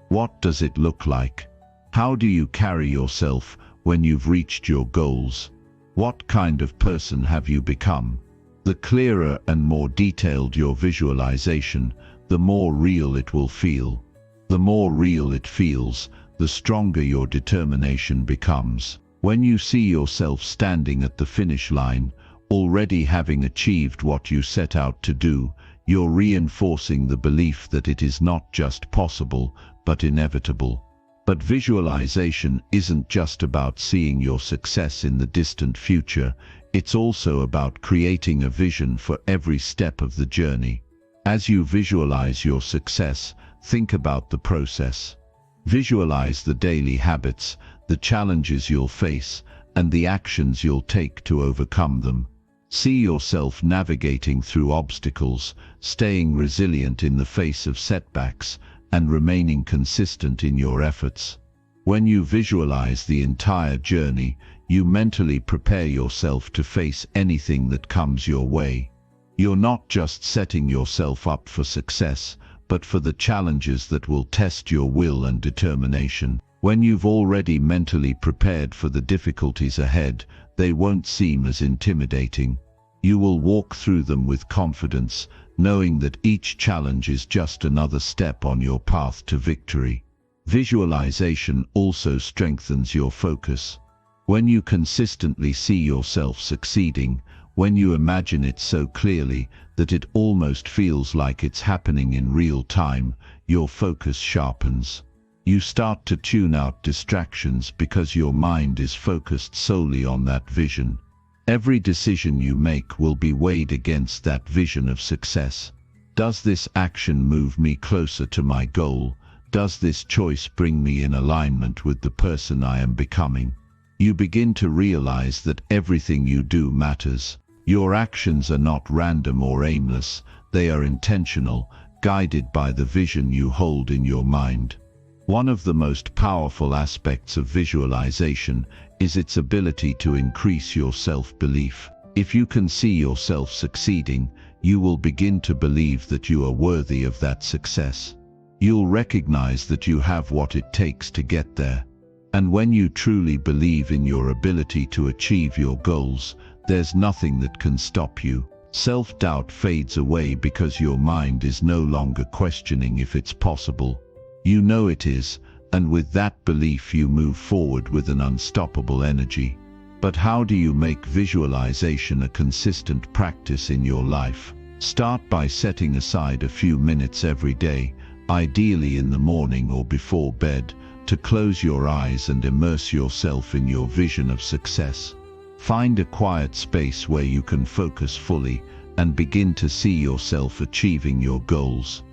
What does it look like? How do you carry yourself when you've reached your goals? What kind of person have you become? The clearer and more detailed your visualization, the more real it will feel. The more real it feels, the stronger your determination becomes. When you see yourself standing at the finish line, already having achieved what you set out to do, you're reinforcing the belief that it is not just possible, but inevitable. But visualization isn't just about seeing your success in the distant future, it's also about creating a vision for every step of the journey. As you visualize your success, think about the process. Visualize the daily habits, the challenges you'll face, and the actions you'll take to overcome them. See yourself navigating through obstacles, staying resilient in the face of setbacks, and remaining consistent in your efforts. When you visualize the entire journey, you mentally prepare yourself to face anything that comes your way. You're not just setting yourself up for success, but for the challenges that will test your will and determination. When you've already mentally prepared for the difficulties ahead, they won't seem as intimidating. You will walk through them with confidence, knowing that each challenge is just another step on your path to victory. Visualization also strengthens your focus. When you consistently see yourself succeeding, when you imagine it so clearly that it almost feels like it's happening in real time, your focus sharpens. You start to tune out distractions because your mind is focused solely on that vision. Every decision you make will be weighed against that vision of success. Does this action move me closer to my goal? Does this choice bring me in alignment with the person I am becoming? You begin to realize that everything you do matters. Your actions are not random or aimless, they are intentional, guided by the vision you hold in your mind. One of the most powerful aspects of visualization is its ability to increase your self-belief. If you can see yourself succeeding, you will begin to believe that you are worthy of that success. You'll recognize that you have what it takes to get there. And when you truly believe in your ability to achieve your goals, there's nothing that can stop you. Self-doubt fades away because your mind is no longer questioning if it's possible. You know it is, and with that belief you move forward with an unstoppable energy. But how do you make visualization a consistent practice in your life? Start by setting aside a few minutes every day, ideally in the morning or before bed, to close your eyes and immerse yourself in your vision of success. Find a quiet space where you can focus fully and begin to see yourself achieving your goals.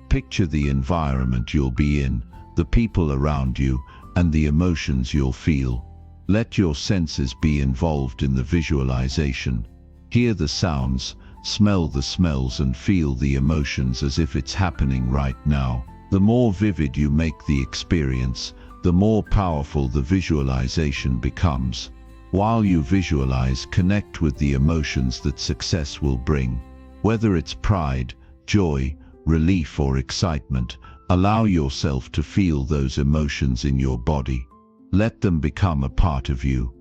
Picture the environment you'll be in, the people around you, and the emotions you'll feel. Let your senses be involved in the visualization. Hear the sounds, smell the smells, and feel the emotions as if it's happening right now. The more vivid you make the experience, the more powerful the visualization becomes. While you visualize, connect with the emotions that success will bring. Whether it's pride, joy, relief, or excitement, allow yourself to feel those emotions in your body. Let them become a part of you.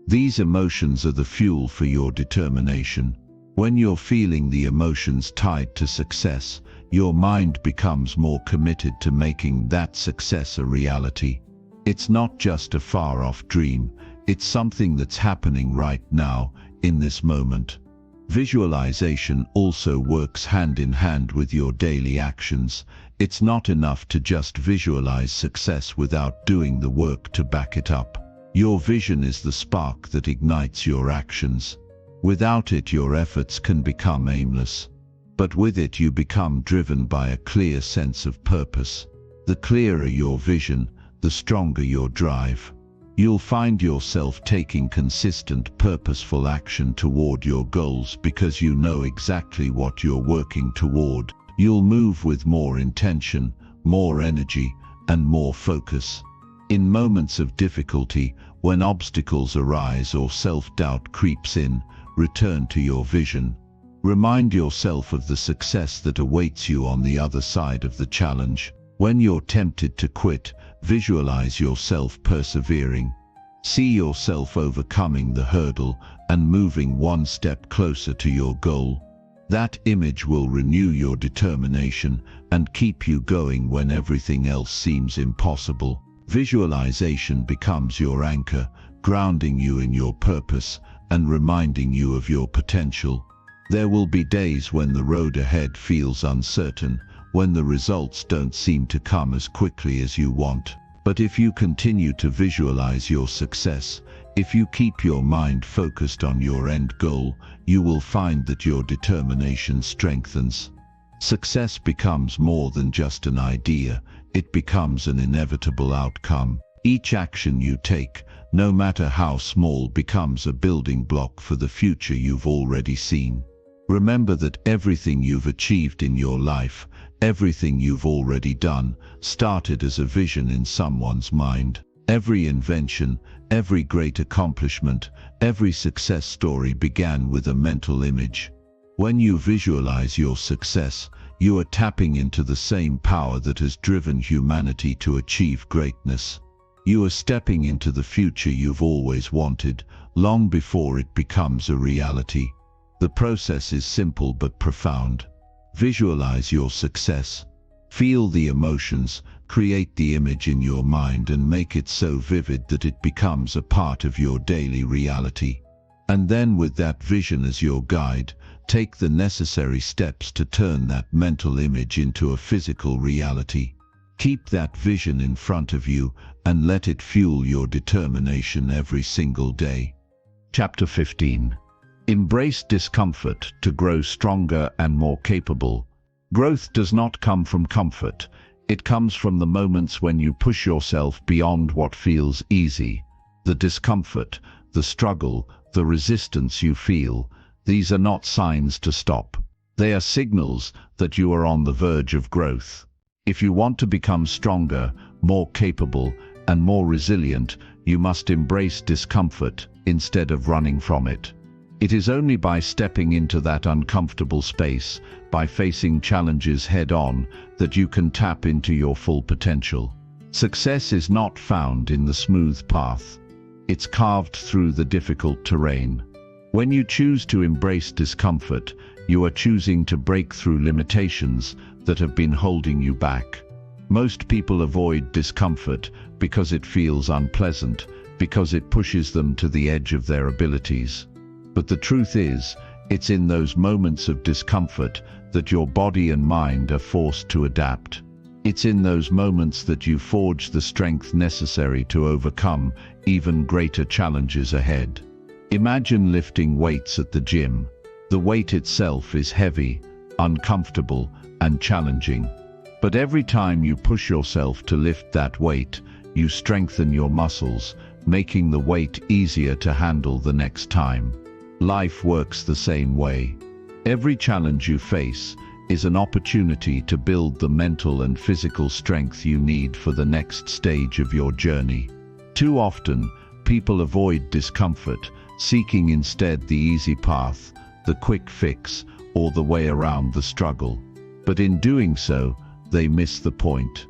These emotions are the fuel for your determination. When you're feeling the emotions tied to success, your mind becomes more committed to making that success a reality. It's not just a far-off dream, it's something that's happening right now, in this moment. Visualization also works hand in hand with your daily actions. It's not enough to just visualize success without doing the work to back it up. Your vision is the spark that ignites your actions. Without it, your efforts can become aimless. But with it, you become driven by a clear sense of purpose. The clearer your vision, the stronger your drive.
You'll find yourself taking consistent, purposeful action toward your goals because you know exactly what you're working toward. You'll move with more intention, more energy, and more focus. In moments of difficulty, when obstacles arise or self-doubt creeps in, return to your vision. Remind yourself of the success that awaits you on the other side of the challenge. When you're tempted to quit, visualize yourself persevering. See yourself overcoming the hurdle and moving one step closer to your goal. That image will renew your determination and keep you going when everything else seems impossible. Visualization becomes your anchor, grounding you in your purpose and reminding you of your potential. There will be days when the road ahead feels uncertain, when the results don't seem to come as quickly as you want. But if you continue to visualize your success, if you keep your mind focused on your end goal, you will find that your determination strengthens. Success becomes more than just an idea, it becomes an inevitable outcome. Each action you take, no matter how small, becomes a building block for the future you've already seen. Remember that everything you've achieved in your life, everything you've already done, started as a vision in someone's mind. Every invention, every great accomplishment, every success story began with a mental image. When you visualize your success, you are tapping into the same power that has driven humanity to achieve greatness. You are stepping into the future you've always wanted, long before it becomes a reality. The process is simple but profound. Visualize your success. Feel the emotions, create the image in your mind and make it so vivid that it becomes a part of your daily reality. And then, with that vision as your guide, take the necessary steps to turn that mental image into a physical reality. Keep that vision in front of you and let it fuel your determination every single day.
Chapter 15. Embrace discomfort to grow stronger and more capable. Growth does not come from comfort. It comes from the moments when you push yourself beyond what feels easy. The discomfort, the struggle, the resistance you feel, these are not signs to stop. They are signals that you are on the verge of growth. If you want to become stronger, more capable, and more resilient, you must embrace discomfort instead of running from it. It is only by stepping into that uncomfortable space, by facing challenges head-on, that you can tap into your full potential. Success is not found in the smooth path. It's carved through the difficult terrain. When you choose to embrace discomfort, you are choosing to break through limitations that have been holding you back. Most people avoid discomfort because it feels unpleasant, because it pushes them to the edge of their abilities. But the truth is, it's in those moments of discomfort that your body and mind are forced to adapt. It's in those moments that you forge the strength necessary to overcome even greater challenges ahead. Imagine lifting weights at the gym. The weight itself is heavy, uncomfortable, and challenging. But every time you push yourself to lift that weight, you strengthen your muscles, making the weight easier to handle the next time. Life works the same way. Every challenge you face is an opportunity to build the mental and physical strength you need for the next stage of your journey. Too often, people avoid discomfort, seeking instead the easy path, the quick fix, or the way around the struggle. But in doing so, they miss the point.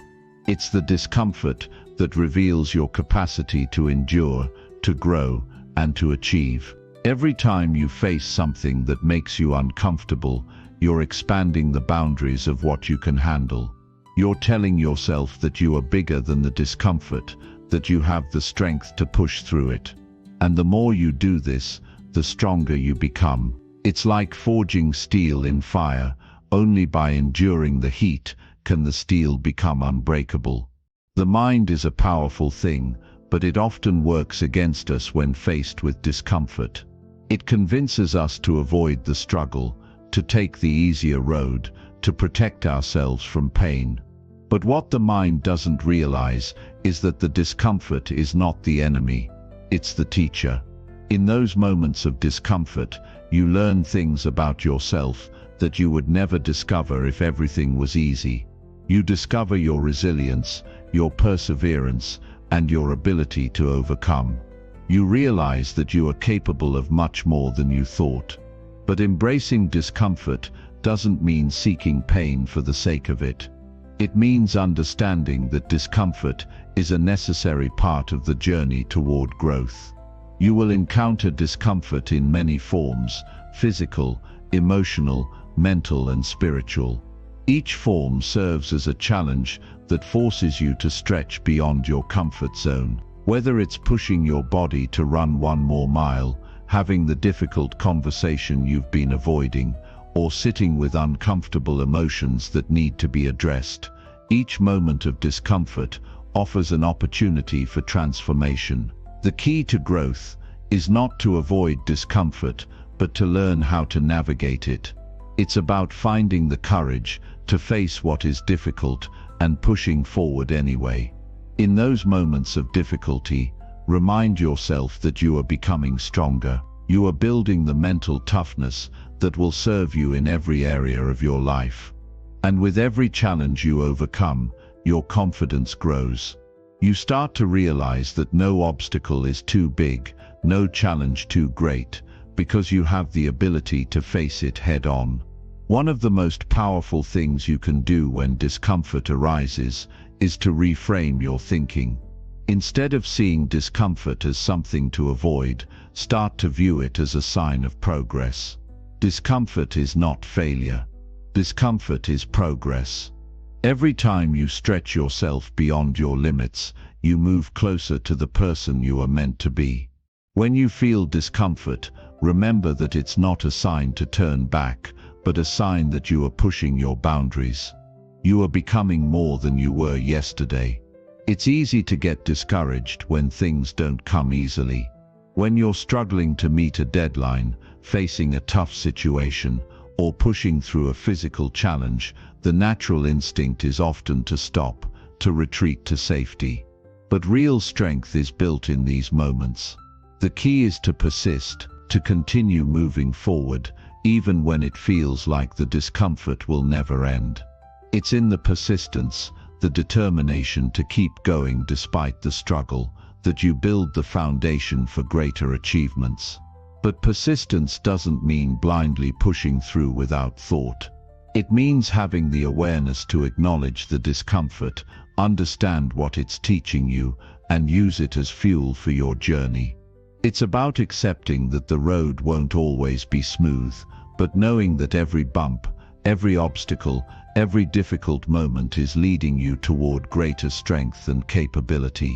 It's the discomfort that reveals your capacity to endure, to grow, and to achieve. Every time you face something that makes you uncomfortable, you're expanding the boundaries of what you can handle. You're telling yourself that you are bigger than the discomfort, that you have the strength to push through it. And the more you do this, the stronger you become. It's like forging steel in fire. Only by enduring the heat can the steel become unbreakable. The mind is a powerful thing, but it often works against us when faced with discomfort. It convinces us to avoid the struggle, to take the easier road, to protect ourselves from pain. But what the mind doesn't realize is that the discomfort is not the enemy, it's the teacher. In those moments of discomfort, you learn things about yourself that you would never discover if everything was easy. You discover your resilience, your perseverance, and your ability to overcome. You realize that you are capable of much more than you thought. But embracing discomfort doesn't mean seeking pain for the sake of it. It means understanding that discomfort is a necessary part of the journey toward growth. You will encounter discomfort in many forms: physical, emotional, mental, and spiritual. Each form serves as a challenge that forces you to stretch beyond your comfort zone. Whether it's pushing your body to run one more mile, having the difficult conversation you've been avoiding, or sitting with uncomfortable emotions that need to be addressed, each moment of discomfort offers an opportunity for transformation. The key to growth is not to avoid discomfort, but to learn how to navigate it. It's about finding the courage to face what is difficult and pushing forward anyway. In those moments of difficulty, remind yourself that you are becoming stronger. You are building the mental toughness that will serve you in every area of your life. And with every challenge you overcome, your confidence grows. You start to realize that no obstacle is too big, no challenge too great, because you have the ability to face it head on. One of the most powerful things you can do when discomfort arises is to reframe your thinking. Instead of seeing discomfort as something to avoid, start to view it as a sign of progress. Discomfort is not failure. Discomfort is progress. Every time you stretch yourself beyond your limits, you move closer to the person you are meant to be. When you feel discomfort, remember that it's not a sign to turn back, but a sign that you are pushing your boundaries. You are becoming more than you were yesterday. It's easy to get discouraged when things don't come easily. When you're struggling to meet a deadline, facing a tough situation, or pushing through a physical challenge, the natural instinct is often to stop, to retreat to safety. But real strength is built in these moments. The key is to persist, to continue moving forward, even when it feels like the discomfort will never end. It's in the persistence, the determination to keep going despite the struggle, that you build the foundation for greater achievements. But persistence doesn't mean blindly pushing through without thought. It means having the awareness to acknowledge the discomfort, understand what it's teaching you, and use it as fuel for your journey. It's about accepting that the road won't always be smooth, but knowing that every bump, every obstacle, every difficult moment is leading you toward greater strength and capability.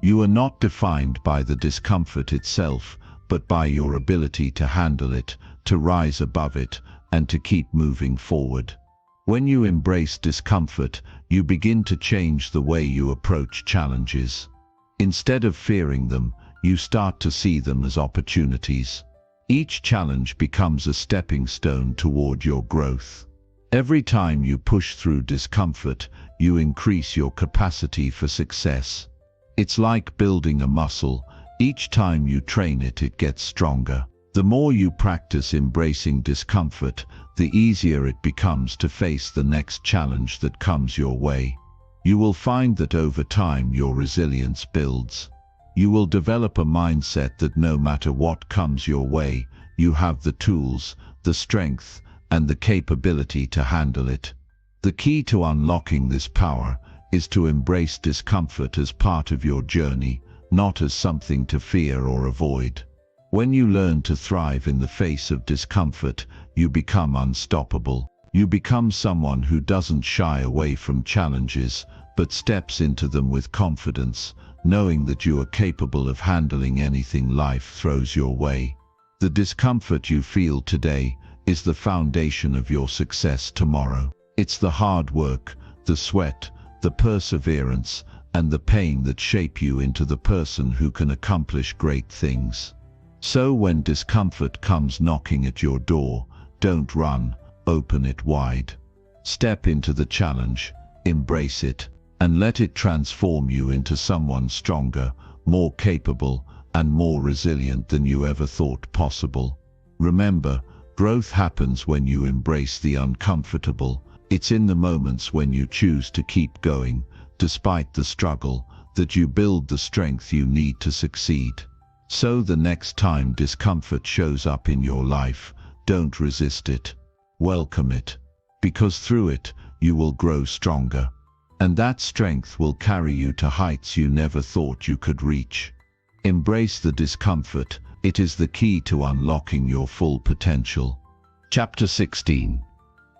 You are not defined by the discomfort itself, but by your ability to handle it, to rise above it, and to keep moving forward. When you embrace discomfort, you begin to change the way you approach challenges. Instead of fearing them, you start to see them as opportunities. Each challenge becomes a stepping stone toward your growth. Every time you push through discomfort, you increase your capacity for success. It's like building a muscle. Each time you train it, it gets stronger. The more you practice embracing discomfort, the easier it becomes to face the next challenge that comes your way. You will find that over time your resilience builds. You will develop a mindset that no matter what comes your way, you have the tools, the strength, and the capability to handle it. The key to unlocking this power is to embrace discomfort as part of your journey, not as something to fear or avoid. When you learn to thrive in the face of discomfort, you become unstoppable. You become someone who doesn't shy away from challenges, but steps into them with confidence, knowing that you are capable of handling anything life throws your way. The discomfort you feel today is the foundation of your success tomorrow. It's the hard work, the sweat, the perseverance, and the pain that shape you into the person who can accomplish great things. So when discomfort comes knocking at your door, don't run, open it wide. Step into the challenge, Embrace it, and let it transform you into someone stronger, more capable, and more resilient than you ever thought possible. Remember, growth happens when you embrace the uncomfortable. It's in the moments when you choose to keep going, despite the struggle, that you build the strength you need to succeed. So the next time discomfort shows up in your life, don't resist it. Welcome it. Because through it, you will grow stronger. And that strength will carry you to heights you never thought you could reach. Embrace the discomfort. It is the key to unlocking your full potential. Chapter 16.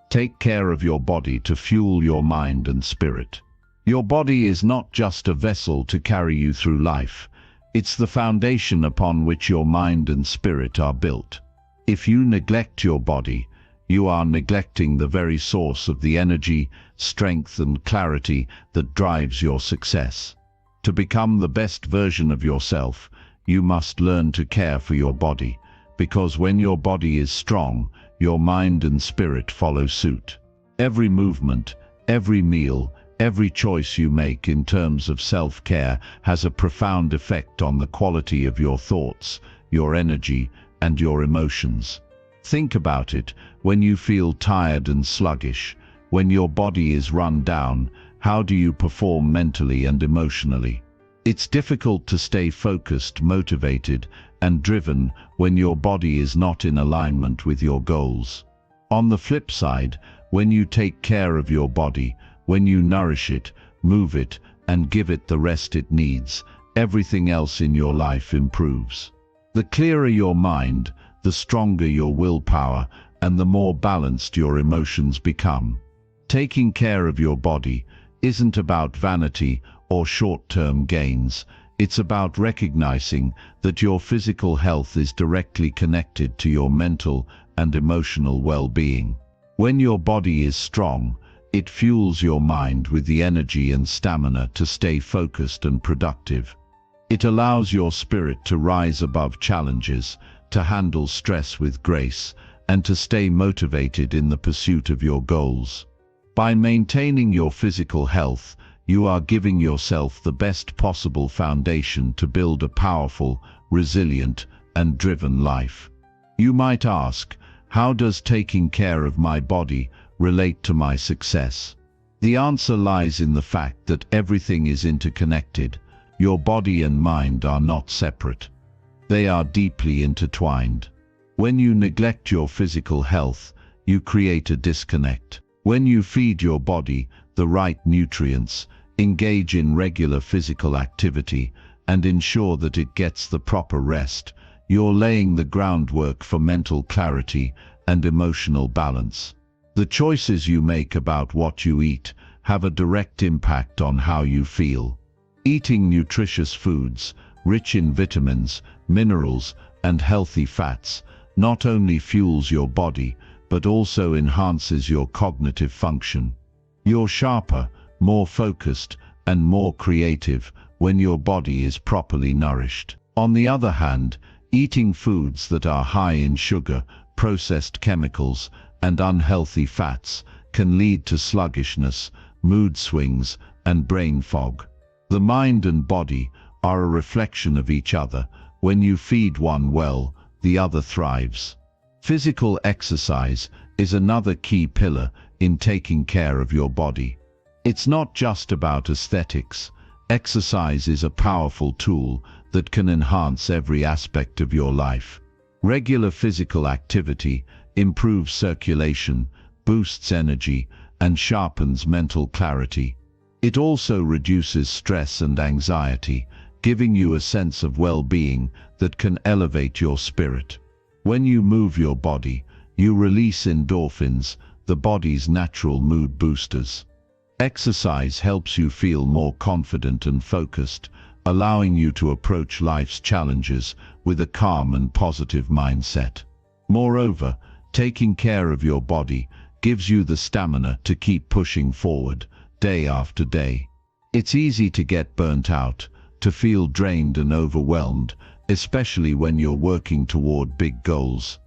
Take care of your body to fuel your mind and spirit. Your body is not just a vessel to carry you through life. It's the foundation upon which your mind and spirit are built. If you neglect your body, you are neglecting the very source of the energy, strength, and clarity that drives your success. To become the best version of yourself, you must learn to care for your body, because when your body is strong, your mind and spirit follow suit. Every movement, every meal, every choice you make in terms of self-care has a profound effect on the quality of your thoughts, your energy, and your emotions. Think about it. When you feel tired and sluggish, when your body is run down, how do you perform mentally and emotionally? It's difficult to stay focused, motivated, and driven when your body is not in alignment with your goals. On the flip side, when you take care of your body, when you nourish it, move it, and give it the rest it needs, everything else in your life improves. The clearer your mind, the stronger your willpower, and the more balanced your emotions become. Taking care of your body isn't about vanity or short-term gains. It's about recognizing that your physical health is directly connected to your mental and emotional well-being. When your body is strong, it fuels your mind with the energy and stamina to stay focused and productive. It allows your spirit to rise above challenges, to handle stress with grace, and to stay motivated in the pursuit of your goals. By maintaining your physical health, you are giving yourself the best possible foundation to build a powerful, resilient, and driven life. You might ask, how does taking care of my body relate to my success? The answer lies in the fact that everything is interconnected. Your body and mind are not separate. They are deeply intertwined. When you neglect your physical health, you create a disconnect. When you feed your body the right nutrients, engage in regular physical activity, and ensure that it gets the proper rest, you're laying the groundwork for mental clarity and emotional balance. The choices you make about what you eat have a direct impact on how you feel. Eating nutritious foods, rich in vitamins, minerals, and healthy fats, not only fuels your body, but also enhances your cognitive function. You're sharper, more focused, and more creative when your body is properly nourished. On the other hand, eating foods that are high in sugar, processed chemicals, and unhealthy fats can lead to sluggishness, mood swings, and brain fog. The mind and body are a reflection of each other. When you feed one well, the other thrives. Physical exercise is another key pillar in taking care of your body. It's not just about aesthetics. Exercise is a powerful tool that can enhance every aspect of your life. Regular physical activity improves circulation, boosts energy, and sharpens mental clarity. It also reduces stress and anxiety, giving you a sense of well-being that can elevate your spirit. When you move your body, you release endorphins, the body's natural mood boosters. Exercise helps you feel more confident and focused, allowing you to approach life's challenges with a calm and positive mindset. Moreover, taking care of your body gives you the stamina to keep pushing forward, day after day. It's easy to get burnt out, to feel drained and overwhelmed, especially when you're working toward big goals.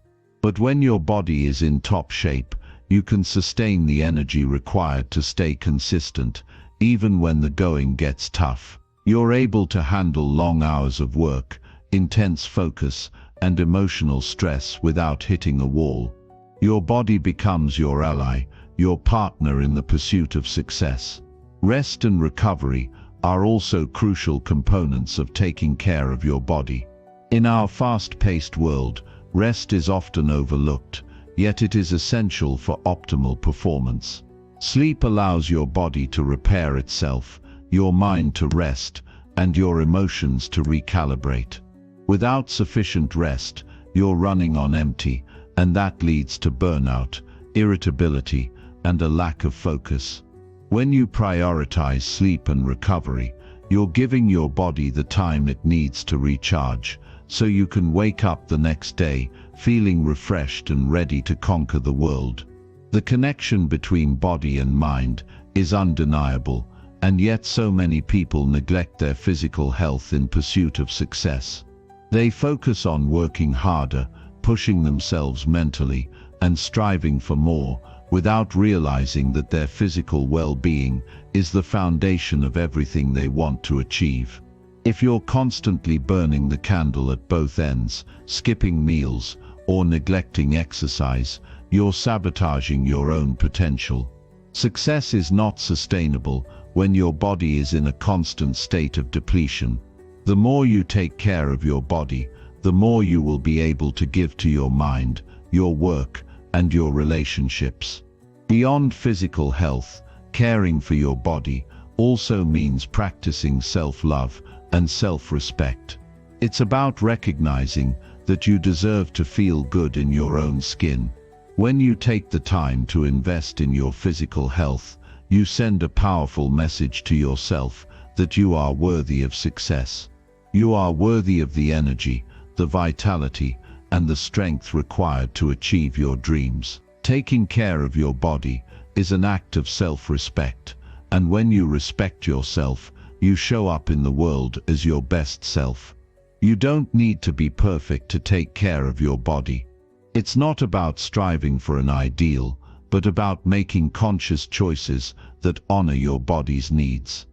But when your body is in top shape, you can sustain the energy required to stay consistent, even when the going gets tough. You're able to handle long hours of work, intense focus, and emotional stress without hitting a wall. Your body becomes your ally, your partner in the pursuit of success. Rest and recovery are also crucial components of taking care of your body. In our fast-paced world, rest is often overlooked, yet it is essential for optimal performance. Sleep allows your body to repair itself, your mind to rest, and your emotions to recalibrate. Without sufficient rest, you're running on empty, and that leads to burnout, irritability, and a lack of focus. When you prioritize sleep and recovery, you're giving your body the time it needs to recharge, so you can wake up the next day feeling refreshed and ready to conquer the world. The connection between body and mind is undeniable, and yet so many people neglect their physical health in pursuit of success. They focus on working harder, pushing themselves mentally, and striving for more, without realizing that their physical well-being is the foundation of everything they want to achieve. If you're constantly burning the candle at both ends, skipping meals, or neglecting exercise, you're sabotaging your own potential. Success is not sustainable when your body is in a constant state of depletion. The more you take care of your body, the more you will be able to give to your mind, your work, and your relationships. Beyond physical health, caring for your body also means practicing self-love and self-respect. It's about recognizing that you deserve to feel good in your own skin. When you take the time to invest in your physical health, you send a powerful message to yourself that you are worthy of success. You are worthy of the energy, the vitality, and the strength required to achieve your dreams. Taking care of your body is an act of self-respect, and when you respect yourself, you show up in the world as your best self. You don't need to be perfect to take care of your body. It's not about striving for an ideal, but about making conscious choices that honor your body's needs.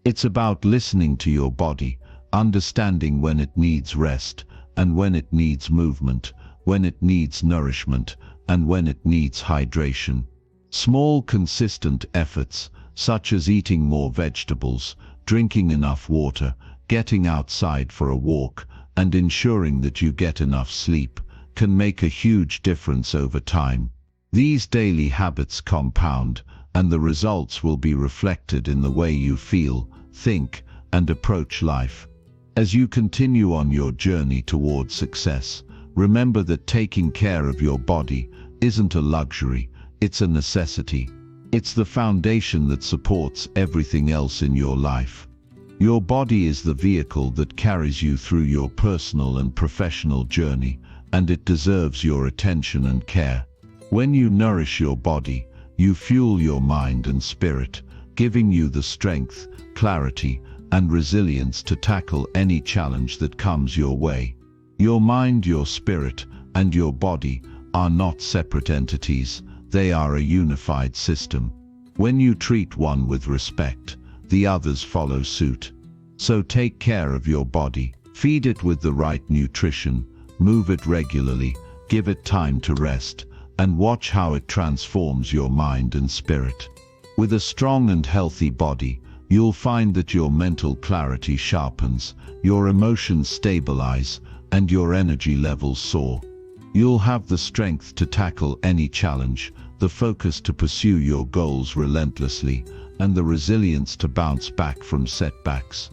It's about listening to your body, understanding when it needs rest, and when it needs movement, when it needs nourishment, and when it needs hydration. Small, consistent efforts, such as eating more vegetables, drinking enough water, getting outside for a walk, and ensuring that you get enough sleep, can make a huge difference over time. These daily habits compound, and the results will be reflected in the way you feel, think, and approach life. As you continue on your journey towards success, remember that taking care of your body isn't a luxury, it's a necessity. It's the foundation that supports everything else in your life. Your body is the vehicle that carries you through your personal and professional journey, and it deserves your attention and care. When you nourish your body, you fuel your mind and spirit, giving you the strength, clarity, and resilience to tackle any challenge that comes your way. Your mind, your spirit, and your body are not separate entities, they are a unified system. When you treat one with respect, the others follow suit. So take care of your body, feed it with the right nutrition, move it regularly, give it time to rest, and watch how it transforms your mind and spirit. With a strong and healthy body, you'll find that your mental clarity sharpens, your emotions stabilize, and your energy levels soar. You'll have the strength to tackle any challenge, the focus to pursue your goals relentlessly, and the resilience to bounce back from setbacks.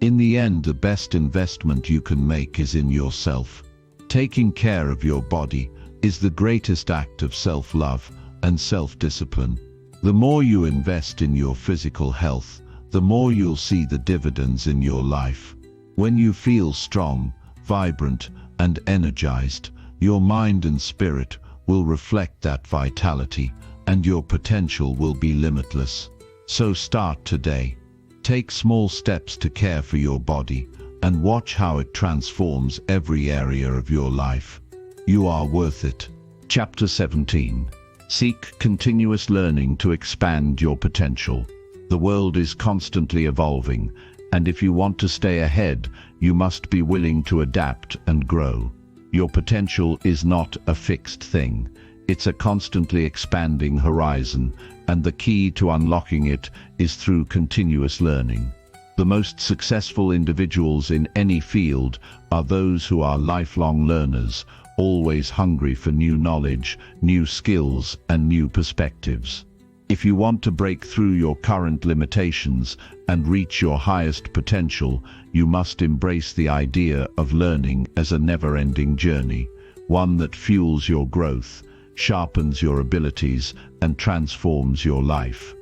In the end, the best investment you can make is in yourself. Taking care of your body is the greatest act of self-love and self-discipline. The more you invest in your physical health, the more you'll see the dividends in your life. When you feel strong, vibrant, and energized, your mind and spirit will reflect that vitality, and your potential will be limitless. So start today. Take small steps to care for your body, and watch how it transforms every area of your life. You are worth it. Chapter 17. Seek continuous learning to expand your potential. The world is constantly evolving, and if you want to stay ahead, you must be willing to adapt and grow. Your potential is not a fixed thing. It's a constantly expanding horizon, and the key to unlocking it is through continuous learning. The most successful individuals in any field are those who are lifelong learners, always hungry for new knowledge, new skills, and new perspectives. If you want to break through your current limitations and reach your highest potential, you must embrace the idea of learning as a never-ending journey, one that fuels your growth, sharpens your abilities, and transforms your life.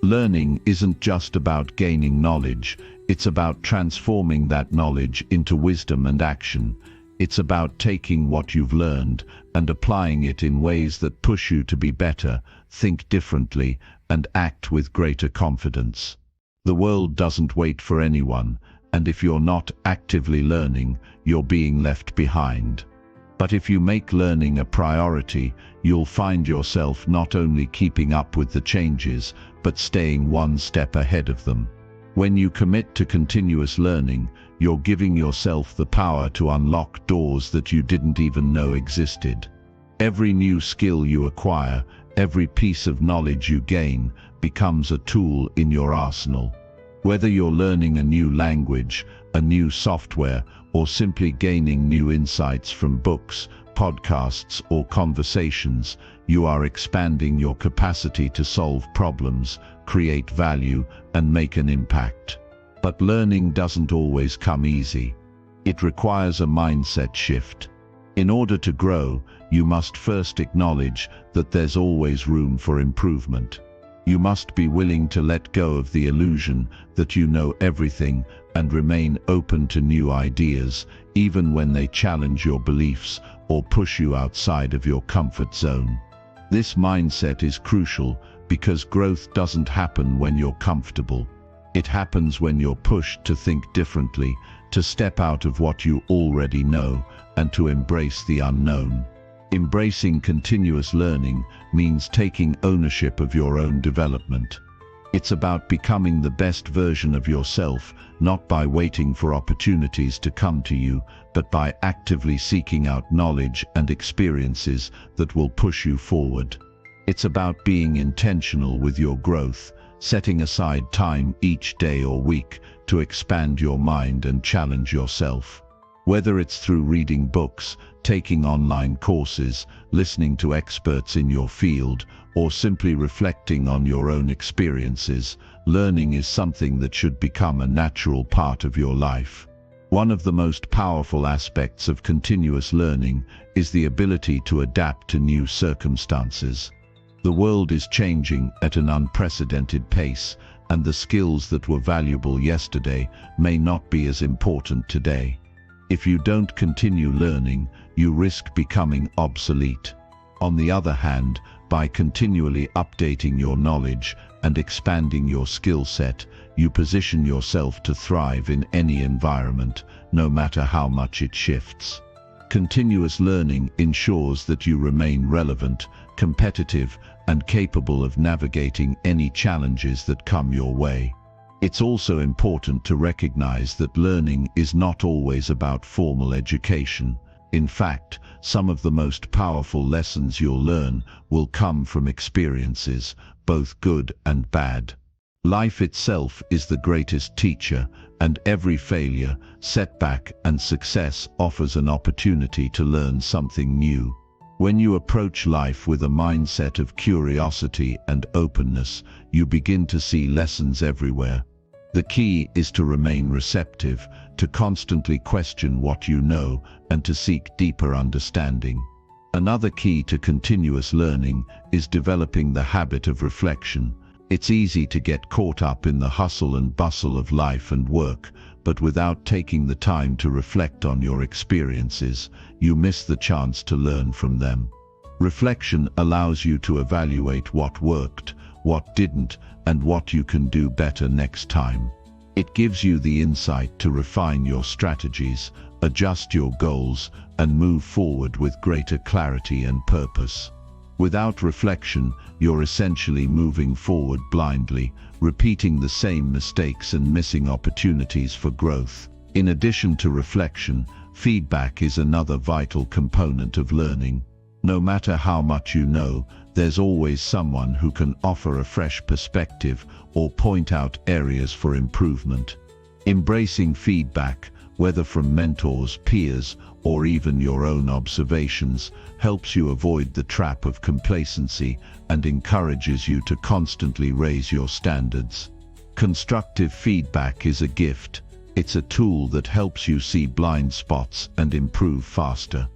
Learning isn't just about gaining knowledge, it's about transforming that knowledge into wisdom and action. It's about taking what you've learned and applying it in ways that push you to be better, think differently, and act with greater confidence. The world doesn't wait for anyone, and if you're not actively learning, you're being left behind. But if you make learning a priority, you'll find yourself not only keeping up with the changes, but staying one step ahead of them. When you commit to continuous learning, you're giving yourself the power to unlock doors that you didn't even know existed. Every new skill you acquire, every piece of knowledge you gain, becomes a tool in your arsenal. Whether you're learning a new language, a new software, or simply gaining new insights from books, podcasts, or conversations, you are expanding your capacity to solve problems, create value, and make an impact. But learning doesn't always come easy. It requires a mindset shift. In order to grow, you must first acknowledge that there's always room for improvement. You must be willing to let go of the illusion that you know everything and remain open to new ideas, even when they challenge your beliefs or push you outside of your comfort zone. This mindset is crucial because growth doesn't happen when you're comfortable. It happens when you're pushed to think differently, to step out of what you already know, and to embrace the unknown. Embracing continuous learning means taking ownership of your own development. It's about becoming the best version of yourself, not by waiting for opportunities to come to you, but by actively seeking out knowledge and experiences that will push you forward. It's about being intentional with your growth, setting aside time each day or week to expand your mind and challenge yourself. Whether it's through reading books, taking online courses, listening to experts in your field, or simply reflecting on your own experiences, learning is something that should become a natural part of your life. One of the most powerful aspects of continuous learning is the ability to adapt to new circumstances. The world is changing at an unprecedented pace, and the skills that were valuable yesterday may not be as important today. If you don't continue learning, you risk becoming obsolete. On the other hand, by continually updating your knowledge and expanding your skill set, you position yourself to thrive in any environment, no matter how much it shifts. Continuous learning ensures that you remain relevant, competitive, and capable of navigating any challenges that come your way. It's also important to recognize that learning is not always about formal education. In fact, some of the most powerful lessons you'll learn will come from experiences, both good and bad. Life itself is the greatest teacher, and every failure, setback, and success offers an opportunity to learn something new. When you approach life with a mindset of curiosity and openness, you begin to see lessons everywhere. The key is to remain receptive, to constantly question what you know, and to seek deeper understanding. Another key to continuous learning is developing the habit of reflection. It's easy to get caught up in the hustle and bustle of life and work, but without taking the time to reflect on your experiences, you miss the chance to learn from them. Reflection allows you to evaluate what worked, what didn't, and what you can do better next time. It gives you the insight to refine your strategies, adjust your goals, and move forward with greater clarity and purpose.
Without reflection, you're essentially moving forward blindly, repeating the same mistakes and missing opportunities for growth. In addition to reflection, feedback is another vital component of learning. No matter how much you know, there's always someone who can offer a fresh perspective or point out areas for improvement. Embracing feedback, whether from mentors, peers, or even your own observations, helps you avoid the trap of complacency and encourages you to constantly raise your standards. Constructive feedback is a gift. It's a tool that helps you see blind spots and improve faster.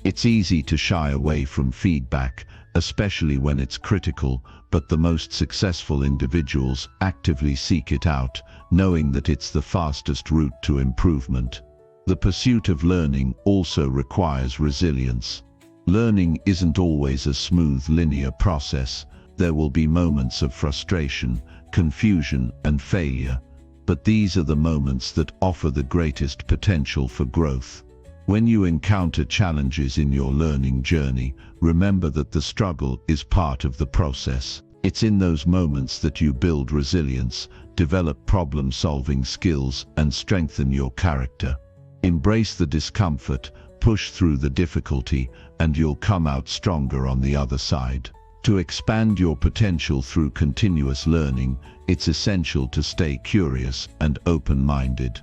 It's easy to shy away from feedback, especially when it's critical, but the most successful individuals actively seek it out, knowing that it's the fastest route to improvement. The pursuit of learning also requires resilience. Learning isn't always a smooth, linear process. There will be moments of frustration, confusion, and failure, but these are the moments that offer the greatest potential for growth. When you encounter challenges in your learning journey, remember that the struggle is part of the process. It's in those moments that you build resilience, develop problem-solving skills, and strengthen your character. Embrace the discomfort, push through the difficulty, and you'll come out stronger on the other side. To expand your potential through continuous learning, it's essential to stay curious and open-minded.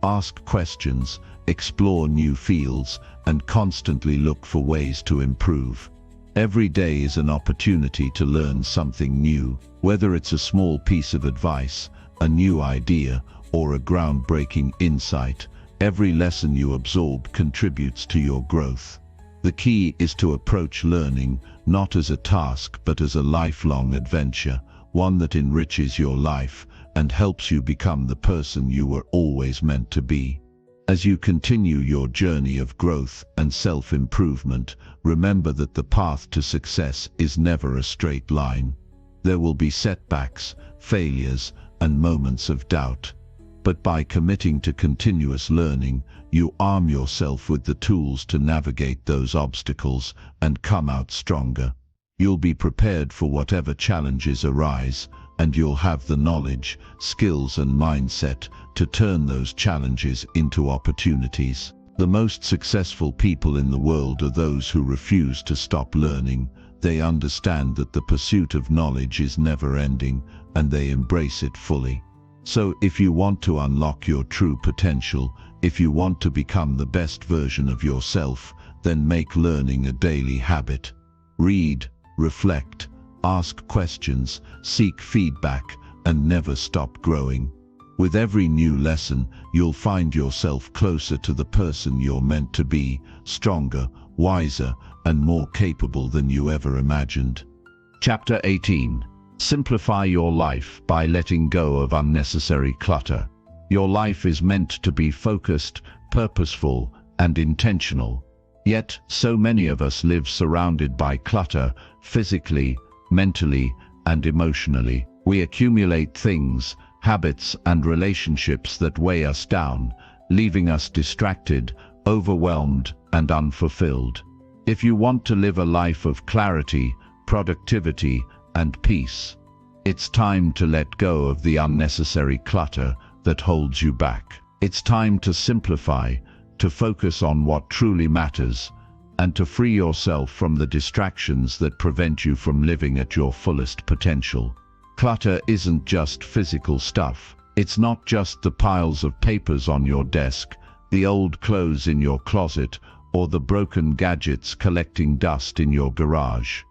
Ask questions, explore new fields, and constantly look for ways to improve. Every day is an opportunity to learn something new, whether it's a small piece of advice, a new idea, or a groundbreaking insight. Every lesson you absorb contributes to your growth. The key is to approach learning not as a task but as a lifelong adventure, one that enriches your life and helps you become the person you were always meant to be. As you continue your journey of growth and self-improvement, remember that the path to success is never a straight line. There will be setbacks, failures, and moments of doubt. But by committing to continuous learning, you arm yourself with the tools to navigate those obstacles and come out stronger. You'll be prepared for whatever challenges arise, and you'll have the knowledge, skills, and mindset to turn those challenges into opportunities. The most successful people in the world are those who refuse to stop learning. They understand that the pursuit of knowledge is never-ending, and they embrace it fully. So if you want to unlock your true potential, if you want to become the best version of yourself, then make learning a daily habit. Read, reflect, ask questions, seek feedback, and never stop growing. With every new lesson, you'll find yourself closer to the person you're meant to be, stronger, wiser, and more capable than you ever imagined.
Chapter 18. Simplify your life by letting go of unnecessary clutter. Your life is meant to be focused, purposeful, and intentional. Yet, so many of us live surrounded by clutter, physically, mentally, and emotionally. We accumulate things, habits, and relationships that weigh us down, leaving us distracted, overwhelmed, and unfulfilled. If you want to live a life of clarity, productivity, and peace, it's time to let go of the unnecessary clutter that holds you back. It's time to simplify, to focus on what truly matters, and to free yourself from the distractions that prevent you from living at your fullest potential. Clutter isn't just physical stuff. It's not just the piles of papers on your desk, the old clothes in your closet, or the broken gadgets collecting dust in your garage.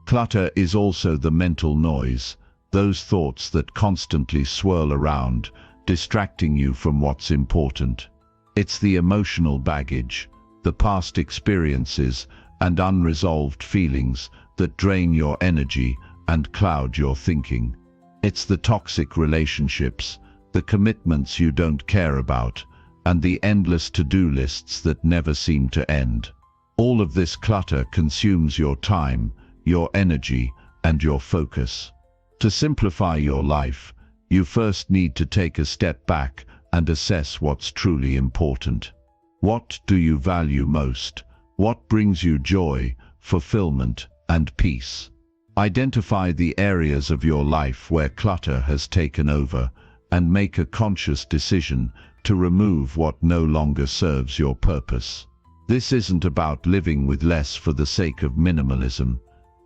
Clutter is also the mental noise, those thoughts that constantly swirl around, distracting you from what's important. It's the emotional baggage, the past experiences, and unresolved feelings that drain your energy and cloud your thinking. It's the toxic relationships, the commitments you don't care about, and the endless to-do lists that never seem to end. All of this clutter consumes your time, your energy, and your focus. To simplify your life, you first need to take a step back and assess what's truly important. What do you value most? What brings you joy, fulfillment, and peace. Identify the areas of your life where clutter has taken over and make a conscious decision to remove what no longer serves your purpose. This isn't about living with less for the sake of minimalism.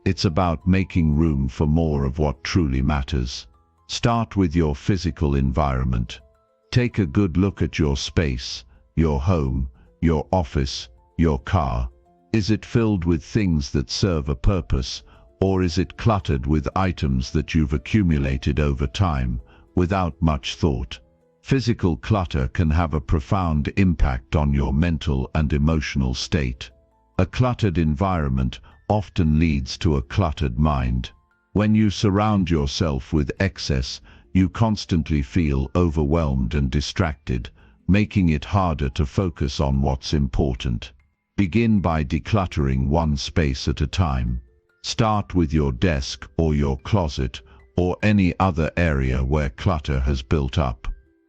It's about making room for more of what truly matters. Start with your physical environment. Take a good look at your space, your home, your office, your car. Is it filled with things that serve a purpose, or is it cluttered with items that you've accumulated over time, without much thought? Physical clutter can have a profound impact on your mental and emotional state. A cluttered environment often leads to a cluttered mind. When you surround yourself with excess, you constantly feel overwhelmed and distracted, making it harder to focus on what's important. Begin by decluttering one space at a time. Start with your desk or your closet or any other area where clutter has built up.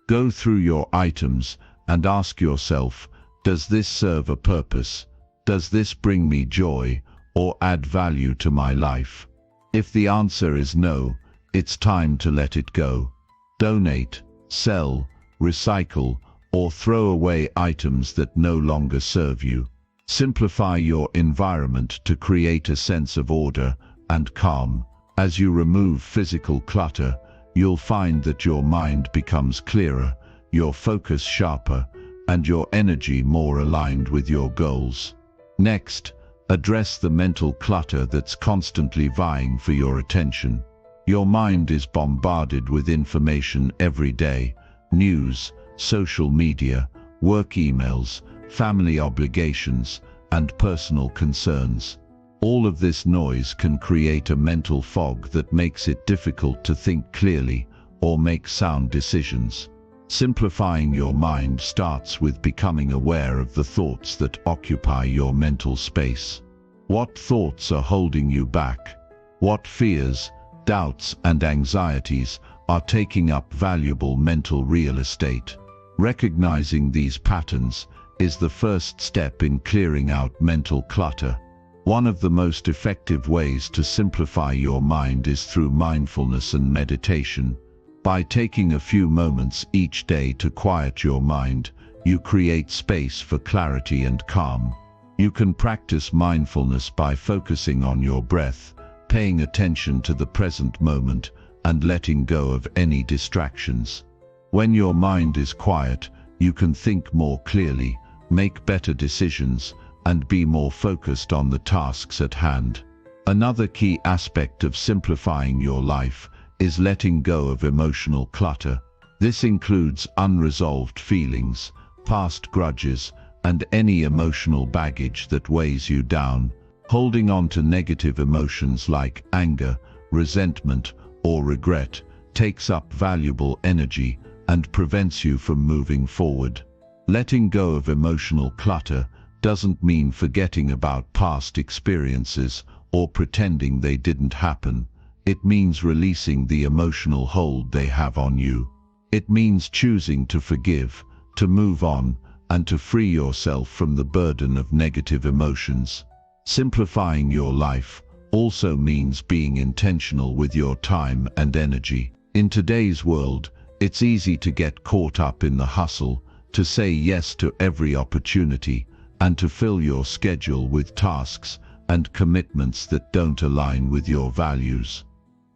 Go through your items and ask yourself, does this serve a purpose? Does this bring me joy or add value to my life? If the answer is no, it's time to let it go. Donate, sell, recycle, or throw away items that no longer serve you. Simplify your environment to create a sense of order and calm. As you remove physical clutter, you'll find that your mind becomes clearer, your focus sharper, and your energy more aligned with your goals. Next, address the mental clutter that's constantly vying for your attention. Your mind is bombarded with information every day: news, social media, work emails, family obligations, and personal concerns. All of this noise can create a mental fog that makes it difficult to think clearly or make sound decisions. Simplifying your mind starts with becoming aware of the thoughts that occupy your mental space. What thoughts are holding you back? What fears, doubts, and anxieties are taking up valuable mental real estate? Recognizing these patterns is the first step in clearing out mental clutter. One of the most effective ways to simplify your mind is through mindfulness and meditation. By taking a few moments each day to quiet your mind, you create space for clarity and calm. You can practice mindfulness by focusing on your breath, paying attention to the present moment, and letting go of any distractions. When your mind is quiet, you can think more clearly, make better decisions, and be more focused on the tasks at hand. Another key aspect of simplifying your life is letting go of emotional clutter. This includes unresolved feelings, past grudges, and any emotional baggage that weighs you down. Holding on to negative emotions like anger, resentment, or regret takes up valuable energy and prevents you from moving forward. Letting go of emotional clutter doesn't mean forgetting about past experiences or pretending they didn't happen. It means releasing the emotional hold they have on you. It means choosing to forgive, to move on, and to free yourself from the burden of negative emotions. Simplifying your life also means being intentional with your time and energy. In today's world, it's easy to get caught up in the hustle, to say yes to every opportunity, and to fill your schedule with tasks and commitments that don't align with your values.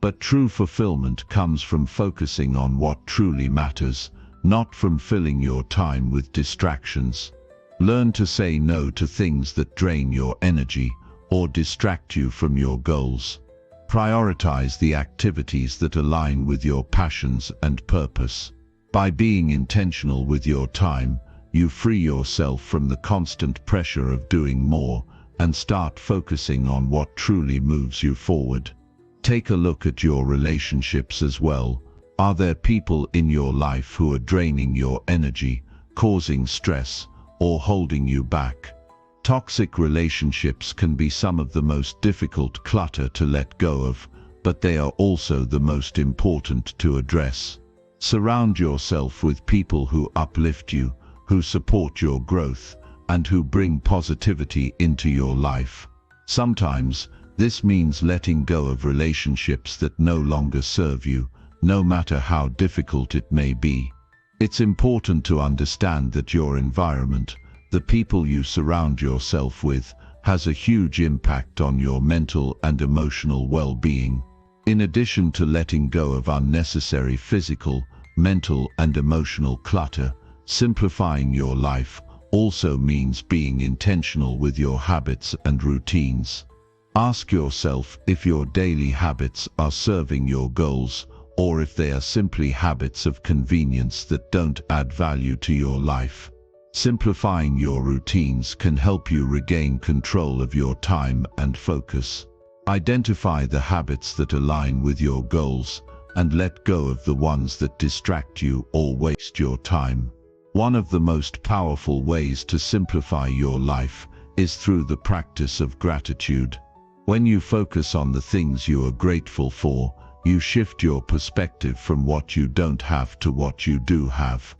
But true fulfillment comes from focusing on what truly matters, not from filling your time with distractions. Learn to say no to things that drain your energy or distract you from your goals. Prioritize the activities that align with your passions and purpose. By being intentional with your time, you free yourself from the constant pressure of doing more and start focusing on what truly moves you forward. Take a look at your relationships as well. Are there people in your life who are draining your energy, causing stress, or holding you back? Toxic relationships can be some of the most difficult clutter to let go of, but they are also the most important to address. Surround yourself with people who uplift you, who support your growth, and who bring positivity into your life. Sometimes, This means letting go of relationships that no longer serve you, no matter how difficult it may be. It's important to understand that your environment, the people you surround yourself with, has a huge impact on your mental and emotional well-being. In addition to letting go of unnecessary physical, mental and emotional clutter, simplifying your life also means being intentional with your habits and routines. Ask yourself if your daily habits are serving your goals, or if they are simply habits of convenience that don't add value to your life. Simplifying your routines can help you regain control of your time and focus. Identify the habits that align with your goals and let go of the ones that distract you or waste your time. One of the most powerful ways to simplify your life is through the practice of gratitude. When you focus on the things you are grateful for, you shift your perspective from what you don't have to what you do have.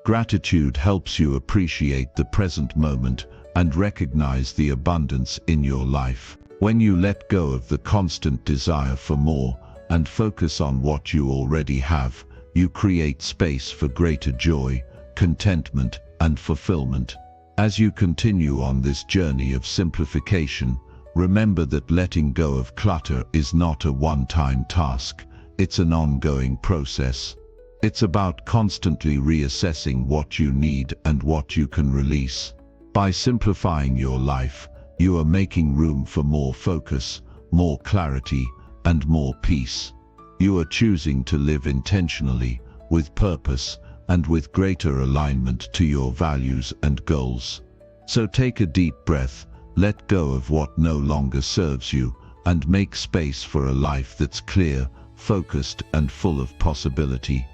Gratitude helps you appreciate the present moment and recognize the abundance in your life. When you let go of the constant desire for more and focus on what you already have, you create space for greater joy, contentment, and fulfillment. As you continue on this journey of simplification, remember that letting go of clutter is not a one-time task. It's an ongoing process. It's about constantly reassessing what you need and what you can release. By simplifying your life, you are making room for more focus, more clarity, and more peace. You are choosing to live intentionally, with purpose, and with greater alignment to your values and goals. So take a deep breath, let go of what no longer serves you, and make space for a life that's clear, focused, and full of possibility.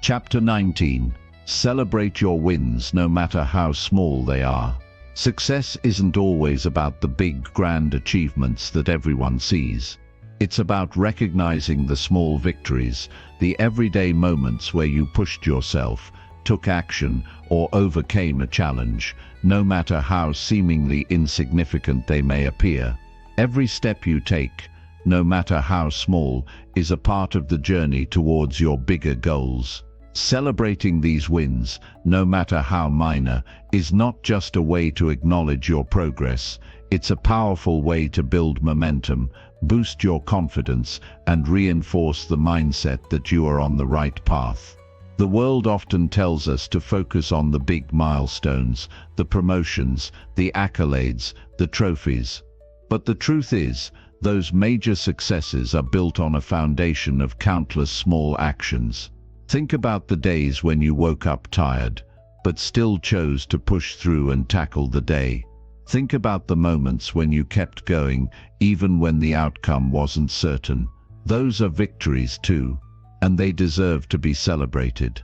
Chapter 19. Celebrate your wins no matter how small they are. Success isn't always about the big, grand achievements that everyone sees. It's about recognizing the small victories, the everyday moments where you pushed yourself, took action, or overcame a challenge, no matter how seemingly insignificant they may appear. Every step you take, no matter how small, is a part of the journey towards your bigger goals. Celebrating these wins, no matter how minor, is not just a way to acknowledge your progress. It's a powerful way to build momentum, boost your confidence, and reinforce the mindset that you are on the right path. The world often tells us to focus on the big milestones, the promotions, the accolades, the trophies. But the truth is, those major successes are built on a foundation of countless small actions. Think about the days when you woke up tired, but still chose to push through and tackle the day. Think about the moments when you kept going, even when the outcome wasn't certain. Those are victories too, and they deserve to be celebrated.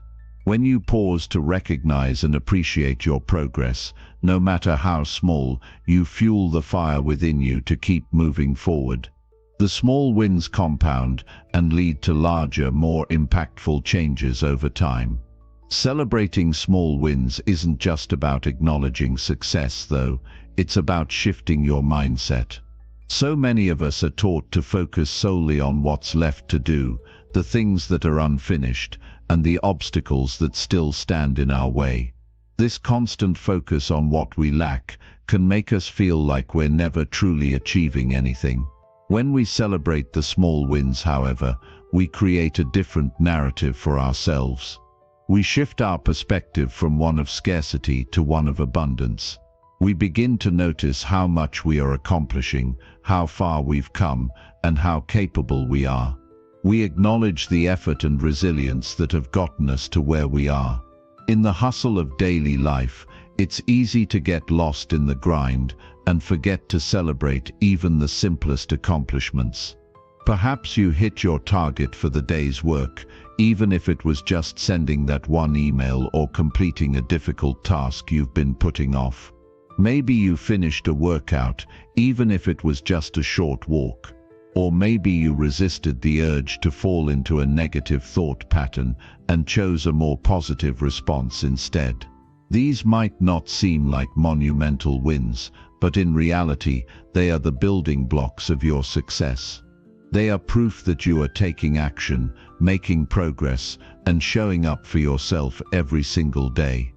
When you pause to recognize and appreciate your progress, no matter how small, you fuel the fire within you to keep moving forward. The small wins compound and lead to larger, more impactful changes over time. Celebrating small wins isn't just about acknowledging success, though. It's about shifting your mindset. So many of us are taught to focus solely on what's left to do, the things that are unfinished, and the obstacles that still stand in our way. This constant focus on what we lack can make us feel like we're never truly achieving anything. When we celebrate the small wins, however, we create a different narrative for ourselves. We shift our perspective from one of scarcity to one of abundance. We begin to notice how much we are accomplishing, how far we've come, and how capable we are. We acknowledge the effort and resilience that have gotten us to where we are. In the hustle of daily life, it's easy to get lost in the grind and forget to celebrate even the simplest accomplishments. Perhaps you hit your target for the day's work, even if it was just sending that one email or completing a difficult task you've been putting off. Maybe you finished a workout, even if it was just a short walk. Or maybe you resisted the urge to fall into a negative thought pattern and chose a more positive response instead. These might not seem like monumental wins, but in reality, they are the building blocks of your success. They are proof that you are taking action, making progress, and showing up for yourself every single day.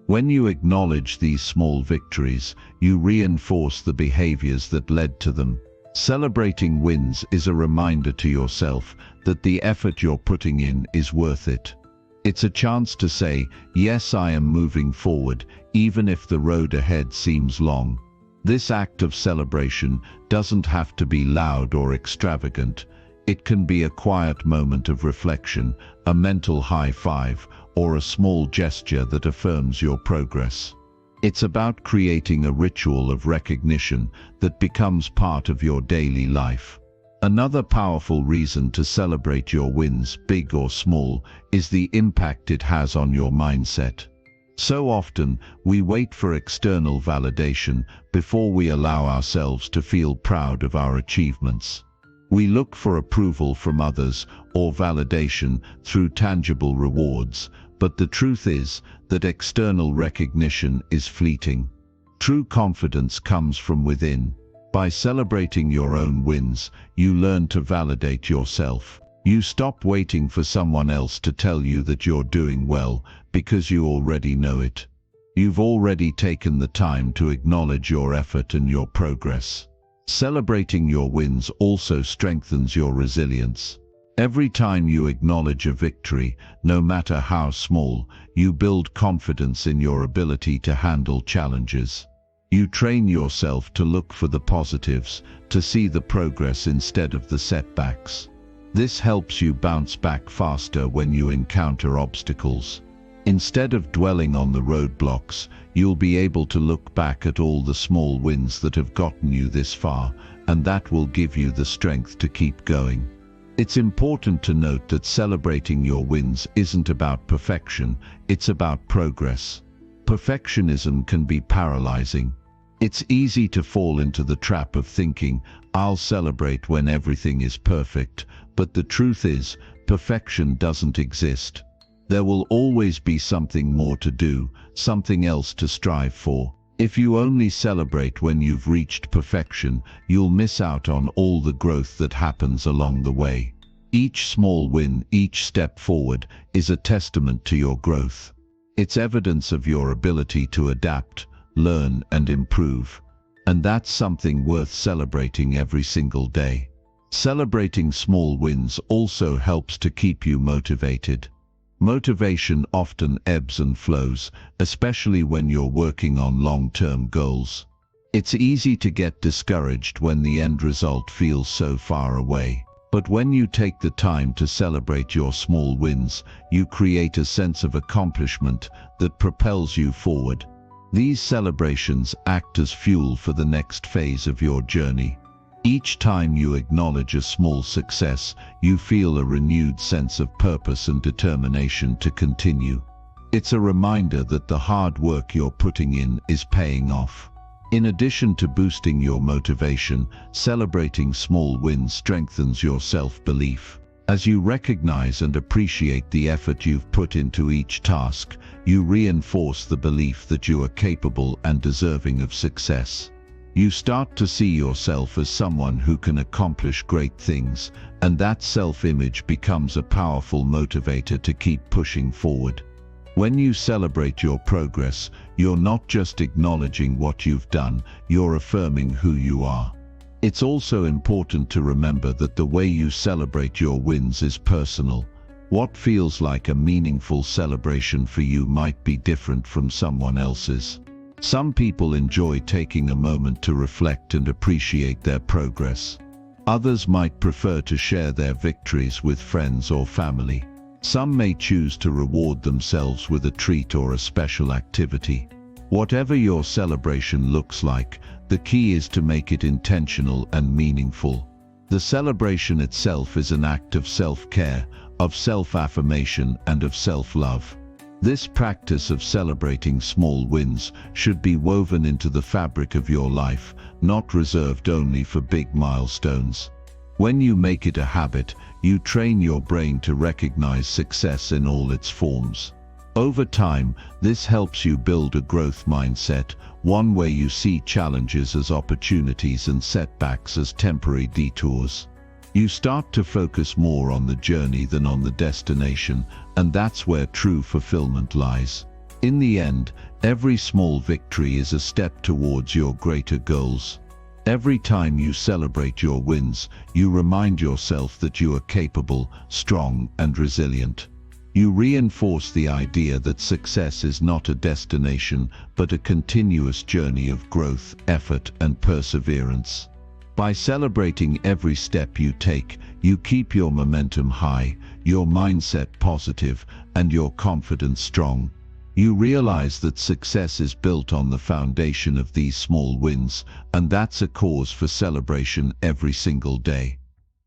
When you acknowledge these small victories, you reinforce the behaviors that led to them. Celebrating wins is a reminder to yourself that the effort you're putting in is worth it. It's a chance to say, yes, I am moving forward, even if the road ahead seems long. This act of celebration doesn't have to be loud or extravagant. It can be a quiet moment of reflection, a mental high five, or a small gesture that affirms your progress. It's about creating a ritual of recognition that becomes part of your daily life. Another powerful reason to celebrate your wins, big or small, is the impact it has on your mindset. So often, we wait for external validation before we allow ourselves to feel proud of our achievements. We look for approval from others or validation through tangible rewards, but the truth is that external recognition is fleeting. True confidence comes from within. By celebrating your own wins, you learn to validate yourself. You stop waiting for someone else to tell you that you're doing well, because you already know it. You've already taken the time to acknowledge your effort and your progress. Celebrating your wins also strengthens your resilience. Every time you acknowledge a victory, no matter how small, you build confidence in your ability to handle challenges. You train yourself to look for the positives, to see the progress instead of the setbacks. This helps you bounce back faster when you encounter obstacles. Instead of dwelling on the roadblocks, you'll be able to look back at all the small wins that have gotten you this far, and that will give you the strength to keep going. It's important to note that celebrating your wins isn't about perfection, it's about progress. Perfectionism can be paralyzing. It's easy to fall into the trap of thinking, I'll celebrate when everything is perfect, but the truth is, perfection doesn't exist. There will always be something more to do, something else to strive for. If you only celebrate when you've reached perfection, you'll miss out on all the growth that happens along the way. Each small win, each step forward, is a testament to your growth. It's evidence of your ability to adapt, learn, and improve. And that's something worth celebrating every single day. Celebrating small wins also helps to keep you motivated. Motivation often ebbs and flows, especially when you're working on long-term goals. It's easy to get discouraged when the end result feels so far away. But when you take the time to celebrate your small wins, you create a sense of accomplishment that propels you forward. These celebrations act as fuel for the next phase of your journey. Each time you acknowledge a small success, you feel a renewed sense of purpose and determination to continue. It's a reminder that the hard work you're putting in is paying off. In addition to boosting your motivation, celebrating small wins strengthens your self-belief. As you recognize and appreciate the effort you've put into each task, you reinforce the belief that you are capable and deserving of success. You start to see yourself as someone who can accomplish great things, and that self-image becomes a powerful motivator to keep pushing forward. When you celebrate your progress, you're not just acknowledging what you've done, you're affirming who you are. It's also important to remember that the way you celebrate your wins is personal. What feels like a meaningful celebration for you might be different from someone else's. Some people enjoy taking a moment to reflect and appreciate their progress. Others might prefer to share their victories with friends or family. Some may choose to reward themselves with a treat or a special activity. Whatever your celebration looks like, the key is to make it intentional and meaningful. The celebration itself is an act of self-care, of self-affirmation, and of self-love. This practice of celebrating small wins should be woven into the fabric of your life, not reserved only for big milestones. When you make it a habit, you train your brain to recognize success in all its forms. Over time, this helps you build a growth mindset, one where you see challenges as opportunities and setbacks as temporary detours. You start to focus more on the journey than on the destination, and that's where true fulfillment lies. In the end, every small victory is a step towards your greater goals. Every time you celebrate your wins, you remind yourself that you are capable, strong, and resilient. You reinforce the idea that success is not a destination, but a continuous journey of growth, effort, and perseverance. By celebrating every step you take, you keep your momentum high, your mindset positive, and your confidence strong. You realize that success is built on the foundation of these small wins, and that's a cause for celebration every single day.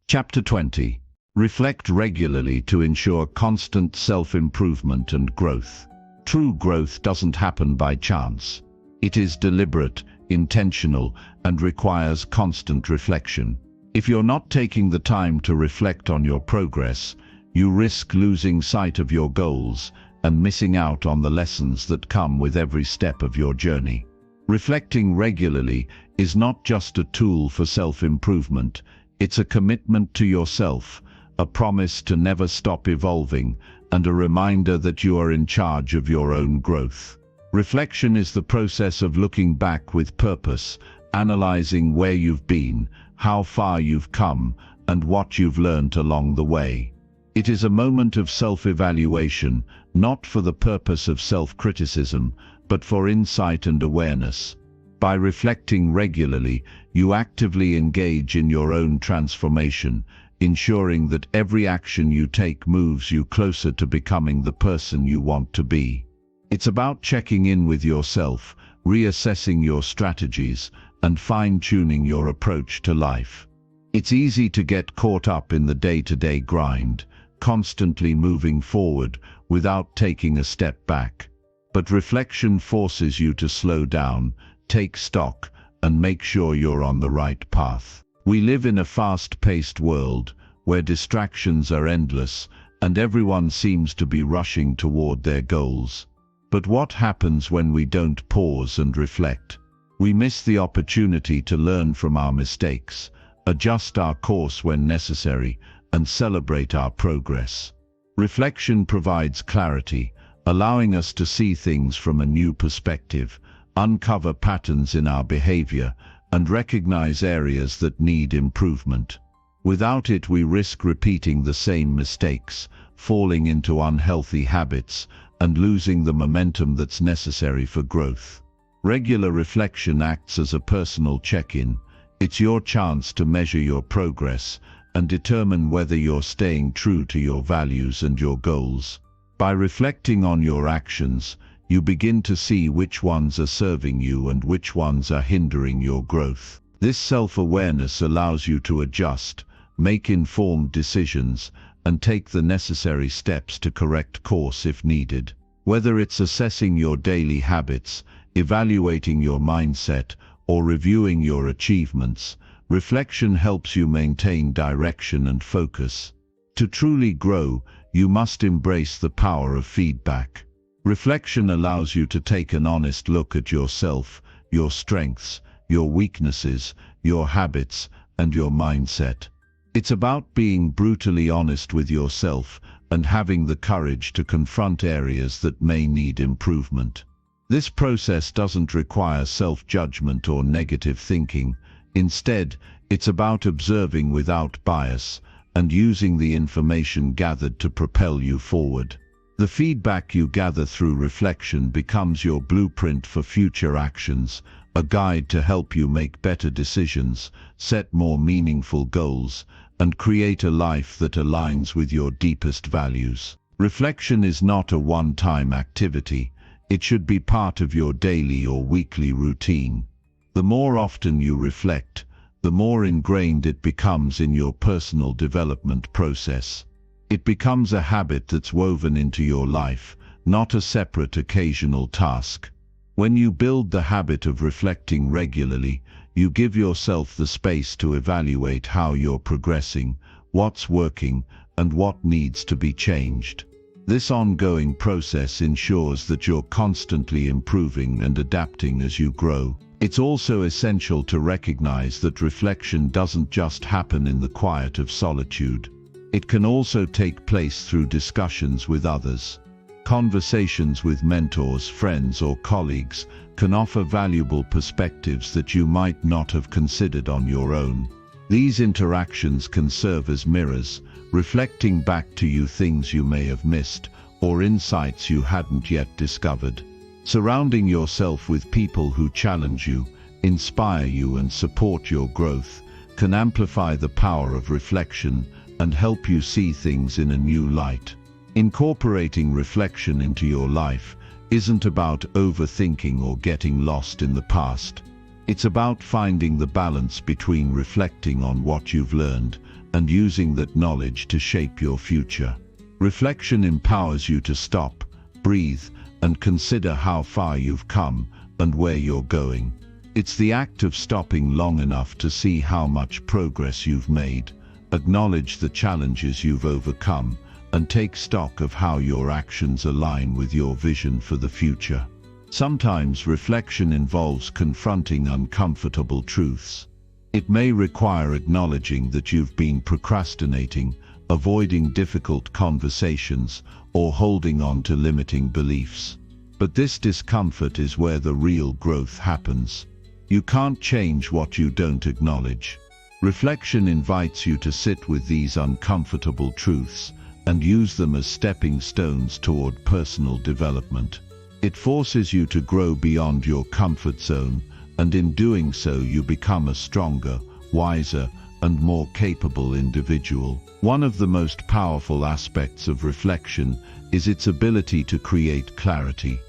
Chapter 20. Reflect regularly to ensure constant self-improvement and growth. True growth doesn't happen by chance. It is deliberate, intentional, and requires constant reflection. If you're not taking the time to reflect on your progress, you risk losing sight of your goals and missing out on the lessons that come with every step of your journey. Reflecting regularly is not just a tool for self-improvement, it's a commitment to yourself, a promise to never stop evolving, and a reminder that you are in charge of your own growth. Reflection is the process of looking back with purpose, analyzing where you've been, how far you've come, and what you've learned along the way. It is a moment of self-evaluation, not for the purpose of self-criticism, but for insight and awareness. By reflecting regularly, you actively engage in your own transformation, ensuring that every action you take moves you closer to becoming the person you want to be. It's about checking in with yourself, reassessing your strategies, and fine-tuning your approach to life. It's easy to get caught up in the day-to-day grind, constantly moving forward without taking a step back. But reflection forces you to slow down, take stock, and make sure you're on the right path. We live in a fast-paced world where distractions are endless and everyone seems to be rushing toward their goals. But what happens when we don't pause and reflect? We miss the opportunity to learn from our mistakes, adjust our course when necessary, and celebrate our progress. Reflection provides clarity, allowing us to see things from a new perspective, uncover patterns in our behavior, and recognize areas that need improvement. Without it, we risk repeating the same mistakes, falling into unhealthy habits, and losing the momentum that's necessary for growth. Regular reflection acts as a personal check-in. It's your chance to measure your progress and determine whether you're staying true to your values and your goals. By reflecting on your actions, you begin to see which ones are serving you and which ones are hindering your growth. This self-awareness allows you to adjust, make informed decisions, and take the necessary steps to correct course if needed. Whether it's assessing your daily habits, evaluating your mindset, or reviewing your achievements, reflection helps you maintain direction and focus. To truly grow, you must embrace the power of feedback. Reflection allows you to take an honest look at yourself, your strengths, your weaknesses, your habits, and your mindset. It's about being brutally honest with yourself and having the courage to confront areas that may need improvement. This process doesn't require self-judgment or negative thinking. Instead, it's about observing without bias and using the information gathered to propel you forward. The feedback you gather through reflection becomes your blueprint for future actions, a guide to help you make better decisions, set more meaningful goals, and create a life that aligns with your deepest values. Reflection is not a one-time activity. It should be part of your daily or weekly routine. The more often you reflect, the more ingrained it becomes in your personal development process. It becomes a habit that's woven into your life, not a separate occasional task. When you build the habit of reflecting regularly, you give yourself the space to evaluate how you're progressing, what's working, and what needs to be changed. This ongoing process ensures that you're constantly improving and adapting as you grow. It's also essential to recognize that reflection doesn't just happen in the quiet of solitude. It can also take place through discussions with others. Conversations with mentors, friends, or colleagues can offer valuable perspectives that you might not have considered on your own. These interactions can serve as mirrors, reflecting back to you things you may have missed or insights you hadn't yet discovered. Surrounding yourself with people who challenge you, inspire you, and support your growth can amplify the power of reflection and help you see things in a new light. Incorporating reflection into your life isn't about overthinking or getting lost in the past. It's about finding the balance between reflecting on what you've learned and using that knowledge to shape your future. Reflection empowers you to stop, breathe, and consider how far you've come and where you're going. It's the act of stopping long enough to see how much progress you've made, acknowledge the challenges you've overcome, and take stock of how your actions align with your vision for the future. Sometimes reflection involves confronting uncomfortable truths. It may require acknowledging that you've been procrastinating, avoiding difficult conversations, or holding on to limiting beliefs. But this discomfort is where the real growth happens. You can't change what you don't acknowledge. Reflection invites you to sit with these uncomfortable truths and use them as stepping stones toward personal development. It forces you to grow beyond your comfort zone, and in doing so you become a stronger, wiser, and more capable individual. One of the most powerful aspects of reflection is its ability to create clarity.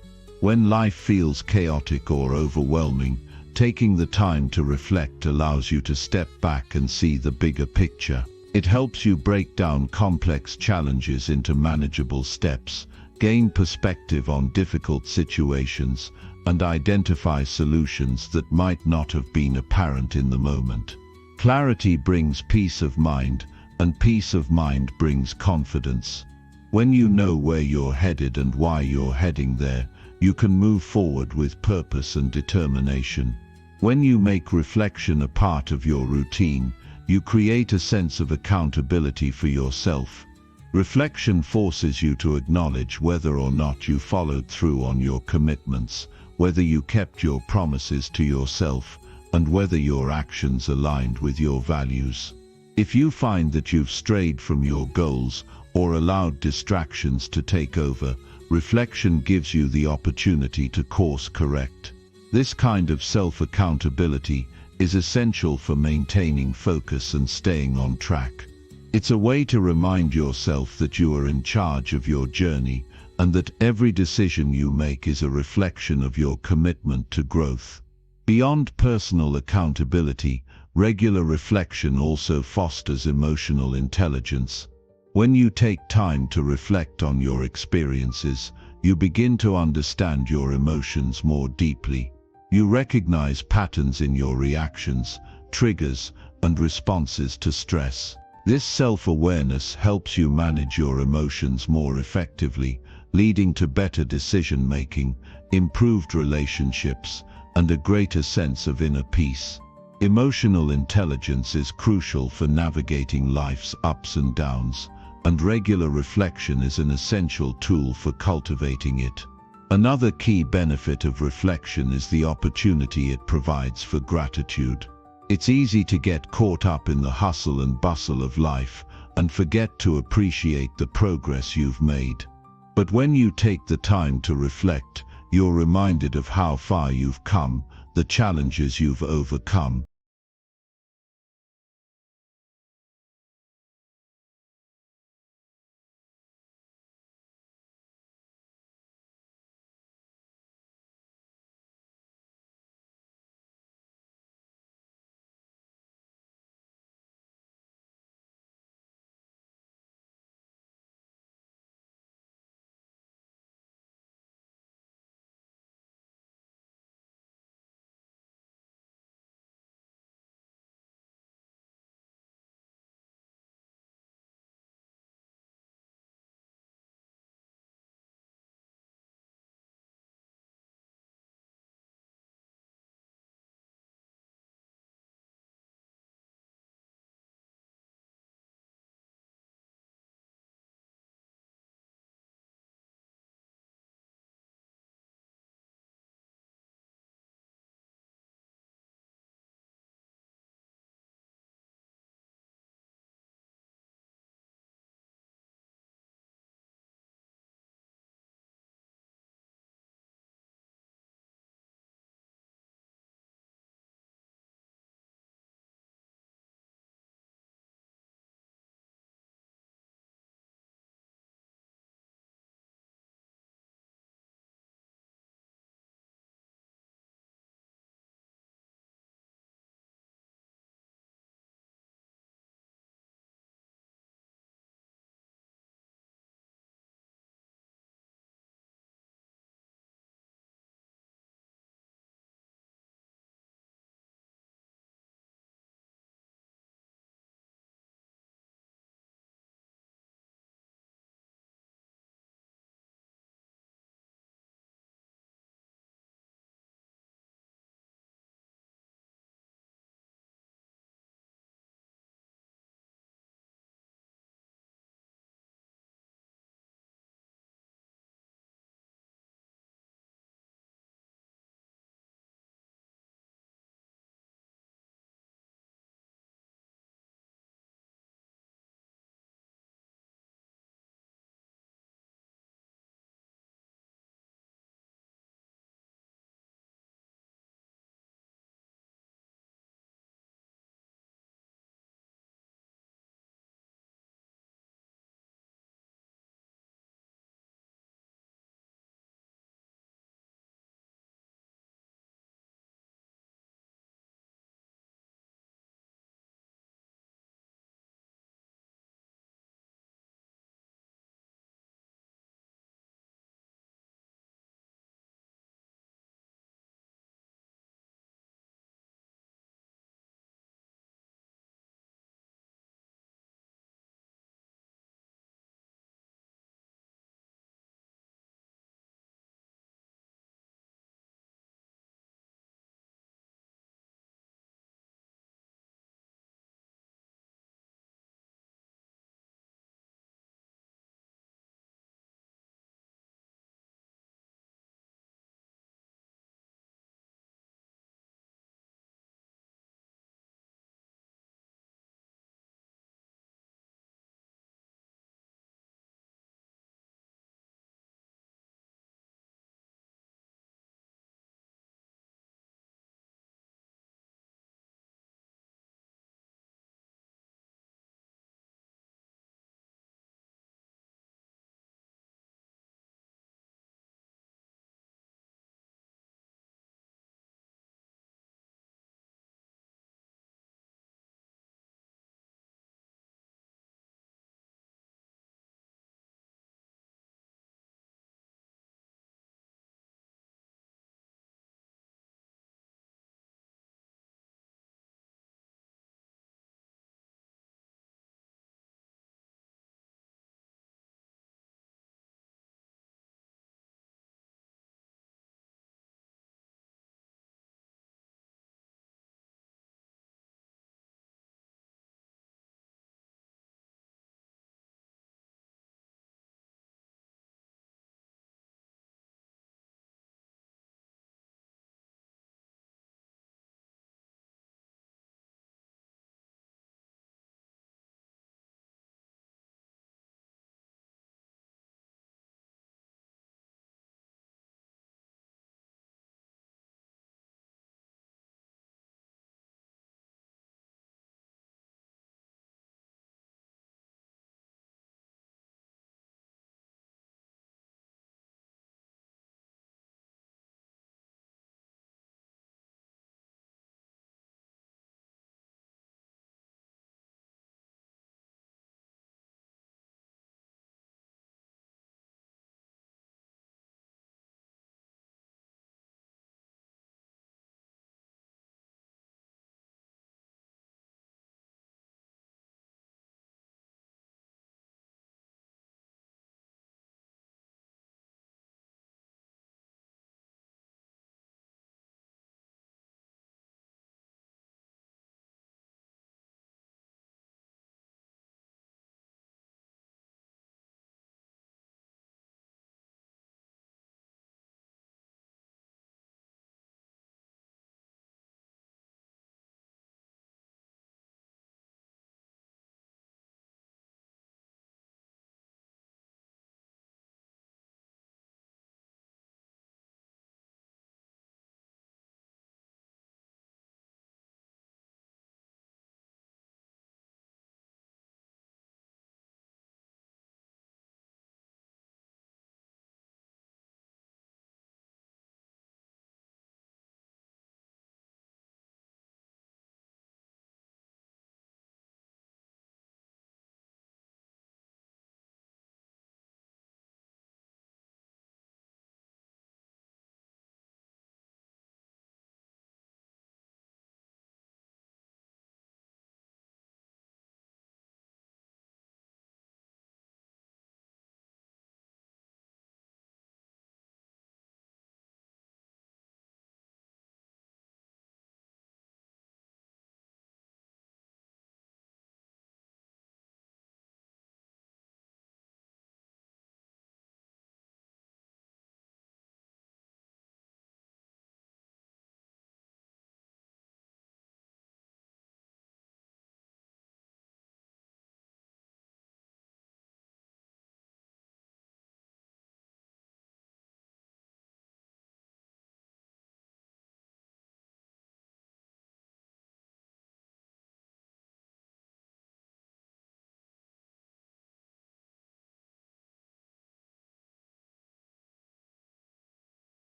When life feels chaotic or overwhelming, taking the time to reflect allows you to step back and see the bigger picture. It helps you break down complex challenges into manageable steps, gain perspective on difficult situations, and identify solutions that might not have been apparent in the moment. Clarity brings peace of mind, and peace of mind brings confidence. When you know where you're headed and why you're heading there, you can move forward with purpose and determination. When you make reflection a part of your routine, you create a sense of accountability for yourself. Reflection forces you to acknowledge whether or not you followed through on your commitments, whether you kept your promises to yourself, and whether your actions aligned with your values. If you find that you've strayed from your goals or allowed distractions to take over, reflection gives you the opportunity to course correct. This kind of self-accountability is essential for maintaining focus and staying on track. It's a way to remind yourself that you are in charge of your journey and that every decision you make is a reflection of your commitment to growth. Beyond personal accountability, regular reflection also fosters emotional intelligence. When you take time to reflect on your experiences, you begin to understand your emotions more deeply. You recognize patterns in your reactions, triggers, and responses to stress. This self-awareness helps you manage your emotions more effectively, leading to better decision-making, improved relationships, and a greater sense of inner peace. Emotional intelligence is crucial for navigating life's ups and downs, and regular reflection is an essential tool for cultivating it. Another key benefit of reflection is the opportunity it provides for gratitude. It's easy to get caught up in the hustle and bustle of life and forget to appreciate the progress you've made. But when you take the time to reflect, you're reminded of how far you've come, the challenges you've overcome,